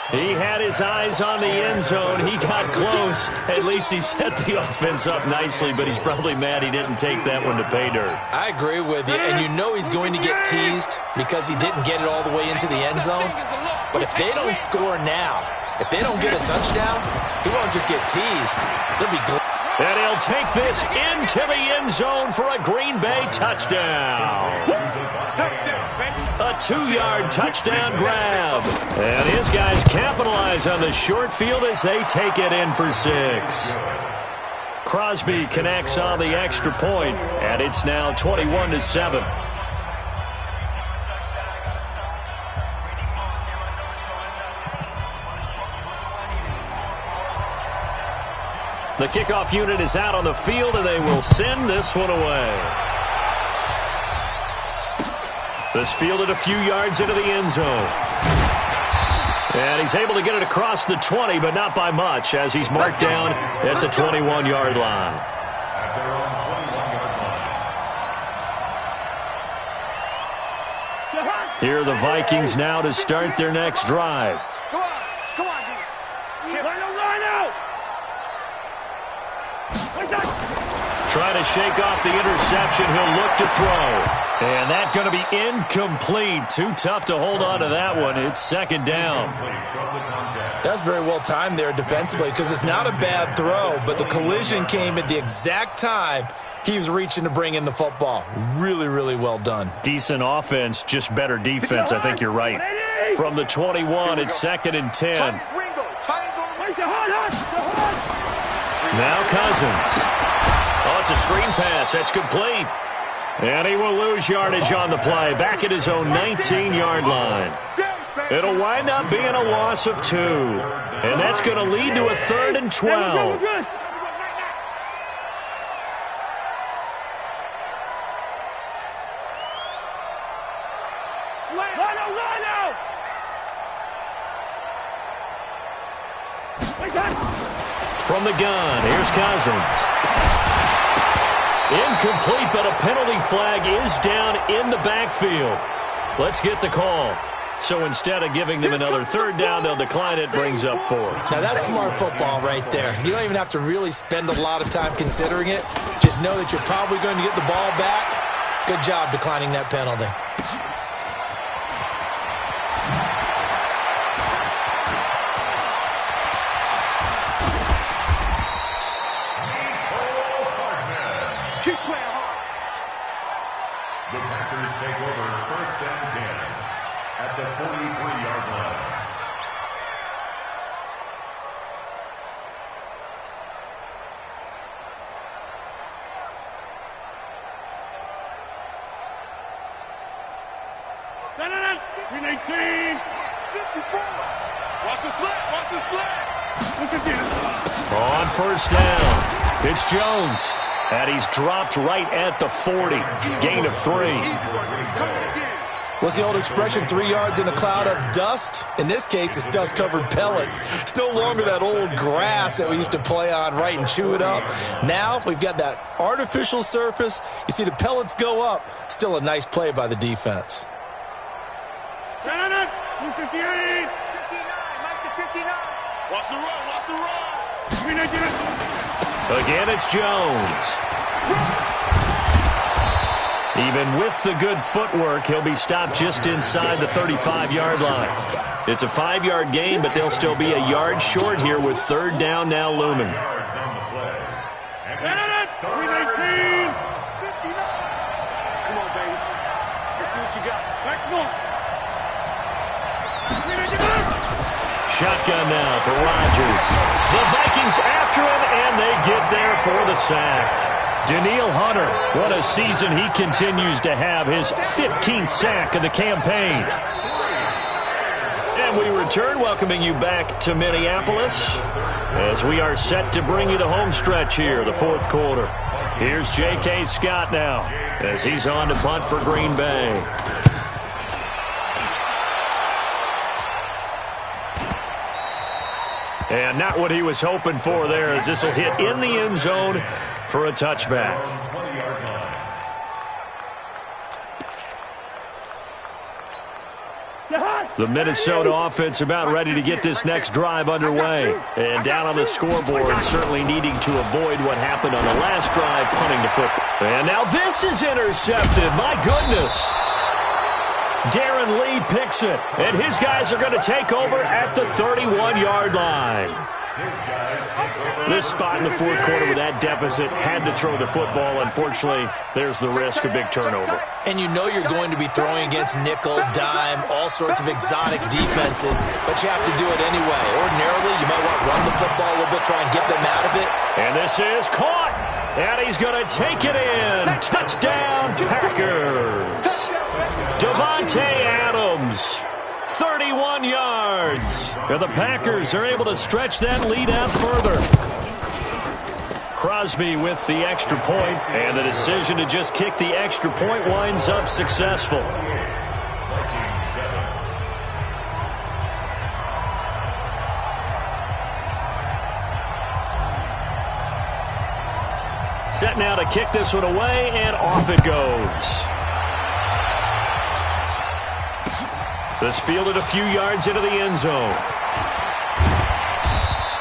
He had his eyes on the end zone. He got close. At least he set the offense up nicely, but he's probably mad he didn't take that one to pay dirt. I agree with you, and you know he's going to get teased because he didn't get it all the way into the end zone. But if they don't score now, if they don't get a touchdown, he won't just get teased. They'll be glad. And he'll take this into the end zone for a Green Bay touchdown. A 2-yard touchdown grab. And his guys capitalize on the short field as they take it in for 6. Crosby connects on the extra point, and it's now 21-7. The kickoff unit is out on the field, and they will send this one away. This fielded a few yards into the end zone. And he's able to get it across the 20, but not by much, as he's marked down at the 21-yard line. Here are the Vikings now to start their next drive. Come on, D. Line out! Trying to shake off the interception. He'll look to throw. And that's going to be incomplete. Too tough to hold on to that one. It's 2nd down. That's very well timed there defensively because it's not a bad throw, but the collision came at the exact time he was reaching to bring in the football. Really, really well done. Decent offense, just better defense. I think you're right. From the 21, it's 2nd and 10. Now Cousins. Oh, it's a screen pass. That's complete. And he will lose yardage on the play. Back at his own 19-yard line. It'll wind up being a loss of 2. And that's going to lead to a 3rd and 12. From the gun, here's Cousins. Incomplete, but a penalty flag is down in the backfield. Let's get the call. So instead of giving them another 3rd down, they'll decline it, brings up 4. Now that's smart football right there. You don't even have to really spend a lot of time considering it. Just know that you're probably going to get the ball back. Good job declining that penalty. The Packers take over 1st and 10 at the 43-yard line. Green 18. 54. Watch the slap. Watch the slap. Look at this. On 1st down, it's Jones. And he's dropped right at the 40. Gain of 3. What's the old expression, 3 yards in a cloud of dust? In this case, it's dust-covered pellets. It's no longer that old grass that we used to play on, right, and chew it up. Now we've got that artificial surface. You see the pellets go up. Still a nice play by the defense. 58. 59. Mike to 59. Watch the run. Watch the run. Again, it's Jones. Even with the good footwork, he'll be stopped just inside the 35-yard line. It's a 5-yard gain, but they'll still be a yard short here with 3rd down now looming. Shotgun now for Rodgers. The Vikings after him, and they get there for the sack. Danielle Hunter, what a season he continues to have, his 15th sack of the campaign. And we return, welcoming you back to Minneapolis as we are set to bring you the home stretch here, the fourth quarter. Here's J.K. Scott now as he's on to punt for Green Bay. And not what he was hoping for there, as this will hit in the end zone for a touchback. The Minnesota offense about ready to get this next drive underway. And down on the scoreboard, certainly needing to avoid what happened on the last drive, punting the football. And now this is intercepted. My goodness. Darren Lee picks it, and his guys are going to take over at the 31-yard line. This spot in the fourth quarter with that deficit, had to throw the football. Unfortunately, there's the risk of big turnover. And you know you're going to be throwing against nickel, dime, all sorts of exotic defenses, but you have to do it anyway. Ordinarily, you might want to run the football a little bit, try and get them out of it. And this is caught, and he's going to take it in. Touchdown, Packers. Davante Adams, 31 yards. The Packers are able to stretch that lead out further. Crosby with the extra point, and the decision to just kick the extra point winds up successful. Set now to kick this one away, and off it goes. This fielded a few yards into the end zone.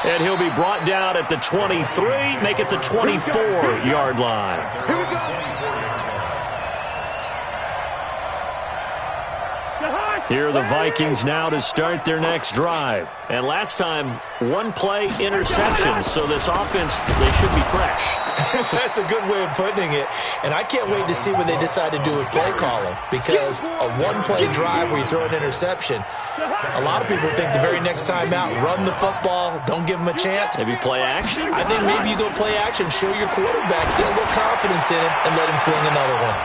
And he'll be brought down at the 23, make it the 24-yard line. Here we go. Here are the Vikings now to start their next drive. And last time, one play interception, so this offense, they should be fresh. That's a good way of putting it. And I can't wait to see what they decide to do with play calling, because a one-play drive where you throw an interception, a lot of people think the very next time out, run the football, don't give them a chance. Maybe play action? I think maybe you go play action, show your quarterback, get a little confidence in him, and let him fling another one.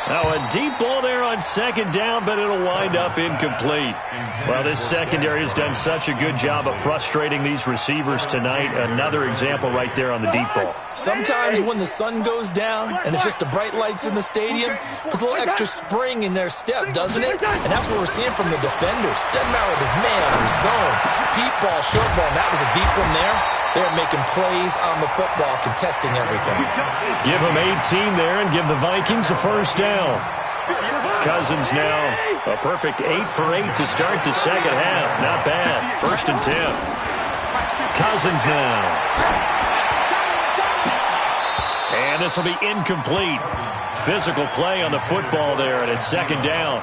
Now a deep ball there on second down, but it'll wind up incomplete. Well, this secondary has done such a good job of frustrating these receivers tonight. Another example right there on the deep ball. Sometimes when the sun goes down and it's just the bright lights in the stadium, puts a little extra spring in their step, doesn't it? And that's what we're seeing from the defenders. Doesn't matter if it's man or zone. Deep ball, short ball, and that was a deep one there. They're making plays on the football, contesting everything. Give them 18 there and give the Vikings a first down. Cousins now a perfect 8 for 8 to start the second half. Not bad. 1st and 10. Cousins now. And this will be incomplete. Physical play on the football there, and it's second down.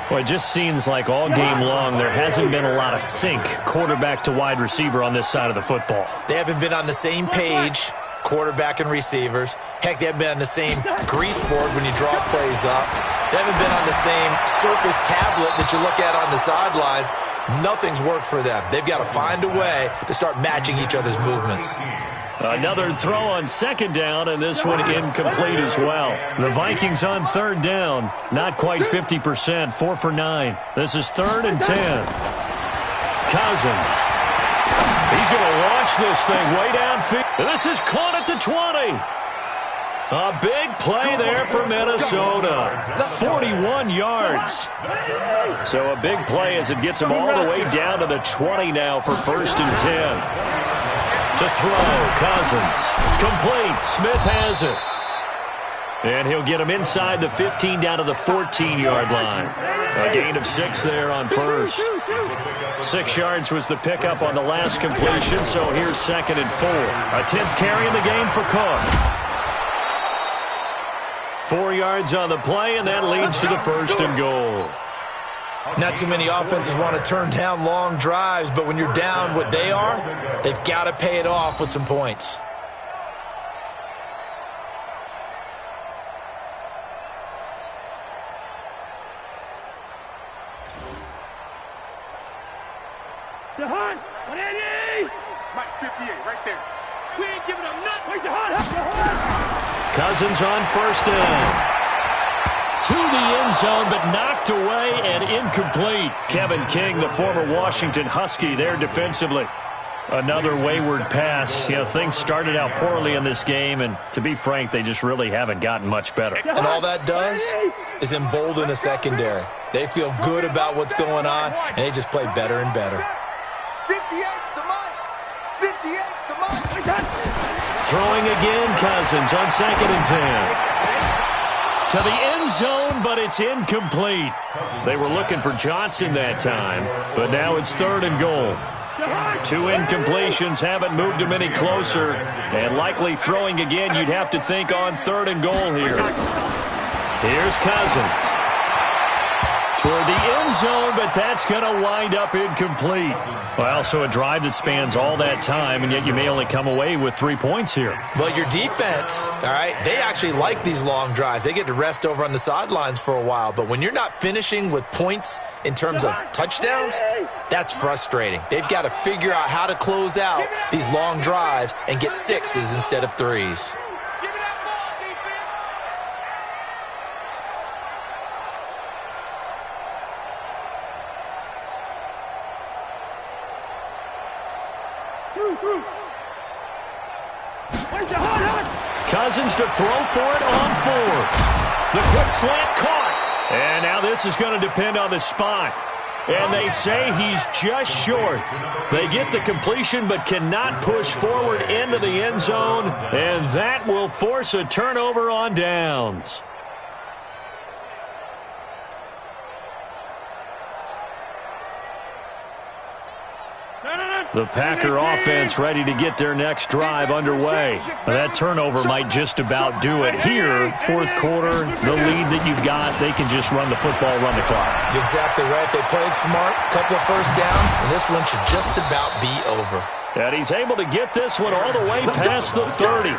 Well, it just seems like all game long there hasn't been a lot of sync quarterback to wide receiver on this side of the football. They haven't been on the same page, quarterback and receivers. Heck, they haven't been on the same grease board when you draw plays up. They haven't been on the same Surface tablet that you look at on the sidelines. Nothing's worked for them. They've got to find a way to start matching each other's movements. Another throw on second down, and this one incomplete as well. The Vikings on third down, not quite 50%, 4 for 9. This is 3rd and 10. Cousins. He's going to launch this thing way downfield. And this is caught at the 20. A big play there for Minnesota. 41 yards. So a big play as it gets him all the way down to the 20 now for 1st and 10. To throw, Cousins. Complete. Smith has it. And he'll get him inside the 15 down to the 14-yard line. A gain of 6 there on first. 6 yards was the pickup on the last completion, so here's 2nd and 4. A 10th carry in the game for Cook. 4 yards on the play, and that leads to the 1st and goal. Not too many offenses want to turn down long drives, but when you're down what they are, they've got to pay it off with some points. Jahan, Mike 58, right there. we ain't giving up nothing. Where's Jahan? Cousins on first down. To the end zone, but knocked away and incomplete. Kevin King, the former Washington Husky, there defensively. Another wayward pass. You know, things started out poorly in this game, and to be frank, they just really haven't gotten much better. And all that does is embolden the secondary. They feel good about what's going on, and they just play better and better. 58's the Mike. 58's the Mike. Throwing again, Cousins on 2nd and 10. To the end zone, but it's incomplete. They were looking for Johnson that time, but now it's 3rd and goal. 2 incompletions haven't moved him any closer, and likely throwing again, you'd have to think on 3rd and goal here. Here's Cousins. Toward the end zone, but that's going to wind up incomplete. Well, so a drive that spans all that time, and yet you may only come away with 3 points here. Well, your defense, all right, they actually like these long drives. They get to rest over on the sidelines for a while. But when you're not finishing with points in terms of touchdowns, that's frustrating. They've got to figure out how to close out these long drives and get 6s instead of 3s. Cousins to throw for it on 4th. The quick slant caught. And now this is going to depend on the spot. And they say he's just short. They get the completion but cannot push forward into the end zone. And that will force a turnover on downs. The Packer offense ready to get their next drive underway. That turnover might just about do it. Here, 4th quarter, the lead that you've got, they can just run the football, run the clock. You're exactly right. They played smart, couple of first downs, and this one should just about be over. And he's able to get this one all the way past the 30.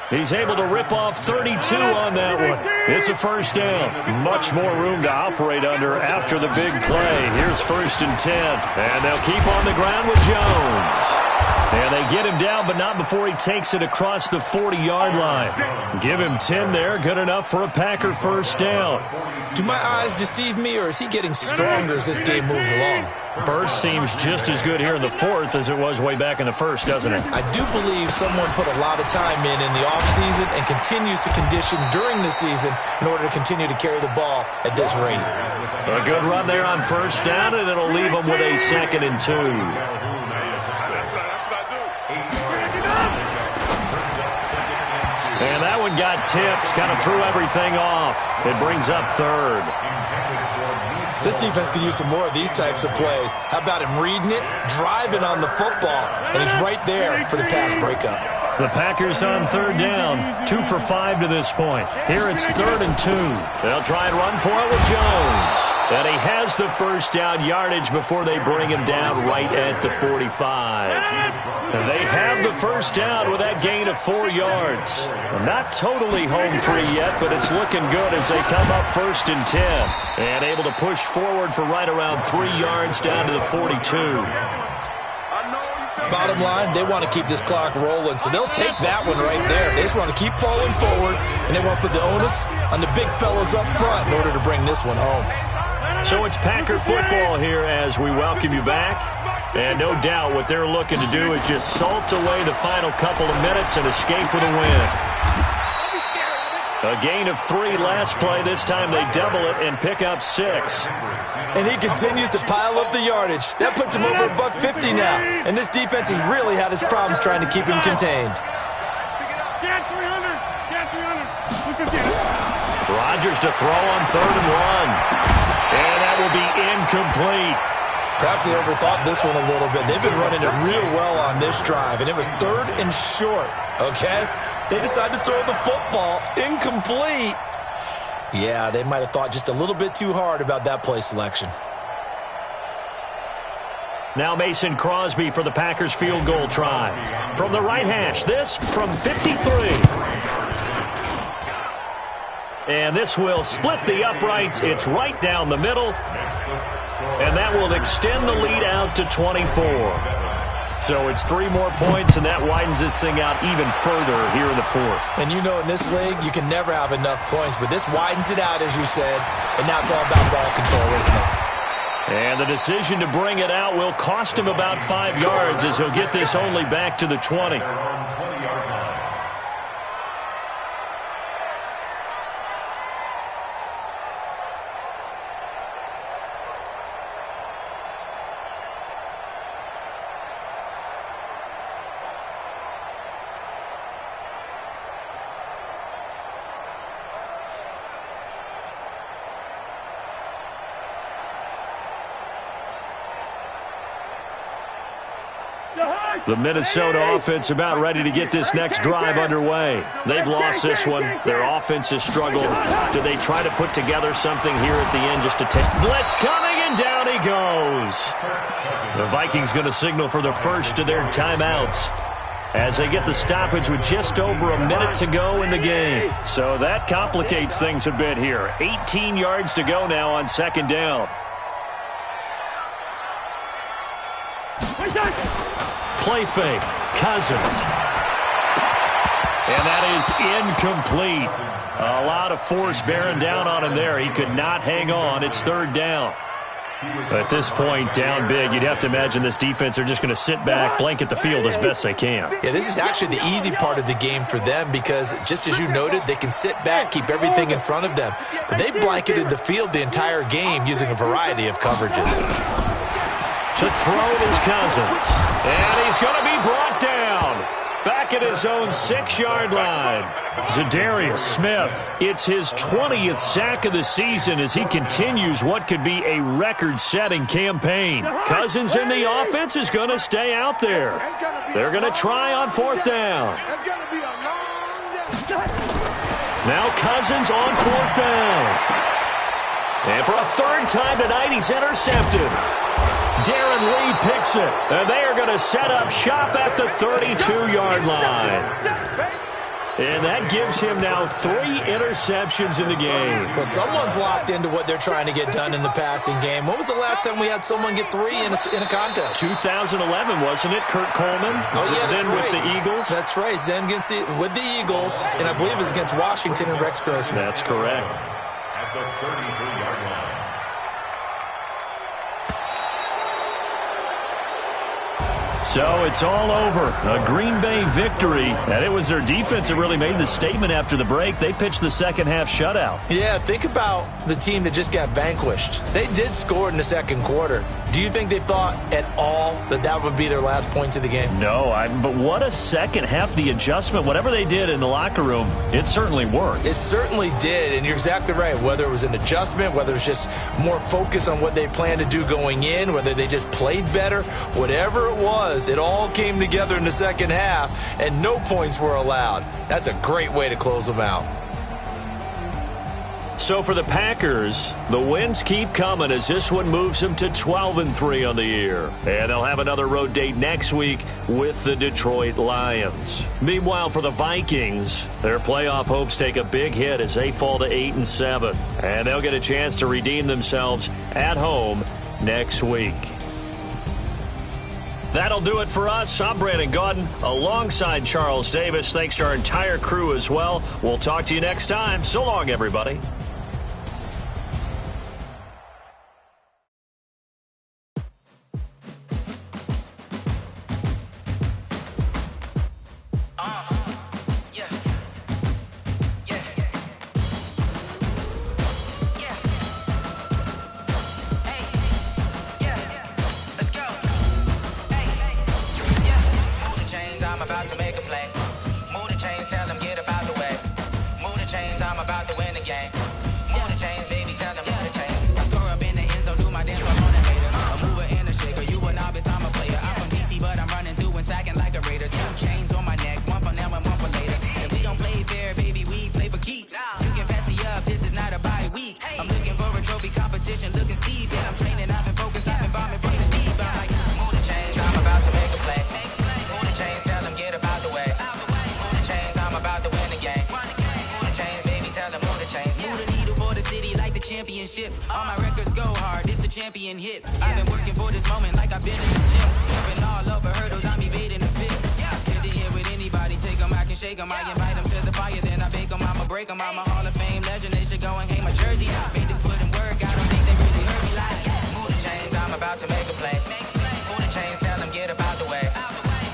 He's able to rip off 32 on that one. It's a first down. Much more room to operate under after the big play. Here's 1st and 10. And they'll keep on the ground with Jones. And they get him down, but not before he takes it across the 40-yard line. Give him 10 there. Good enough for a Packer first down. Do my eyes deceive me, or is he getting stronger as this game moves along? Burst seems just as good here in the 4th as it was way back in the 1st, doesn't it? I do believe someone put a lot of time in the offseason and continues to condition during the season in order to continue to carry the ball at this rate. A good run there on first down, and it'll leave them with a 2nd and 2. And that one got tipped, kind of threw everything off. It brings up 3rd. This defense could use some more of these types of plays. How about him reading it, driving on the football, and he's right there for the pass breakup. The Packers on 3rd down, 2 for 5 to this point. Here it's 3rd and 2. They'll try and run for it with Jones. And he has the first down yardage before they bring him down right at the 45. And they have the first down with that gain of 4 yards. Not totally home free yet, but it's looking good as they come up 1st and 10. And able to push forward for right around 3 yards down to the 42. Bottom line, they want to keep this clock rolling, so they'll take that one right there. They just want to keep falling forward, and they want to put the onus on the big fellas up front in order to bring this one home. So it's Packer football here as we welcome you back. And no doubt what they're looking to do is just salt away the final couple of minutes and escape with a win. A gain of 3 last play. This time they double it and pick up 6. And he continues to pile up the yardage. That puts him over $150 now. And this defense has really had its problems trying to keep him contained. Rodgers to throw on 3rd and 1. And that will be incomplete. Perhaps they overthought this one a little bit. They've been running it real well on this drive, and it was 3rd and short, okay? They decided to throw the football incomplete. Yeah, they might have thought just a little bit too hard about that play selection. Now Mason Crosby for the Packers field goal try. From the right hash, this from 53. And this will split the uprights. It's right down the middle. And that will extend the lead out to 24. So it's 3 more points, and that widens this thing out even further here in the fourth. And you know in this league, you can never have enough points, but this widens it out, as you said, and now it's all about ball control, isn't it? And the decision to bring it out will cost him about 5 yards as he'll get this only back to the 20. The Minnesota offense about ready to get this next drive underway. They've lost this one. Their offense has struggled. Do they try to put together something here at the end just to take? Blitz coming, and down he goes. The Vikings going to signal for the first of their timeouts as they get the stoppage with just over a minute to go in the game. So that complicates things a bit here. 18 yards to go now on second down. Play fake. Cousins. And that is incomplete. A lot of force bearing down on him there. He could not hang on. It's third down. At this point, down big, you'd have to imagine this defense are just going to sit back, blanket the field as best they can. Yeah, this is actually the easy part of the game for them because, just as you noted, they can sit back, keep everything in front of them. But they blanketed the field the entire game using a variety of coverages. To throw is Cousins. And he's going to be brought down. Back at his own 6-yard line. Zadarius Smith. It's his 20th sack of the season as he continues what could be a record-setting campaign. Cousins in the offense is going to stay out there. They're going to try on fourth down. Now Cousins on fourth down. And for a third time tonight, he's intercepted. Darren Lee picks it, and they are going to set up shop at the 32-yard line. And that gives him now 3 interceptions in the game. Well, someone's locked into what they're trying to get done in the passing game. When was the last time we had someone get 3 in a contest? 2011, wasn't it? Kurt Coleman? Oh, yeah, that's then right. With the Eagles? That's right. Then with the Eagles, and I believe it was against Washington and Rex Grossman. That's correct. At the 33-yard line. So it's all over. A Green Bay victory. And it was their defense that really made the statement after the break. They pitched the second-half shutout. Yeah, think about the team that just got vanquished. They did score in the second quarter. Do you think they thought at all that that would be their last points of the game? No, but what a second half. The adjustment, whatever they did in the locker room, it certainly worked. It certainly did, and you're exactly right. Whether it was an adjustment, whether it was just more focus on what they planned to do going in, whether they just played better, whatever it was, it all came together in the second half, and no points were allowed. That's a great way to close them out. So for the Packers, the wins keep coming as this one moves them to 12-3 on the year. And they'll have another road date next week with the Detroit Lions. Meanwhile, for the Vikings, their playoff hopes take a big hit as they fall to 8-7. And they'll get a chance to redeem themselves at home next week. That'll do it for us. I'm Brandon Gaudin alongside Charles Davis. Thanks to our entire crew as well. We'll talk to you next time. So long, everybody. Chains, city like the championships. All my records go hard, this a champion hit. I've been working for this moment like I've been in the gym. Jumping all over hurdles, I'm evading the pit. Did the hit with anybody, take them, I can shake them. I invite them to the fire, then I bake them, I'ma break them. I'm a Hall of Fame legend, they should go and hang my jersey. Made to put in work, I don't think they really heard me like. Move the chains, I'm about to make a play. Move the chains, tell them get about the way.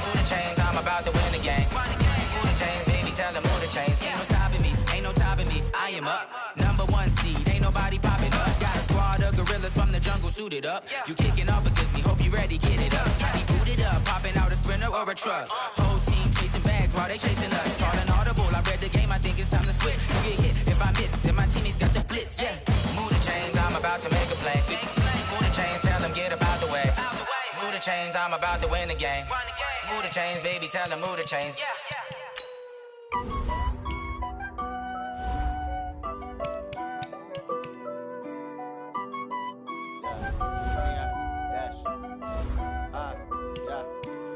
Move the chains, I'm about to win the game. Move the chains, baby, tell them move the chains. Ain't no stopping me, ain't no topping me. I am up, #1 seed, ain't nobody popping up. Got a squad of gorillas from the jungle suited up. You kicking off against me, hope you ready, get it up. Body booted up, popping out a Sprinter or a truck. Whole team chasing bags while they chasing us. Calling audible, I read the game, I think it's time to switch. You get hit, if I miss, then my teammates got the blitz, yeah. Move the chains, I'm about to make a play. Move the chains, tell them get about the way. Move the chains, I'm about to win the game. Move the chains, baby, tell them move the chains.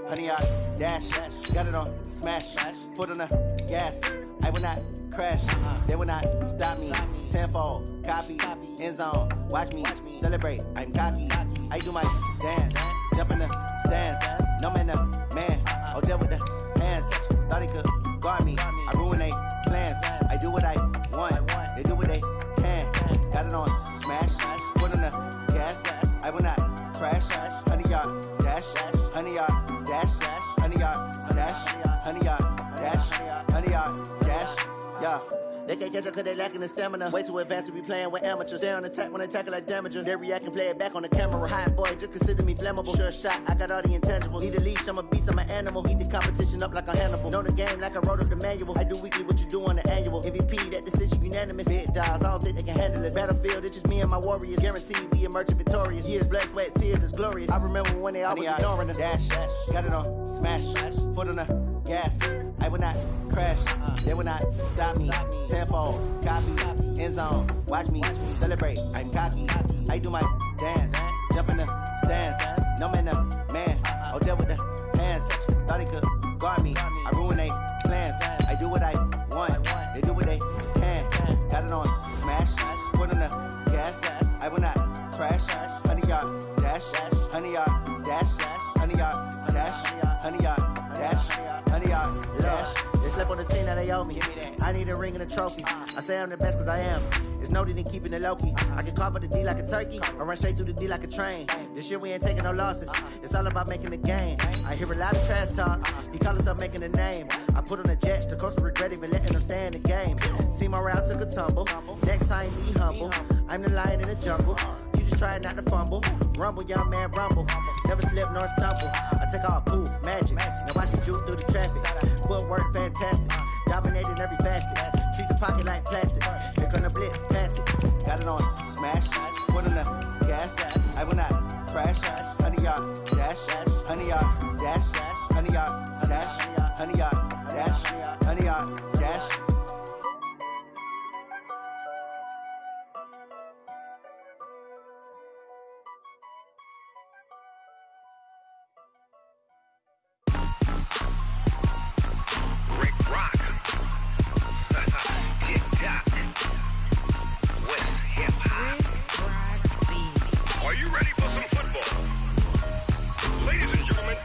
Honey, I dash, got it on smash, foot on the gas. I will not crash, they will not stop me. Tenfold, copy, end zone, watch me celebrate. I'm cocky, I do my dance, jump in the stands. No man, man, oh there with the hands. Thought he could guard me, I ruin they plans. I do what I want, they do what they can. Got it on smash, foot on the gas. I will not crash, honey, y'all dash, honey, y'all dash, honey, y'all dash, honey, y'all dash, honey, y'all dash, yeah. They can't catch up cause they lacking the stamina. Way too advanced to be playing with amateurs. Stay on attack when they tackle like damager. They react and play it back on the camera. Hot boy, just consider me flammable. Sure shot, I got all the intangibles. Need a leash, I'm a beast, I'm an animal. Eat the competition up like a Hannibal. Know the game like I wrote up the manual. I do weekly what you do on the annual. MVP, that decision unanimous. Big dials, I don't think they can handle it. Battlefield, it's just me and my warriors. Guaranteed we emerge victorious. Years, blood, sweat, tears, it's glorious. I remember when they always ignoring us. Dash, got it on smash, foot on the gas. I will not crash, they will not stop me. Tenfold, copy, end zone, watch me celebrate. I'm cocky, I do my dance, jump in the stands. No man, man, oh there with the hands. Thought he could guard me, I ruin they plans. I do what I want, they do what they can. Got it on smash, foot on the gas. I will not crash, honey, y'all dash, honey, y'all dash, honey, y'all dash, honey, y'all dash, honey, y'all dash. They slept on the team that they owe me. I need a ring and a trophy. I say I'm the best cause I am. It's no need in keeping it low-key. I can carve up the D like a turkey or run straight through the D like a train. This year we ain't taking no losses. It's all about making the game. I hear a lot of trash talk. He call himself making a name. I put on the Jets. The coach will regret even letting them stay in the game. Team morale took a tumble. Next time be humble. I'm the lion in the jungle. You just try not to fumble. Rumble, young man, rumble. Never slip nor stumble. I take off, poof, magic. Now watch me juke through the traffic. Footwork fantastic. Dominating every facet. Treat the pocket like plastic. Here gonna blitz, pass it. Got it on smash. Foot on the gas. I will not crash. Honey, y'all dash. Honey, y'all dash. Honey, y'all dash. Honey, y'all dash. Honey, y'all dash. Rick Rock. TikTok. West Hip Hop. Are you ready for some football? Ladies and gentlemen.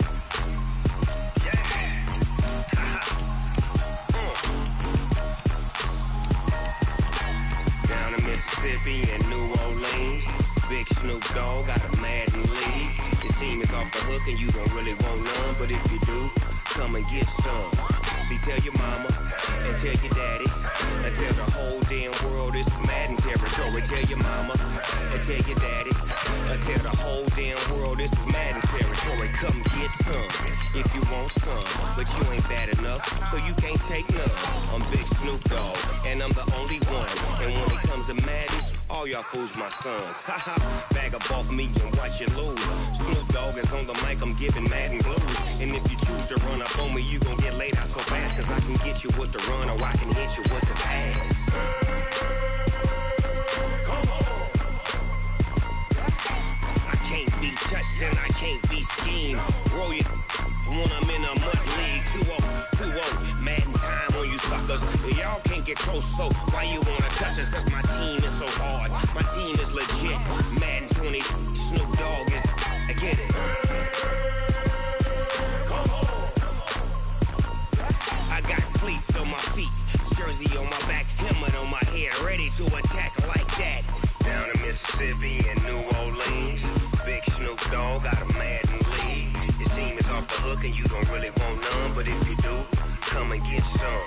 Down in Mississippi and New Orleans, Big Snoop Dogg got a Madden league. His team is off the hook and you don't really want none, but if you do, come and get some. See, tell your mama and tell your daddy and tell the whole damn world this is Madden territory. Tell your mama and tell your daddy and tell the whole damn world this is Madden territory. Come get some if you want some, but you ain't bad enough, so you can't take none. I'm Big Snoop Dogg and I'm the only one. And when it comes to Madden, all y'all fools my sons. Haha, bag up off me and watch you lose. Snoop Dogg is on the mic, I'm giving Madden blues. And if you choose to run up on me, you gon' get laid out so fast, cause I can get you with the run or I can hit you with the pass. Come on. I can't be touched and I can't be schemed. Roll you when I'm in a mud league. 2-0, Madden time on you suckers. Y'all can't get close, so why you wanna touch us? Cause my team is so hard. My team is legit. Madden 20, Snoop Dogg is. I get it. I got cleats on my feet, jersey on my back, helmet on my head, ready to attack like that. Down in Mississippi and New Orleans, Big Snoop Dogg got a Madden league. Your team is off the hook and you don't really want none, but if you do, come and get some.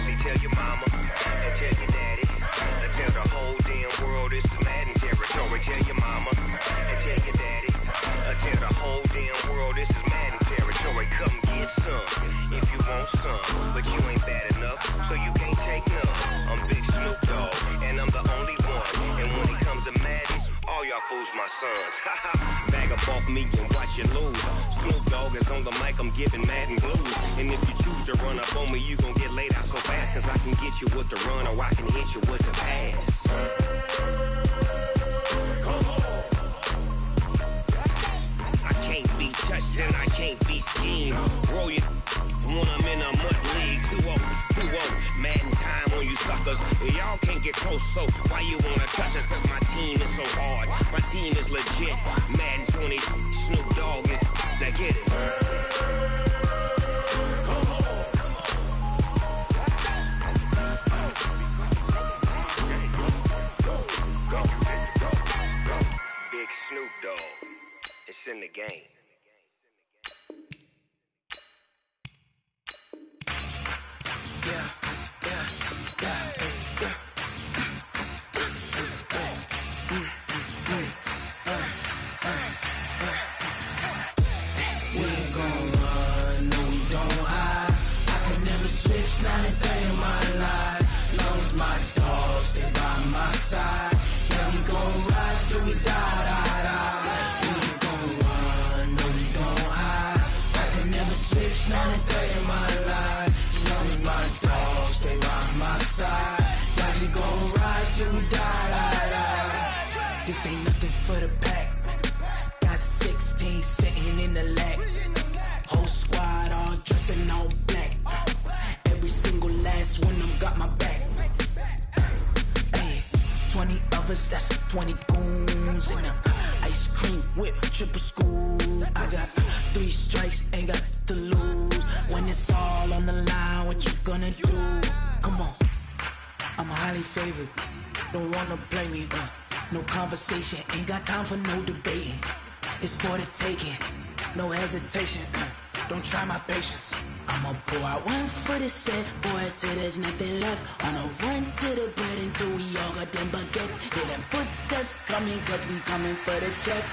See, tell your mama and tell your daddy, and tell the whole damn world this is Madden territory. Tell your mama and tell your daddy, and tell the whole damn world this is Madden territory. Come get some if you want some, but you ain't bad enough, so you can't take none. I'm Big Snoop Dogg, and I'm the only one. And when it comes to Madden, all y'all fools my sons. Bag up off me and watch you lose. Snoop Dogg is on the mic, I'm giving Madden blues. And if you choose to run up on me, you gon' get laid out so fast, cause I can get you with the run or I can hit you with the pass. I can't be touched and I can't be schemed. Roll you when I'm in a mud league. 2-0, Madden time on you suckers. Y'all can't get close, so why you wanna touch us? Cause my team is so hard. My team is legit. Madden 20, Snoop Dogg is. Now get it. Big Snoop Dogg. It's in the game. Not a day in my life. Long as my dogs, they by my side. Yeah, we gon' ride till we die. We ain't gon' run, no, we gon' hide. I can never switch, not a day in my life. As long as my dogs, they by my side. Yeah, we gon' ride till we die. This ain't nothing for the pack. Got 16 sitting in the lag. Whole squad all dressing all black. Every single last one of them got my back. Hey, 20 of us, that's 20 goons. And ice cream whip, triple school. I got 3 strikes, ain't got to lose. When it's all on the line, what you gonna do? Come on, I'm highly favored. Don't wanna play me, no conversation. Ain't got time for no debating. It's for the taking, no hesitation. Don't try my patience. I'ma pour out one for the set, boy, till there's nothing left. On a run to the bread until we all got them baguettes. Hear them footsteps coming, cause we coming for the check.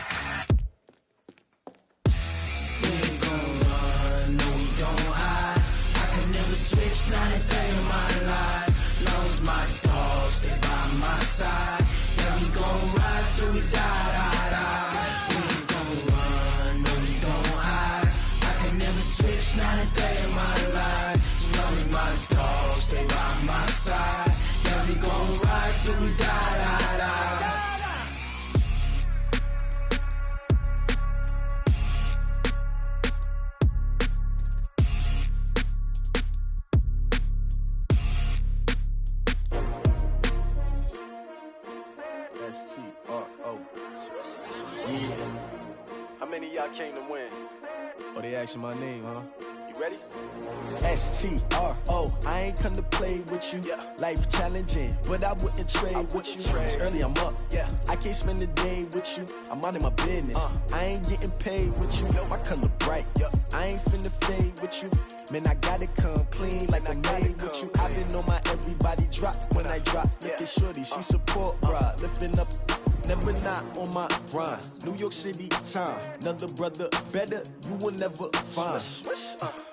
We ain't gon' run, no, we don't hide. I could never switch, not a day in my life. Long as my dogs, they by my side. Yeah, we gon' ride till we die. We ain't gon' run, no, we don't hide. I could never switch, not a day in my life. As long as my dogs, they by my side. Yeah, we gon' ride till we die. S-T-R-O. Yeah. How many of y'all came to win? Oh, they asking my name, huh? You ready? S-T-R-O. I ain't come to play with you. Life challenging, but I wouldn't trade with you. It's early, I'm up. I can't spend the day with you. I'm minding my business. I ain't getting paid with you. My color bright. I ain't finna fade with you. Man, I gotta come clean like I made with you. I've been on my everybody drop when I drop. Look at shorty, she support, bruh. Lifting up. Never not on my grind. New York City time. Another brother better, you will never find.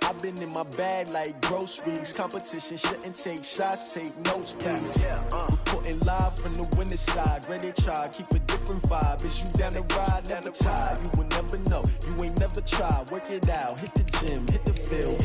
I've been in my bag like groceries. Competition shouldn't take shots, take notes, please. Reporting live from the winning side. Ready to try, keep a different vibe. Is you down the ride, never tired. You will never know, you ain't never tried. Work it out, hit the gym, hit the field.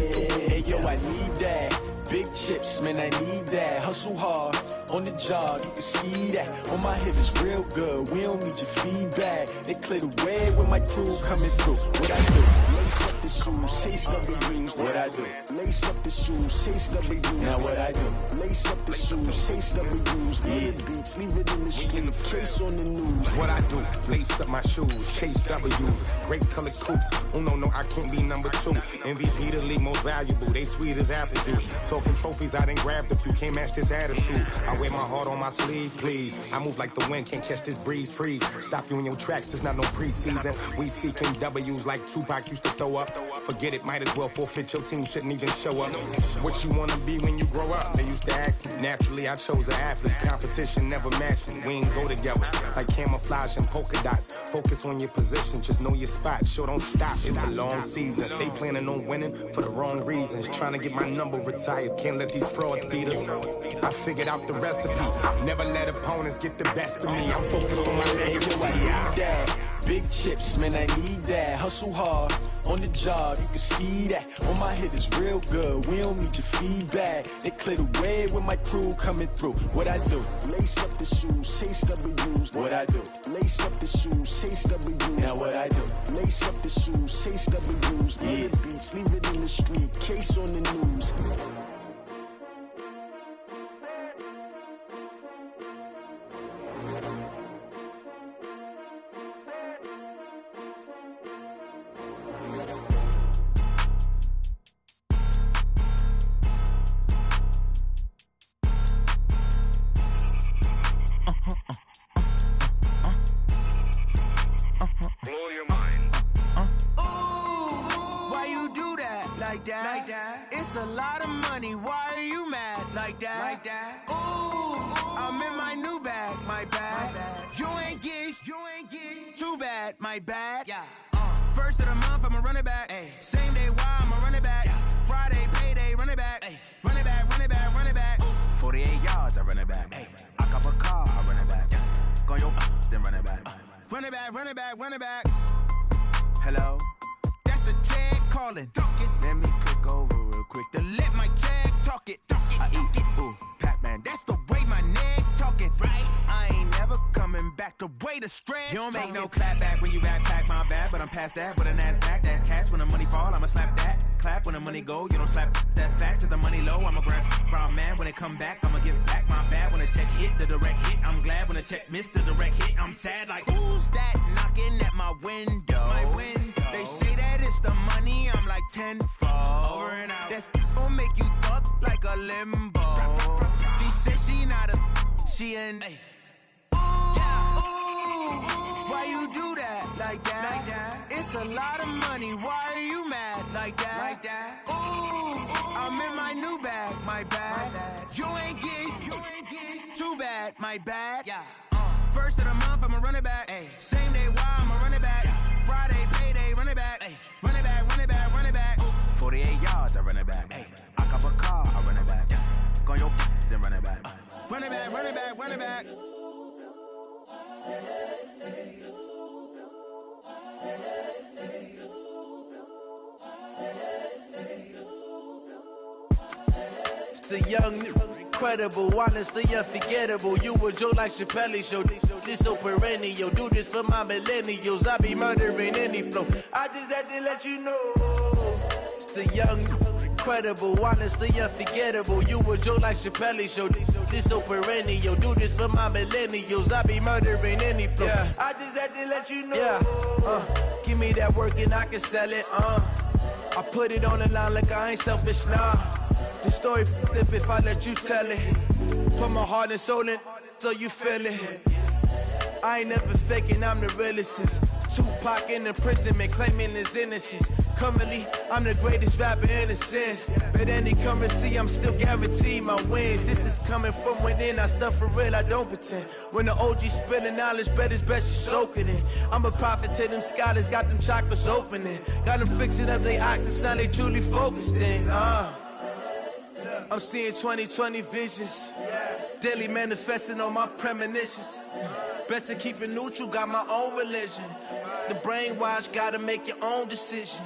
Hey yo, I need that. Big chips, man, I need that. Hustle hard, on the job, you can see that. On my hip is real good, we don't need your feedback. They clear the way with my crew coming through. What I do? Lace up the shoes, chase W's. What I do? Lace up the shoes, chase W's. Now what I do? Lace up the shoes, chase W's. Big beats, leave it in the street, case on the news. What I do? Lace up my shoes, chase W's. Great colored coops. Oh no, I can't be number 2. MVP the league most valuable. They sweet as apple juice. Talking trophies, I done grabbed a few. Can't match this attitude. I wear my heart on my sleeve, please. I move like the wind, can't catch this breeze. Freeze. Stop you in your tracks. There's not no preseason. We seeking W's like Tupac used to throw up. Forget it, might as well forfeit. Your team shouldn't even show up. What you wanna be when you grow up? They used to ask me. Naturally, I chose an athlete. Competition never matched me. We ain't go together like camouflage and polka dots. Focus on your position, just know your spot. Sure, don't stop. It's a long season. They planning on winning for the wrong reasons. Trying to get my number retired. Can't let these frauds beat us. I figured out the recipe. Never let opponents get the best of me. I'm focused on my legacy. Big chips, man, I need that. Hustle hard on the job, you can see that. On my hit is real good, we don't need your feedback. They clear the way with my crew coming through. What I do? Lace up the shoes, chase W's. What I do? Lace up the shoes, chase W's. Now what I do? Lace up the shoes, chase W's. Big beats, leave it in the street, case on the news. It's a lot of money, why are you mad like that? Ooh, I'm in my new bag, my bad. You ain't get too bad, my bad. First of the month, I'ma run it back. Same day, why I'ma run it back. Friday, payday, run it back. Run it back, run it back, run it back. 48 yards, I run it back. I cop a car, I run it back. Go yo, then run it back. Run it back, run it back, run it back. Hello? That's the jag calling. Let me click over real quick to let my jag talk it. I eat it, ooh, Pac-Man. That's the way my neck talking, right? I ain't never coming back the way the stress. You don't make no clap back when you backpack, my bad, but I'm past that. With a NASDAQ, that's cash. When the money fall, I'ma slap that. Clap when the money go, you don't slap. That's facts. If the money low, I'ma grab brown man. When it come back, I'ma give back my bad. When the check hit, the direct hit. I'm glad when the check missed the direct hit. I'm sad like, who's that knocking at my window? My window. They say that it's the money, I'm like tenfold. Over and out. That's gon' make you up like a limbo. She said she not a, she an. Ooh, why you do that like that? It's a lot of money, why are you mad like that? Ooh, I'm in my new bag, my bad. You ain't get too bad, my bad. First of the month, I'ma run it back. Same day, why I'ma run it back. Friday, payday, run it back. Run it back, run it back, run it back. 48 yards, I run it back. I cop a car, I run it back. Go yo, then run it back. Run it back, run it back, run it back. It's the young, incredible, honestly unforgettable. You a joke like Chappelle Show. This so perennial. Do this for my millennials. I be murdering any flow. I just had to let you know. It's the young, incredible, honestly unforgettable. You a joke like Chappelle Show. This so perennial. Do this for my millennials. I be murdering any flow. I just had to let you know. Give me that work and I can sell it. I put it on the line like I ain't selfish, nah. The story flip if I let you tell it. Put my heart and soul in so you feel it. I ain't never faking, I'm the realest since Tupac in imprisonment, claiming his innocence. Currently, I'm the greatest rapper in a sense. But any currency, I'm still guaranteed my wins. This is coming from within, I stuff for real, I don't pretend. When the OG spilling knowledge, bet it's best you soak it in. I'm a prophet to them scholars, got them chakras opening. Got them fixing up they octaves, now they truly focused in. I'm seeing 2020 visions. Daily manifesting on my premonitions. Best to keep it neutral, got my own religion. The brainwash, gotta make your own decision.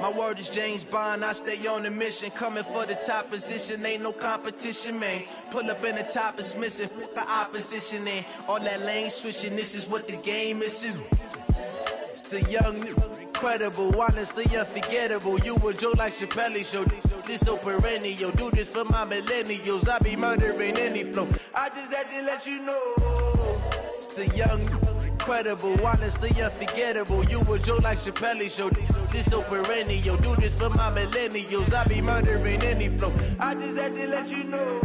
My word is James Bond, I stay on a mission. Coming for the top position, ain't no competition, man. Pull up in the top is missing, fuck the opposition, and all that lane switching, this is what the game is. It's the young, incredible, honestly unforgettable. You a Joe like Chappelle show, this so perennial. Do this for my millennials, I be murdering any flow. I just had to let you know. It's the young, incredible, honestly unforgettable. You a Joe like Chappelle show, this so perennial. Do this for my millennials, I be murdering any flow. I just had to let you know.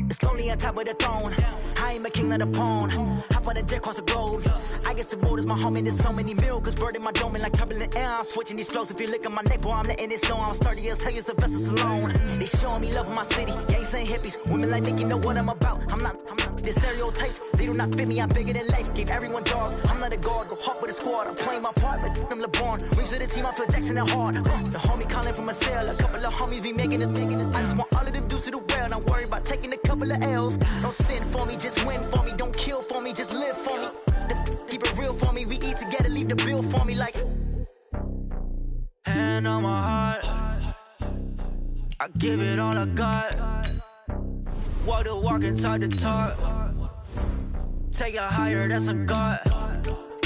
It's lonely on top of the throne. I am a king of the pawn. Hop on a jet across the globe. I guess the world is my home and there's so many milk. Bird in my dome and like turbulent air. I'm switching these flows. If you look at my neck, boy, I'm letting it snow. I'm sturdy as hell as a vessel alone. They showing me love in my city. Gangs ain't hippies. Women like Nicki know what I'm about. I'm not the stereotypes. They do not fit me. I'm bigger than life. Gave everyone dogs. I'm not a guard. Go hawk with a squad. I'm playing my part. But I'm LeBron. Rings to the team. I feel Jackson and hard. The homie calling from a cell. A couple of homies be making it. I just want all of them dudes to do well. Not worry about taking a couple of L's. Don't sin for me. Just win for me. Don't kill for me. Just live for me. Keep it real for me. We eat together. Leave the bill for me like. Hand on my heart. I give it all I got. Walk the walk inside the talk. Take it higher, that's a God.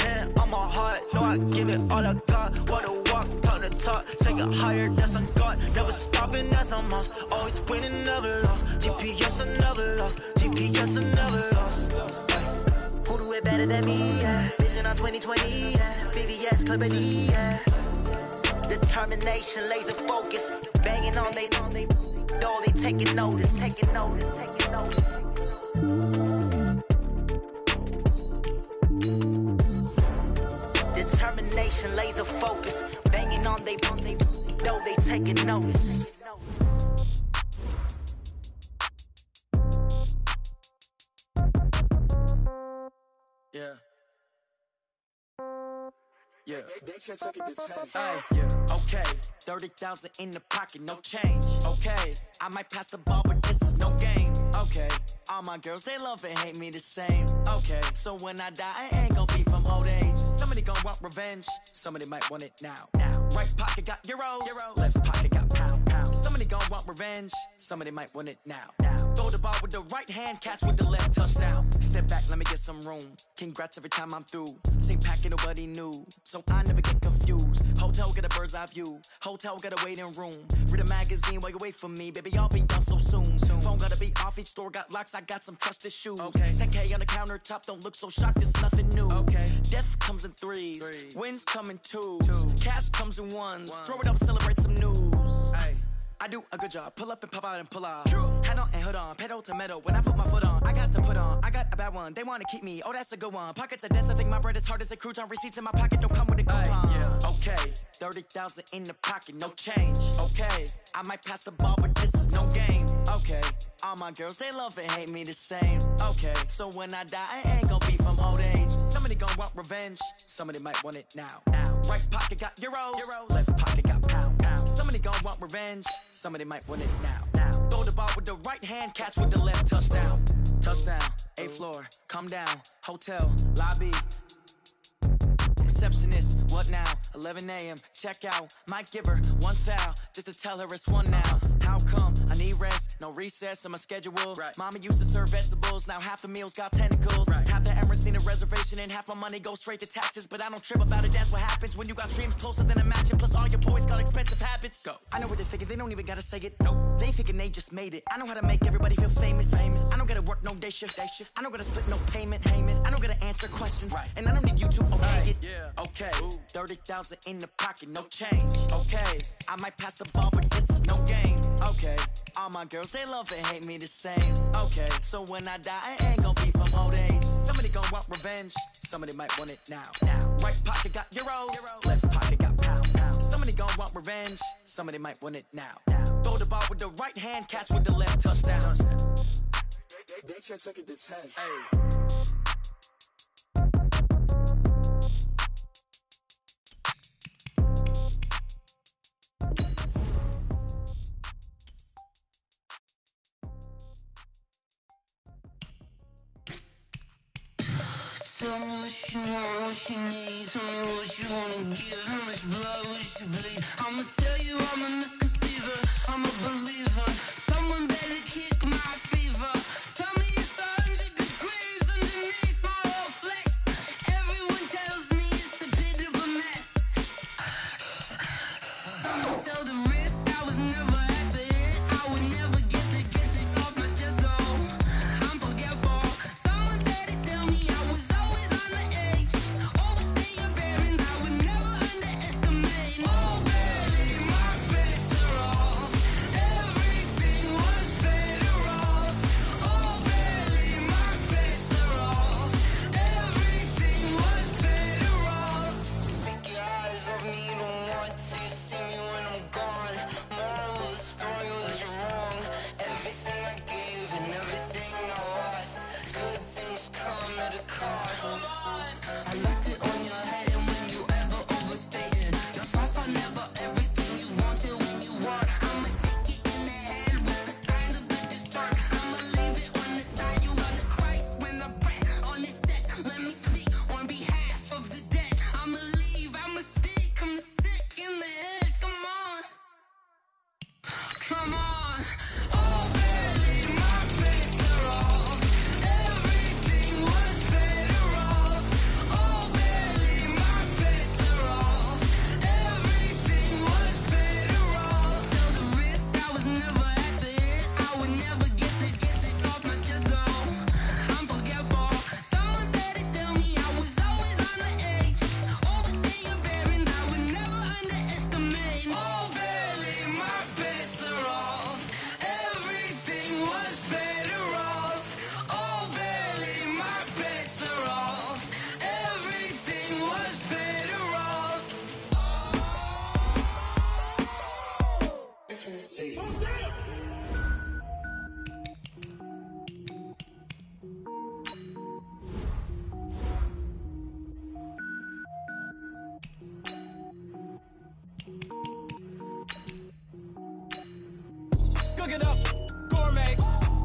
Hand on my heart, no, I give it all I got. Walk the walk, talk the talk. Take it higher, that's a God. Never stopping, that's a must. Always winning, never lost. GPS, I never lost. GPS, I never lost. Who do it better than me? Yeah. Vision on 2020, yeah. VVS, Clarity, yeah. Determination, laser focus. Banging on they know they taking notice. Determination, laser focus. Banging on they know they taking notice. Yeah. Yeah. Hey, yeah. Okay. 30,000 in the pocket, no change. Okay. I might pass the ball, but this is no game. Okay. All my girls, they love and hate me the same. Okay. So when I die, I ain't gonna be from old age. Somebody gonna want revenge. Somebody might want it now. Right pocket got euros. Left pocket got pound. Somebody gonna want revenge. Somebody might want it now. Throw the ball with the right hand, catch with the left, touchdown. Step back, let me get some room. Congrats every time I'm through. Same packet, nobody knew. So I never get confused. Hotel get a bird's eye view. Hotel get a waiting room. Read a magazine while you wait for me. Baby, I'll be done so soon. Phone gotta be off, each store got locks. I got some trusted shoes. Okay. 10K on the countertop, don't look so shocked, it's nothing new. Okay. Death comes in threes. Wins come in twos. Cash comes in ones. Throw it up, celebrate some news. Ay. I do a good job, pull up and pop out and pull out. Hat on and hood on, pedal to metal. When I put my foot on, I got to put on. I got a bad one, they wanna keep me. Oh, that's a good one. Pockets are dense, I think my bread is hard as a crouton. Receipts in my pocket don't come with a coupon. Yeah. Okay, 30,000 in the pocket, no change. Okay, I might pass the ball, but this is no game. Okay, all my girls, they love and hate me the same. Okay, so when I die, I ain't gonna be from old age. Somebody gonna want revenge, somebody might want it now. Right pocket got euros, left pocket got pound. Somebody gonna want revenge, somebody might want it now. Throw the ball with the right hand, catch with the left, touchdown. Touchdown, 8th floor, come down, hotel, lobby. Receptionist, what now? 11 a.m., check out. Might give her one foul, just to tell her it's one now. How come? I need rest, no recess in my schedule. Mama used to serve vegetables, now half the meals got tentacles. Half the Emirates need a reservation and half my money goes straight to taxes. But I don't trip about it, that's what happens when you got dreams closer than a match. And plus all your boys got expensive habits. Go. I know what they're thinking, they don't even gotta say it. Nope. They ain't thinking they just made it. I know how to make everybody feel famous. I don't gotta work no day shift. I don't gotta split no payment. I don't gotta answer questions. And I don't need you to okay it. Okay, 30,000 in the pocket, no change. Okay, I might pass the ball, but this is no game. Okay, all my girls, they love and hate me the same. Okay, so when I die, I ain't gonna be from old age. Somebody Somebody gon' want revenge. Somebody might want it now. Right pocket got euros. Left pocket got pounds. Somebody gon' want revenge. Somebody might want it now. Throw the ball with the right hand, catch with the left, touchdown. They check second to 10. Hey. Tell me what you want, what you need. Tell me what you wanna give. How much blood would you bleed? I'ma tell you I'm a misconceiver. I'm a believer. Someone better kick my fever. Tell me it's 100 degrees underneath my whole flesh. Everyone tells me it's a bit of a mess. I'ma tell the risk I was never at the end. I would never get this off my chest though. I'm forgetful. Someone better tell me I was always on the edge. Overstay your bearings, I would never underestimate. Oh baby, my bets are off. Everything was better off. Oh baby, my bets are off. Everything was better off. Take your eyes off me, don't want to see me when I'm gone. Moral of the story was you're wrong. Everything I gave and everything I lost. Good things come at a cost. I left it on your head, and when you ever overstated, your thoughts are never everything you wanted when you want. I'ma take it in the head with the signs of the distort. I'ma leave it on the side. You on the Christ when I breath on this set. Let me speak on behalf of the dead. I'ma leave, I'ma speak. I'm sick in the head. Come on, come on. Oh baby, my bets are off. Everything was better off. Oh baby, my bets are off. Everything was better off. Tell the risk I was never at the end. I would never get this off my chest though. I'm forgetful. Someone better tell me I was always on the edge. Overstay your bearings, I would never underestimate. Oh baby, my bets are off. Everything was better off. Oh baby, my bets are off. Everything was better off. Cook it up, gourmet.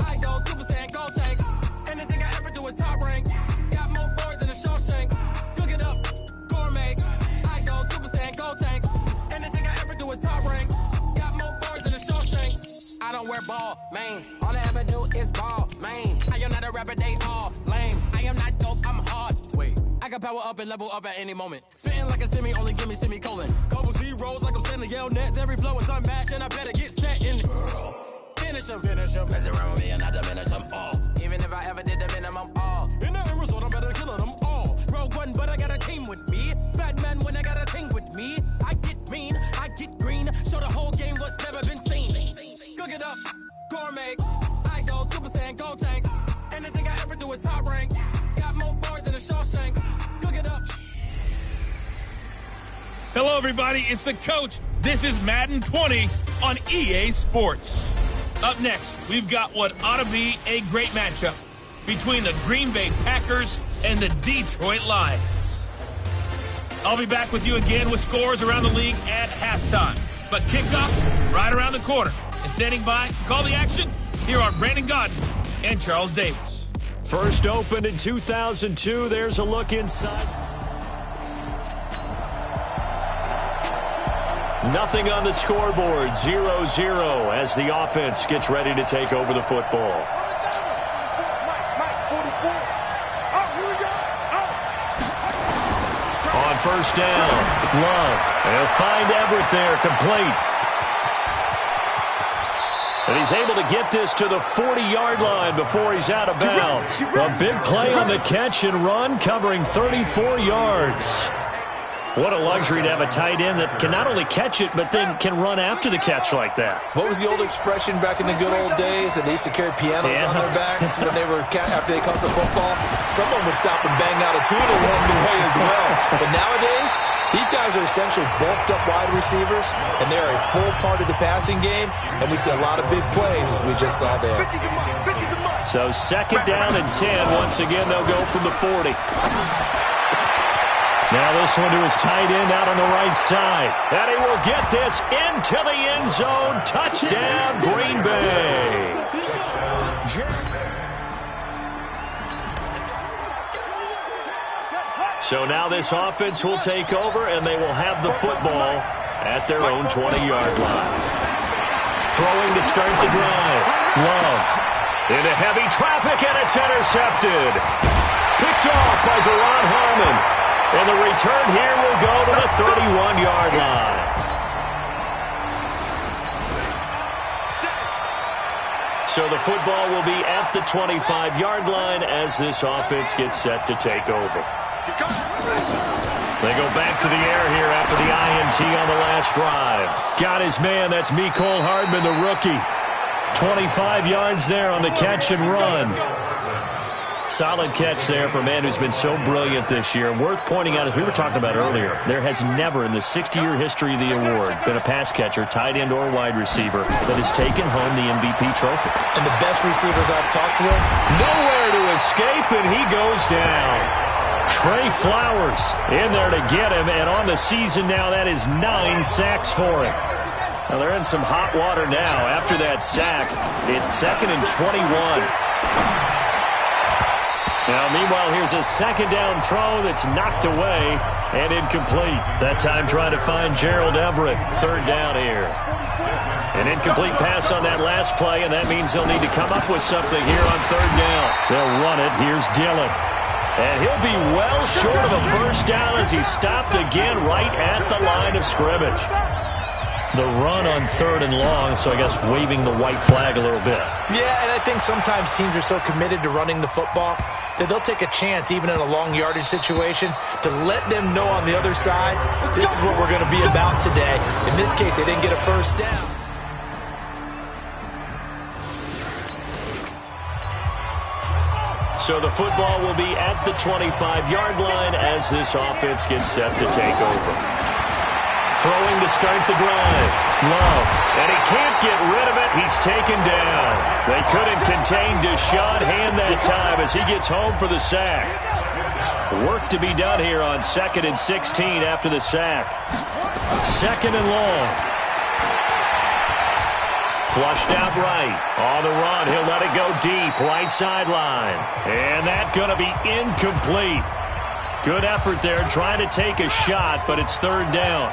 I go Super Saiyan, go tank. Anything I ever do is top rank. Got more boys than a Shawshank. Cook it up, gourmet. I go Super Saiyan, go tank. Anything I ever do is top rank. Got more boys than a Shawshank. I don't wear ball mains. All I ever do is ball main. I am not a rapper, they all lame. I am not dope, I'm hard. Wait, I can power up and level up at any moment. Spitting like a semi, only give me semicolon. Couple zeros like I'm sending yell nets. Every flow is unmatched and I better get set in. Finish them. Mess around with me and I diminish them all. Even if I ever did the minimum all. In the end result, I'm better killing them all. Rogue One, but I got a team with me. Batman when I got a team with me. I get mean, I get green. Show the whole game what's never been seen. Cook it up, gourmet. I go Super Saiyan, go tank. Anything I ever do is top rank. Got more boys than a Shawshank. Cook it up. Hello, everybody. It's the coach. This is Madden 20 on EA Sports. Up next, we've got what ought to be a great matchup between the Green Bay Packers and the Detroit Lions. I'll be back with you again with scores around the league at halftime. But kickoff right around the corner. And standing by to call the action, here are Brandon Gaudin and Charles Davis. First opened in 2002. There's a look inside. Nothing on the scoreboard, 0-0 as the offense gets ready to take over the football. On first down, Love. They'll find Everett there, complete. And he's able to get this to the 40-yard line before he's out of bounds. A big play on the catch and run, covering 34 yards. What a luxury to have a tight end that can not only catch it, but then can run after the catch like that. What was the old expression back in the good old days that they used to carry pianos on their backs when they were after they caught the football? Someone would stop and bang out a tune along the way as well. But nowadays, these guys are essentially bulked up wide receivers, and they are a full part of the passing game, and we see a lot of big plays as we just saw there. So 2nd down and 10. Once again, they'll go from the 40. Now this one to his tight end out on the right side. And he will get this into the end zone. Touchdown, Green Bay. So now this offense will take over, and they will have the football at their own 20-yard line. Throwing to start the drive. Love. Into heavy traffic, and it's intercepted. Picked off by Deron Harmon. And the return here will go to the 31-yard line. So the football will be at the 25-yard line as this offense gets set to take over. They go back to the air here after the INT on the last drive. Got his man. That's Mecole Hardman, the rookie. 25 yards there on the catch and run. Solid catch there for a man who's been so brilliant this year. Worth pointing out, as we were talking about earlier, there has never in the 60-year history of the award been a pass catcher, tight end or wide receiver, that has taken home the MVP trophy. And the best receivers I've talked with, nowhere to escape, and he goes down. Trey Flowers in there to get him, and on the season now, that is 9 sacks for him. Now they're in some hot water now. After that sack, it's 2nd and 21. Now, meanwhile, here's a 2nd down throw that's knocked away and incomplete. That time trying to find Gerald Everett. 3rd down here. An incomplete pass on that last play, and that means they'll need to come up with something here on 3rd down. They'll run it. Here's Dillon. And he'll be well short of a 1st down as he's stopped again right at the line of scrimmage. The run on 3rd and long, so I guess waving the white flag a little bit. Yeah, and I think sometimes teams are so committed to running the football that they'll take a chance, even in a long yardage situation, to let them know on the other side, this is what we're going to be about today. In this case, they didn't get a 1st down. So the football will be at the 25-yard line as this offense gets set to take over. Throwing to start the drive. Love. And he can't get rid of it. He's taken down. They couldn't contain Deshaun Hand that time as he gets home for the sack. Work to be done here on 2nd and 16 after the sack. 2nd and long. Flushed out right. On the run. He'll let it go deep. Right sideline. And that's going to be incomplete. Good effort there trying to take a shot, but it's 3rd down.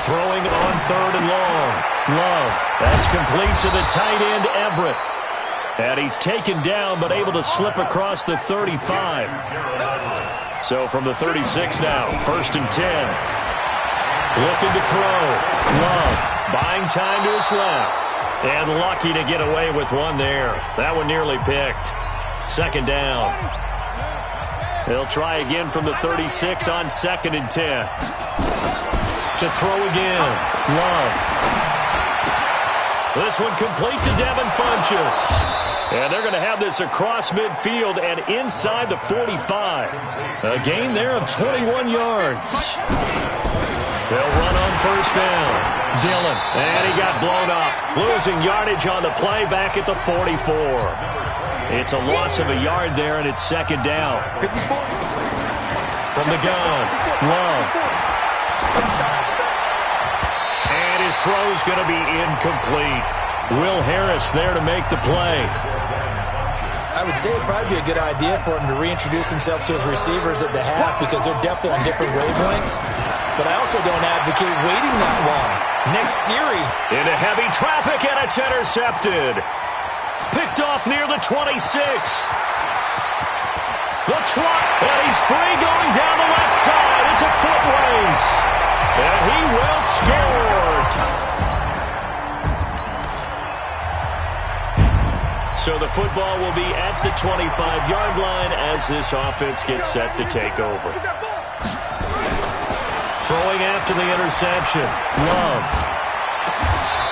Throwing on 3rd and long. Love. That's complete to the tight end, Everett. And he's taken down, but able to slip across the 35. So from the 36 now, 1st and 10. Looking to throw. Love. Buying time to his left. And lucky to get away with one there. That one nearly picked. 2nd down. They'll try again from the 36 on 2nd and 10. To throw again. Love. This one complete to Devin Funchess. And they're going to have this across midfield and inside the 45. A gain there of 21 yards. They'll run on 1st down. Dillon. And he got blown up. Losing yardage on the play back at the 44. It's a loss of a yard there, and it's 2nd down. From the gun, Love. And his throw's going to be incomplete. Will Harris there to make the play. I would say it'd probably be a good idea for him to reintroduce himself to his receivers at the half because they're definitely on different wavelengths. But I also don't advocate waiting that long. Next series. Into heavy traffic, and it's intercepted. Picked off near the 26. The trot, and he's free going down the left side. It's a foot race. And he will score. So So the football will be at the 25-yard line as this offense gets set to take over. Throwing after the interception. Love.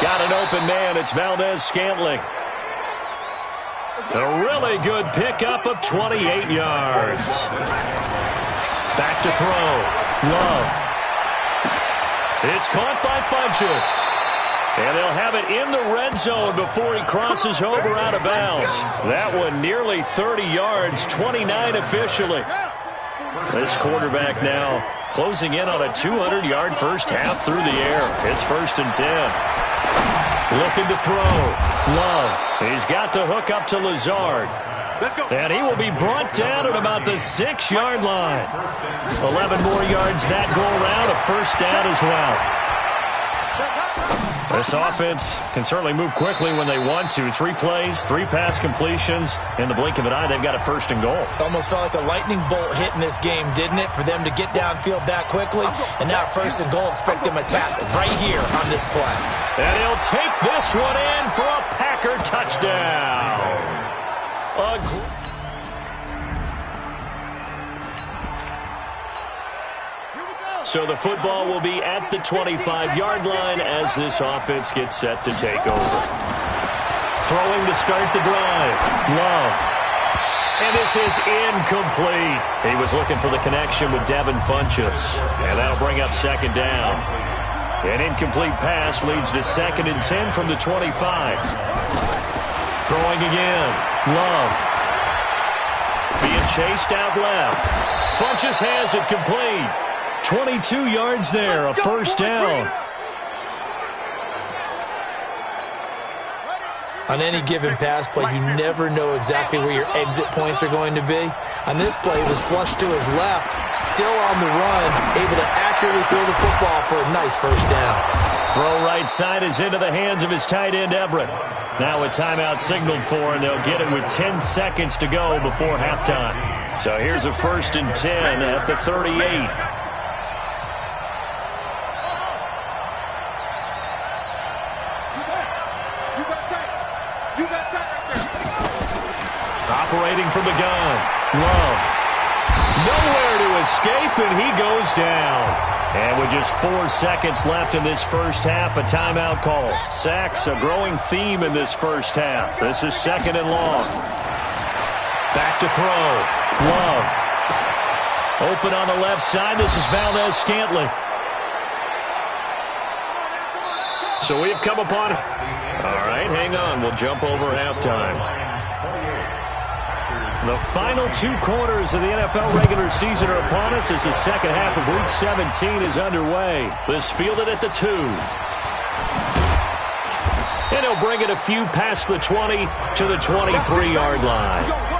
Got an open man. It's Valdez-Scantling. A really good pickup of 28 yards. Back to throw. Love. It's caught by Funchess. And they'll have it in the red zone before he crosses over out of bounds. That one nearly 30 yards, 29 officially. This quarterback now closing in on a 200-yard first half through the air. It's 1st and 10. Looking to throw. Love. He's got the hook up to Lazard. And he will be brought down at about the 6-yard line. 11 more yards that go around, a first down as well. This offense can certainly move quickly when they want to. 3 plays, 3 pass completions. In the blink of an eye, they've got a 1st and goal. Almost felt like a lightning bolt hit in this game, didn't it? For them to get downfield that quickly. And now 1st and goal, expect them to attack right here on this play. And he'll take this one in for a Packer touchdown. So the football will be at the 25-yard line as this offense gets set to take over. Throwing to start the drive. Love. And this is incomplete. He was looking for the connection with Devin Funchess. And that'll bring up 2nd down. An incomplete pass leads to 2nd and 10 from the 25. Throwing again. Love. Being chased out left. Funchess has it complete. 22 yards there, a 1st down. On any given pass play, you never know exactly where your exit points are going to be. On this play, it was flushed to his left, still on the run, able to accurately throw the football for a nice 1st down. Throw right side is into the hands of his tight end, Everett. Now a timeout signaled for, and they'll get it with 10 seconds to go before halftime. So here's a 1st and 10 at the 38. Operating from the gun. Love. Nowhere to escape, and he goes down. And with just 4 seconds left in this first half, a timeout call. Sacks, a growing theme in this first half. This is 2nd and long. Back to throw. Love. Open on the left side. This is Valdez-Scantling. So we've come upon... All right, hang on. We'll jump over halftime. The final 2 quarters of the NFL regular season are upon us as the second half of Week 17 is underway. This fielded at the 2. And he'll bring it a few past the 20 to the 23-yard line.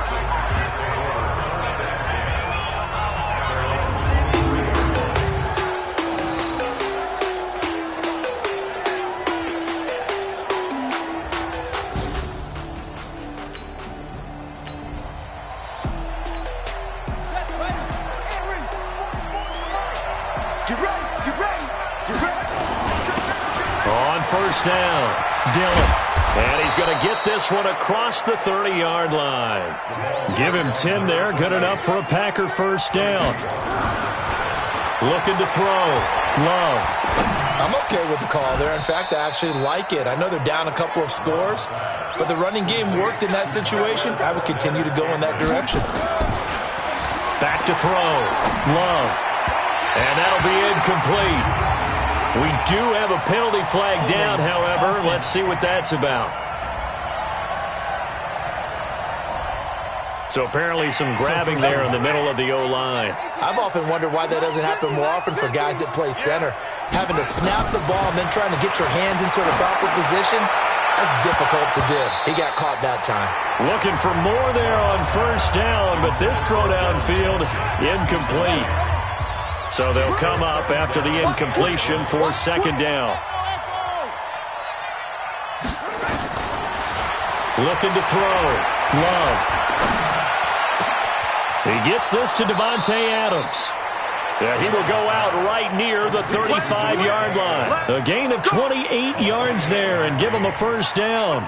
First down, Dillon. And he's going to get this one across the 30-yard line. Give him 10 there, good enough for a Packer first down. Looking to throw, Love. I'm okay with the call there. In fact, I actually like it. I know they're down a couple of scores, but the running game worked in that situation. I would continue to go in that direction. Back to throw, Love. And that'll be incomplete. We do have a penalty flag down, however. Let's see what that's about. So apparently some grabbing there in the middle of the O-line. I've often wondered why that doesn't happen more often for guys that play center. Having to snap the ball and then trying to get your hands into the proper position, that's difficult to do. He got caught that time. Looking for more there on first down, but this throw downfield, incomplete. So they'll come up after the incompletion for second down. Looking to throw. Love. He gets this to Davante Adams. Yeah, he will go out right near the 35-yard line. A gain of 28 yards there and give him a first down.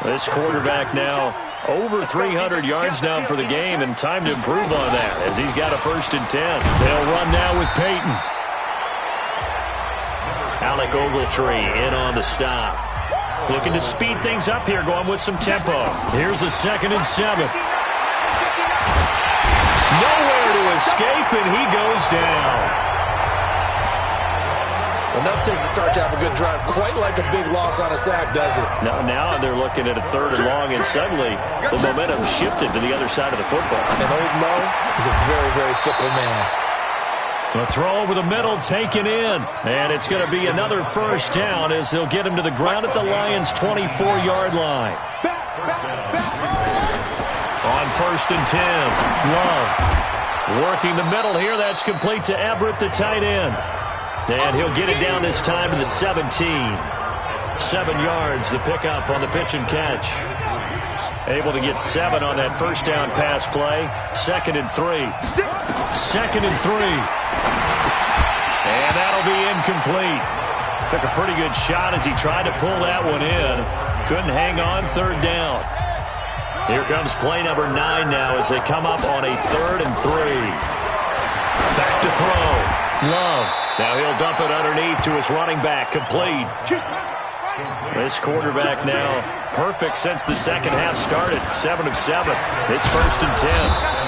This quarterback now over 300 yards now for the game, and time to improve on that as he's got a 1st and 10. They'll run now with Peyton. Alec Ogletree in on the stop. Looking to speed things up here, going with some tempo. Here's a 2nd and 7. Nowhere to escape, and he goes down. Enough takes to start to have a good drive. Quite like a big loss on a sack, does it? Now they're looking at a 3rd and long, and suddenly the momentum shifted to the other side of the football. And Old Mo is a very, very fickle man. The throw over the middle taken in, and it's going to be another first down as they'll get him to the ground at the Lions' 24-yard line. On 1st and 10, Love working the middle here. That's complete to Everett, the tight end. And he'll get it down this time to the 17. 7 yards, the pickup on the pitch and catch. Able to get 7 on that first down pass play. 2nd and 3. 2nd and 3. And that'll be incomplete. Took a pretty good shot as he tried to pull that one in. Couldn't hang on, 3rd down. Here comes play number 9 now as they come up on a 3rd and 3. Back to throw. Love. Now he'll dump it underneath to his running back. Complete. This quarterback now perfect since the second half started. 7 of 7. It's 1st and 10.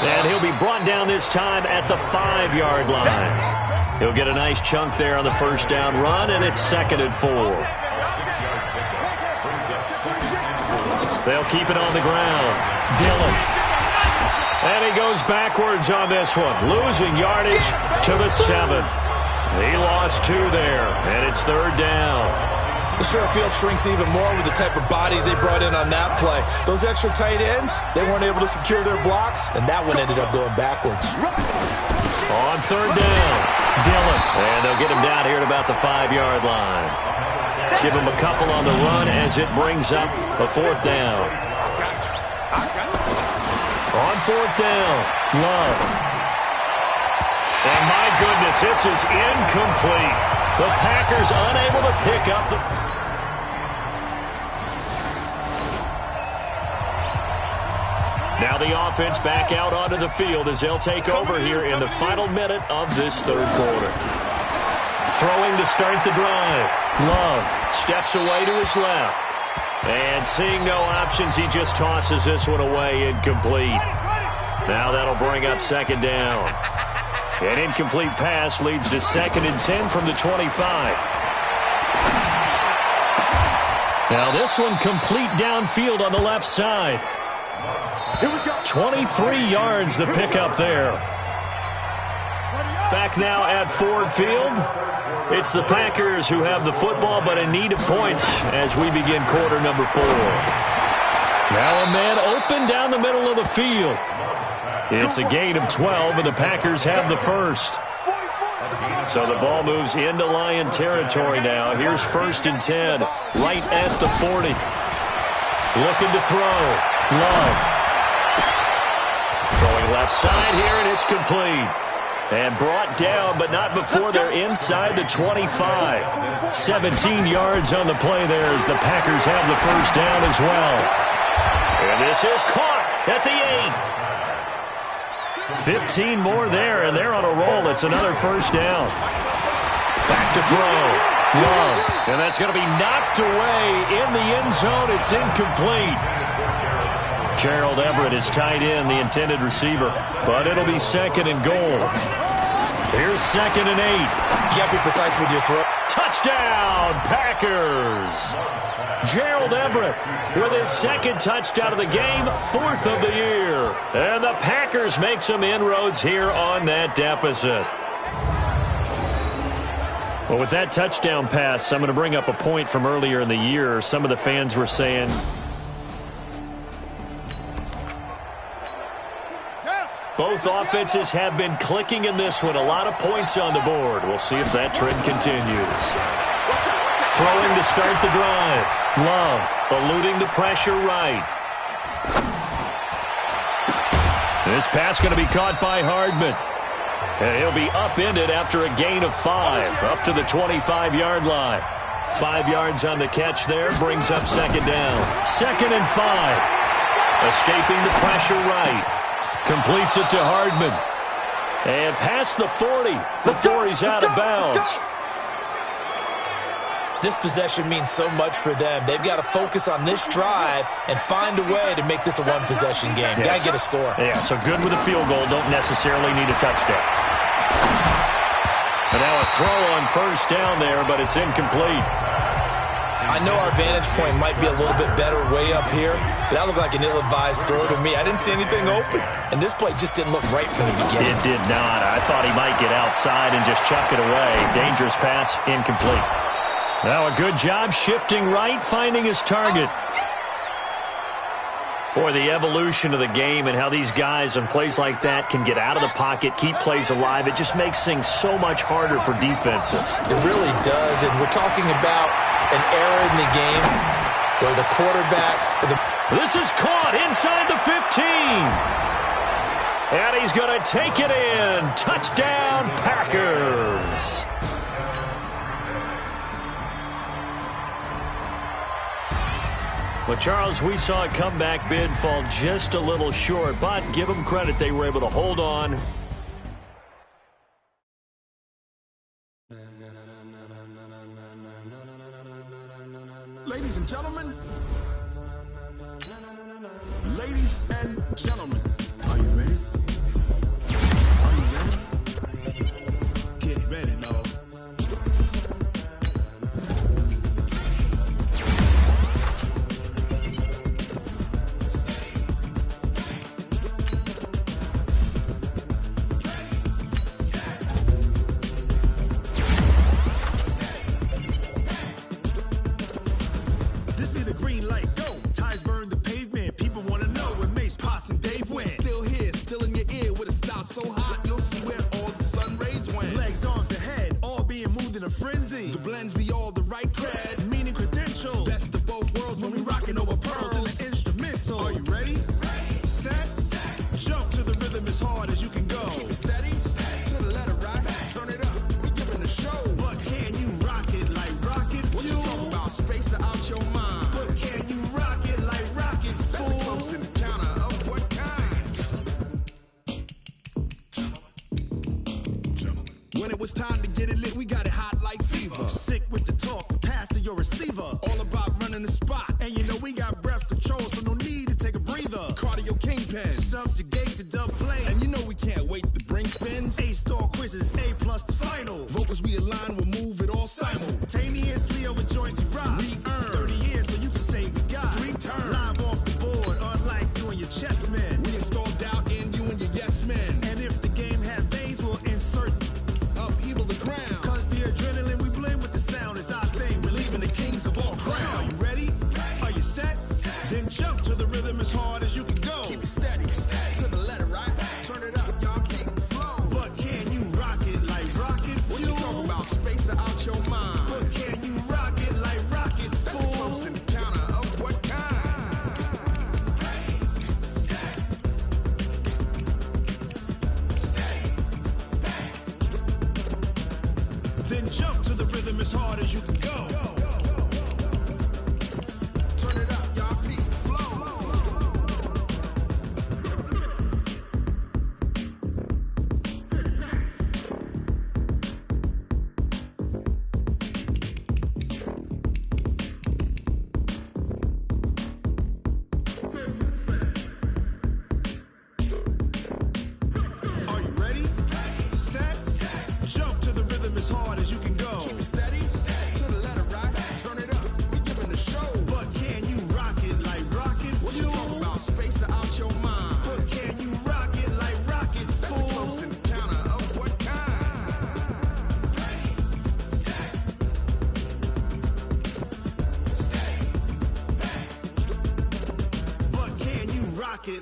And he'll be brought down this time at the 5-yard line. He'll get a nice chunk there on the first down run, and it's 2nd and 4. They'll keep it on the ground. Dillon. And he goes backwards on this one. Losing yardage to the 7. He lost 2 there, and it's 3rd down. The short field shrinks even more with the type of bodies they brought in on that play. Those extra tight ends, they weren't able to secure their blocks, and that one ended up going backwards. On 3rd down, Dillon. And they'll get him down here at about the 5-yard line. Give him a couple on the run as it brings up a 4th down. On 4th down, Love. And my goodness, this is incomplete. The Packers unable to pick up the... Now the offense back out onto the field as they'll take over here in the final minute of this 3rd quarter. Throwing to start the drive. Love steps away to his left. And seeing no options, he just tosses this one away, incomplete. Now that'll bring up 2nd down. An incomplete pass leads to 2nd and 10 from the 25. Now this one complete downfield on the left side. 23 yards the pickup there. Back now at Ford Field. It's the Packers who have the football, but in need of points as we begin quarter number 4. Now a man open down the middle of the field. It's a gain of 12, and the Packers have the first. So the ball moves into Lion territory now. Here's 1st and 10, right at the 40. Looking to throw. Love. Throwing left side here, and it's complete. And brought down, but not before they're inside the 25. 17 yards on the play there as the Packers have the first down as well. And this is caught at the 8. 15 more there, and they're on a roll. It's another first down. Back to throw. Love. And that's going to be knocked away in the end zone. It's incomplete. Gerald Everett is tied in, the intended receiver, but it'll be 2nd and goal. Here's 2nd and 8. You got to be precise with your throw. Touchdown, Packers! Gerald Everett with his 2nd touchdown of the game, 4th of the year. And the Packers make some inroads here on that deficit. Well, with that touchdown pass, I'm going to bring up a point from earlier in the year. Some of the fans were saying... both offenses have been clicking in this one. A lot of points on the board. We'll see if that trend continues. Throwing to start the drive. Love eluding the pressure right. This pass going to be caught by Hardman. And he'll be upended after a gain of 5, up to the 25-yard line. 5 yards on the catch there, brings up second down. 2nd and 5. Escaping the pressure right. Completes it to Hardman. And past the 40 before he's out of bounds. This possession means so much for them. They've got to focus on this drive and find a way to make this a one-possession game. Yes. Got to get a score. Yeah, so good with a field goal. Don't necessarily need a touchdown. And now a throw on first down there, but it's incomplete. I know our vantage point might be a little bit better way up here, but that looked like an ill-advised throw to me. I didn't see anything open, and this play just didn't look right from the beginning. It did not. I thought he might get outside and just chuck it away. Dangerous pass, incomplete. Now a good job shifting right, finding his target. Boy, the evolution of the game and how these guys in plays like that can get out of the pocket, keep plays alive, it just makes things so much harder for defenses. It really does, and we're talking about an era in the game where the quarterbacks... This is caught inside the 15. And he's going to take it in. Touchdown, Packers. But, Charles, we saw a comeback bid fall just a little short, but give them credit, they were able to hold on. Ladies and gentlemen, ladies and gentlemen, are you ready? Are you ready? Get ready, no.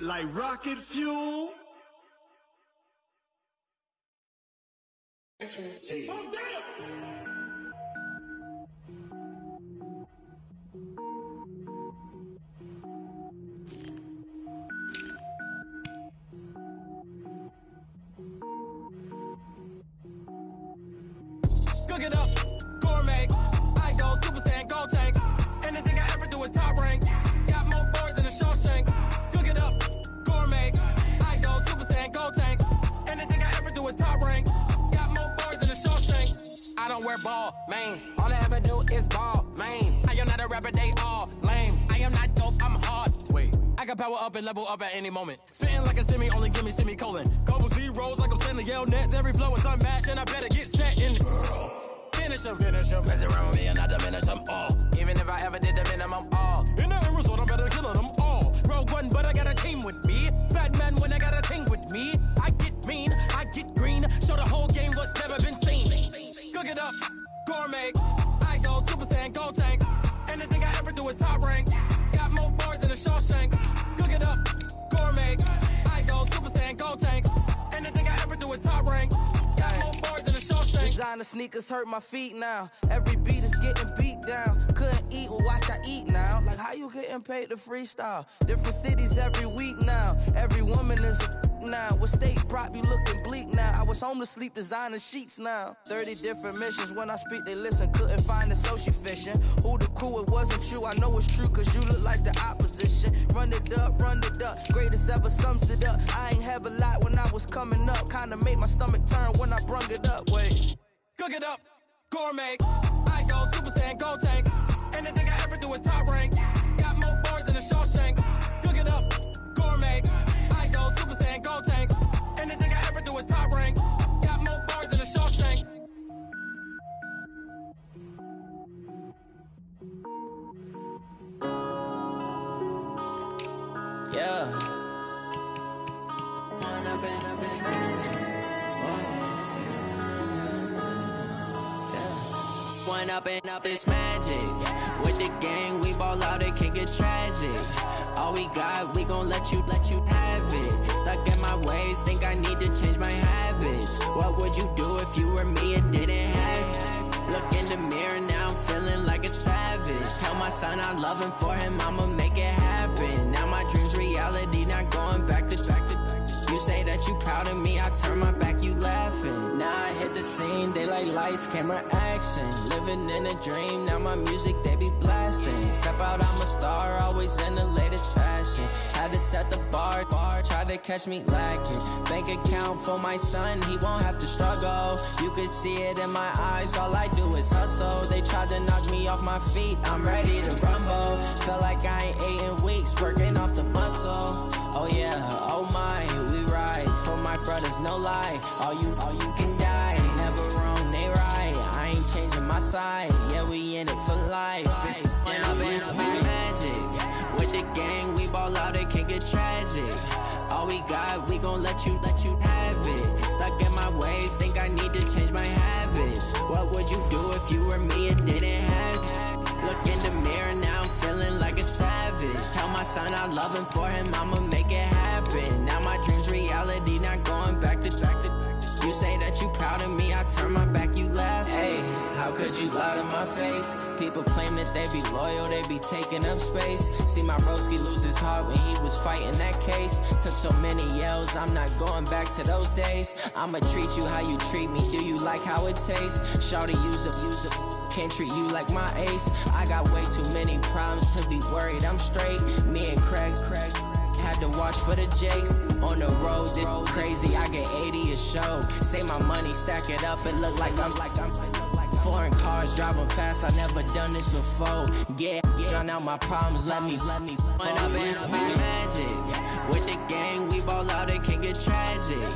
Like rocket fuel. don't wear ball mains. All I ever do is ball, man. I am not a rapper, they all lame. I am not dope, I'm hard. Wait, I can power up and level up at any moment. Spitting like a semi, only give me semicolon. Couple zeros like I'm sending yell nets. Every flow is unmatched, and I better get set in. Finish them. Mess around with me and I diminish them all. Even if I ever did the minimum, all. In the end result, I'm better killing them all. Rogue One, but I got a team with me. Batman when I got a team with me. I get mean, I get green. Show the whole game what's never been seen. Cook it up, gourmet. I go Super Saiyan, Gold Tank. Anything I ever do is top rank. Got more bars than a Shawshank. Cook it up, gourmet. I go Super Saiyan, Gold Tank. Anything I ever do is top rank. Got more bars than a Shawshank. Designer sneakers hurt my feet now. Every beat is getting beat down. Couldn't eat, well watch I eat now. Like how you getting paid to freestyle? Different cities every week now. Every woman is a now. What state prop you looking bleak now? I was home to sleep designing sheets now. 30 different missions. When I speak they listen. Couldn't find it so she fishing. Who the crew, it wasn't you. I know it's true cause you look like the opposition. Run it up. Greatest ever sums it up. I ain't have a lot when I was coming up. Kinda made my stomach turn when I brung it up. Wait. Cook it up, gourmet. I go Super Saiyan, Gold Tank. Anything I ever do is top rank. Got more bars than a Shawshank. Cook it up, gourmet. I go Super Saiyan, Gold Tank. Anything I ever do is top rank. Got more bars than a Shawshank. Yeah. One up and up, it's magic. With the gang, we ball out, it can get tragic. All we got, we gon' let you have it. Stuck in my ways, think I need to change my habits. What would you do if you were me and didn't have it? Look in the mirror, now I'm feeling like a savage. Tell my son I love him, for him I'ma make it happen. Now my dream's reality, not going back to. You say that you proud of me, I turn my back, you laughing. Now I hit the scene, they like lights, camera, action. Living in a dream, now my music, they be blasting. Step out, I'm a star, always in the latest fashion. Had to set the bar, try to catch me lacking. Bank account for my son, he won't have to struggle. You can see it in my eyes, all I do is hustle. They tried to knock me off my feet, I'm ready to rumble. Felt like I ain't ate in weeks, working off the muscle. Oh yeah, oh my, we ride for my brothers, no lie. All you can die, never wrong, they right. I ain't changing my side, yeah, we in it for life. When up and up is magic. With the gang, we ball out, it can get tragic. All we got, we gon' let you have it. Stuck in my ways, think I need to change my habits. What would you do if you were me and didn't have it? Look in the mirror, now I'm feeling like a savage. Tell my son I love him, for him I'ma make it happen. Now my dream's reality, not going back to. You say that you proud of me, I turn my back, you laugh. Hey, how could you lie to my face? People claim that they be loyal, they be taking up space. See my broski lose his heart when he was fighting that case. Took so many yells, I'm not going back to those days. I'ma treat you how you treat me, do you like how it tastes? Shawty, use it. Can't treat you like my ace. I got way too many problems to be worried, I'm straight. Me and Craig had to watch for the Jakes. On the road, this crazy, I get 80 a show. Say my money, stack it up, it look like I'm foreign cars, driving fast, I never done this before. Yeah, drown out my problems, let me When up and up is magic. With the gang, we ball out, it can get tragic.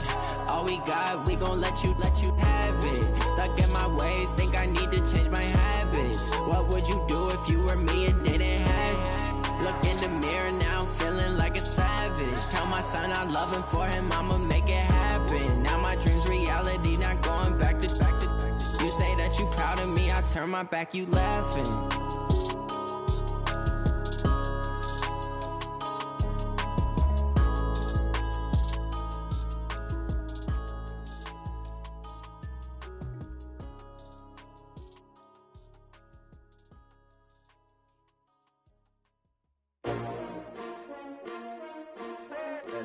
All we got, we gon' let you have it. Stuck in my ways, think I need to change my habits. What would you do if you were me and didn't have it? Look in the mirror, now I'm feeling like a savage. Tell my son I love him, for him I'ma make it happen. Now my dream's reality, not going back to. You say that you proud of me, I turn my back, you laughing.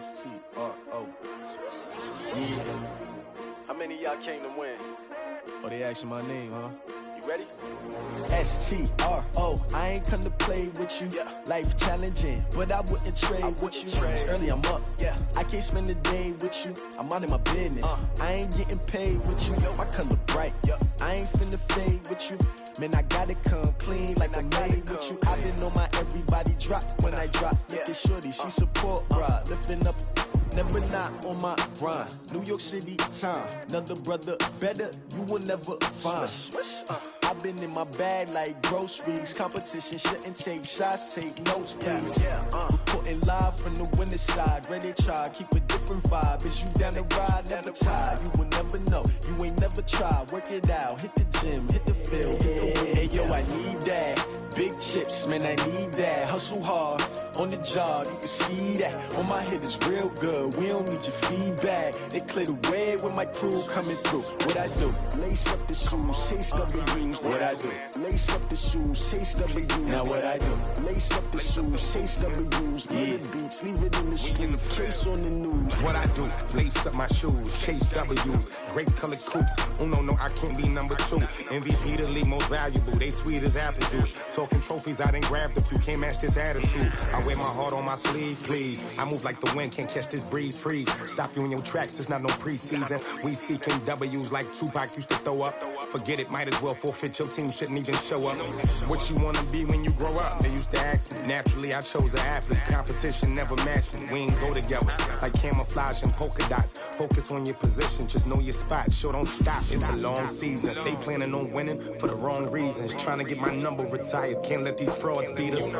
STRO. Yeah. How many of y'all came to win? Oh, they asking my name, huh? You ready? STRO. know I ain't come to play with you. Life challenging, but I wouldn't trade with you. It's early, I'm up. I can't spend the day with you. I'm minding my business. I ain't getting paid with you. My color bright. I ain't finna fade with you. Man, I gotta come clean like I'm made with you. I been on my everybody drop when I drop. Look at shorty, she support, bruh. Lifting up, never not on my grind. New York City time, another brother better, you will never find. I've been in my bag like groceries. Competition shouldn't take shots, take notes, please. Reporting live from the winter side. Ready to try, keep a different vibe. Is you down the ride, never tired. You will never know, you ain't never tried. Work it out, hit the gym, hit the field, hit the wind. Hey yo, I need that. Big chips, man, I need that. Hustle hard, on the job, you can see that. On my head is real good, we don't need your feedback. They clear the way when my crew coming through. What I do? Lace up the shoes, chase W's. What I do? Lace up the shoes, chase W's. Now what I do? Lace up the shoes, chase W's. Murder beats, leave it in the street, case on the news. What I do? Lace up my shoes, chase W's. Great colored coops. Oh no, I can't be number 2. MVP the league most valuable. They sweet as apple juice. Talking trophies, I done grabbed a few. Can't match this attitude. I wear my heart on my sleeve, please. I move like the wind, can't catch this breeze. Freeze. Stop you in your tracks. There's not no preseason. We seeking W's like Tupac used to throw up. Forget it, might as well forfeit. Your team shouldn't even show up. What you wanna be when you grow up? They used to ask me. Naturally, I chose an athlete. Competition never matched me. We ain't go together like camouflage and polka dots. Focus on your position, just know your spot. Sure, don't stop. It's a long season. They planning on winning for the wrong reasons. Trying to get my number retired. Can't let these frauds beat us.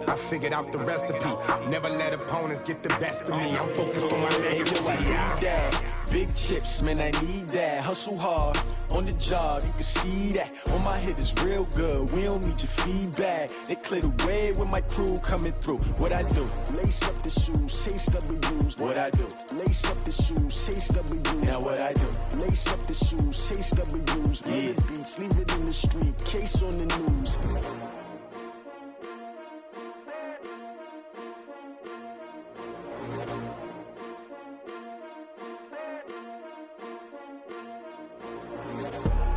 I figured out the recipe. Never let opponents get the best of me. I'm focused on my legacy. I need that. Big chips, man, I need that. Hustle hard, on the job, you can see that. On my head is real good, we don't need your feedback. They clear the way when my crew coming through. What I do? Lace up the shoes, chase W's. What I do? Lace up the shoes, chase W's. Now what I do? Lace up the shoes, chase W's. Murder beats, leave it in the street, case on the news.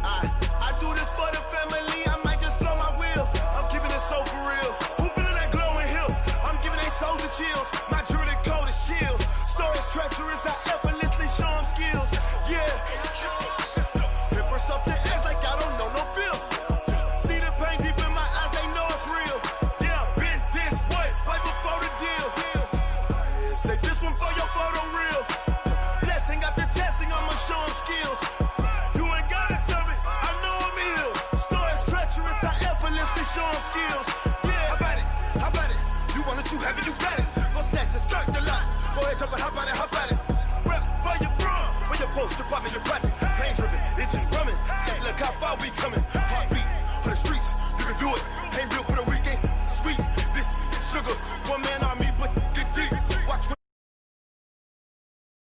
I do this for the family, I might just blow my wheel. I'm keeping it so for real. Who feeling that glowing hill? I'm giving they souls the chills. My jewelry cold is chill. Stories treacherous, I effortlessly show them skills. Yeah. It burst off the edge like I don't know no feel. See the pain deep in my eyes, they know it's real. Yeah, been this way, right before the deal. Say this one for your photo reel. Blessing after testing, I'ma show them skills. You ain't gotta tell me, I know I'm ill. Stories treacherous, I effortlessly show them skills. Yeah, how about it? How about it? You want it, you have it, you got it. Go snatch it, skirt the lot. Go ahead, jump it, how about it? How about it? Rep for your bro, for your poster, popping your projects. Pain driven, itching, drumming. Hey, look how far we coming.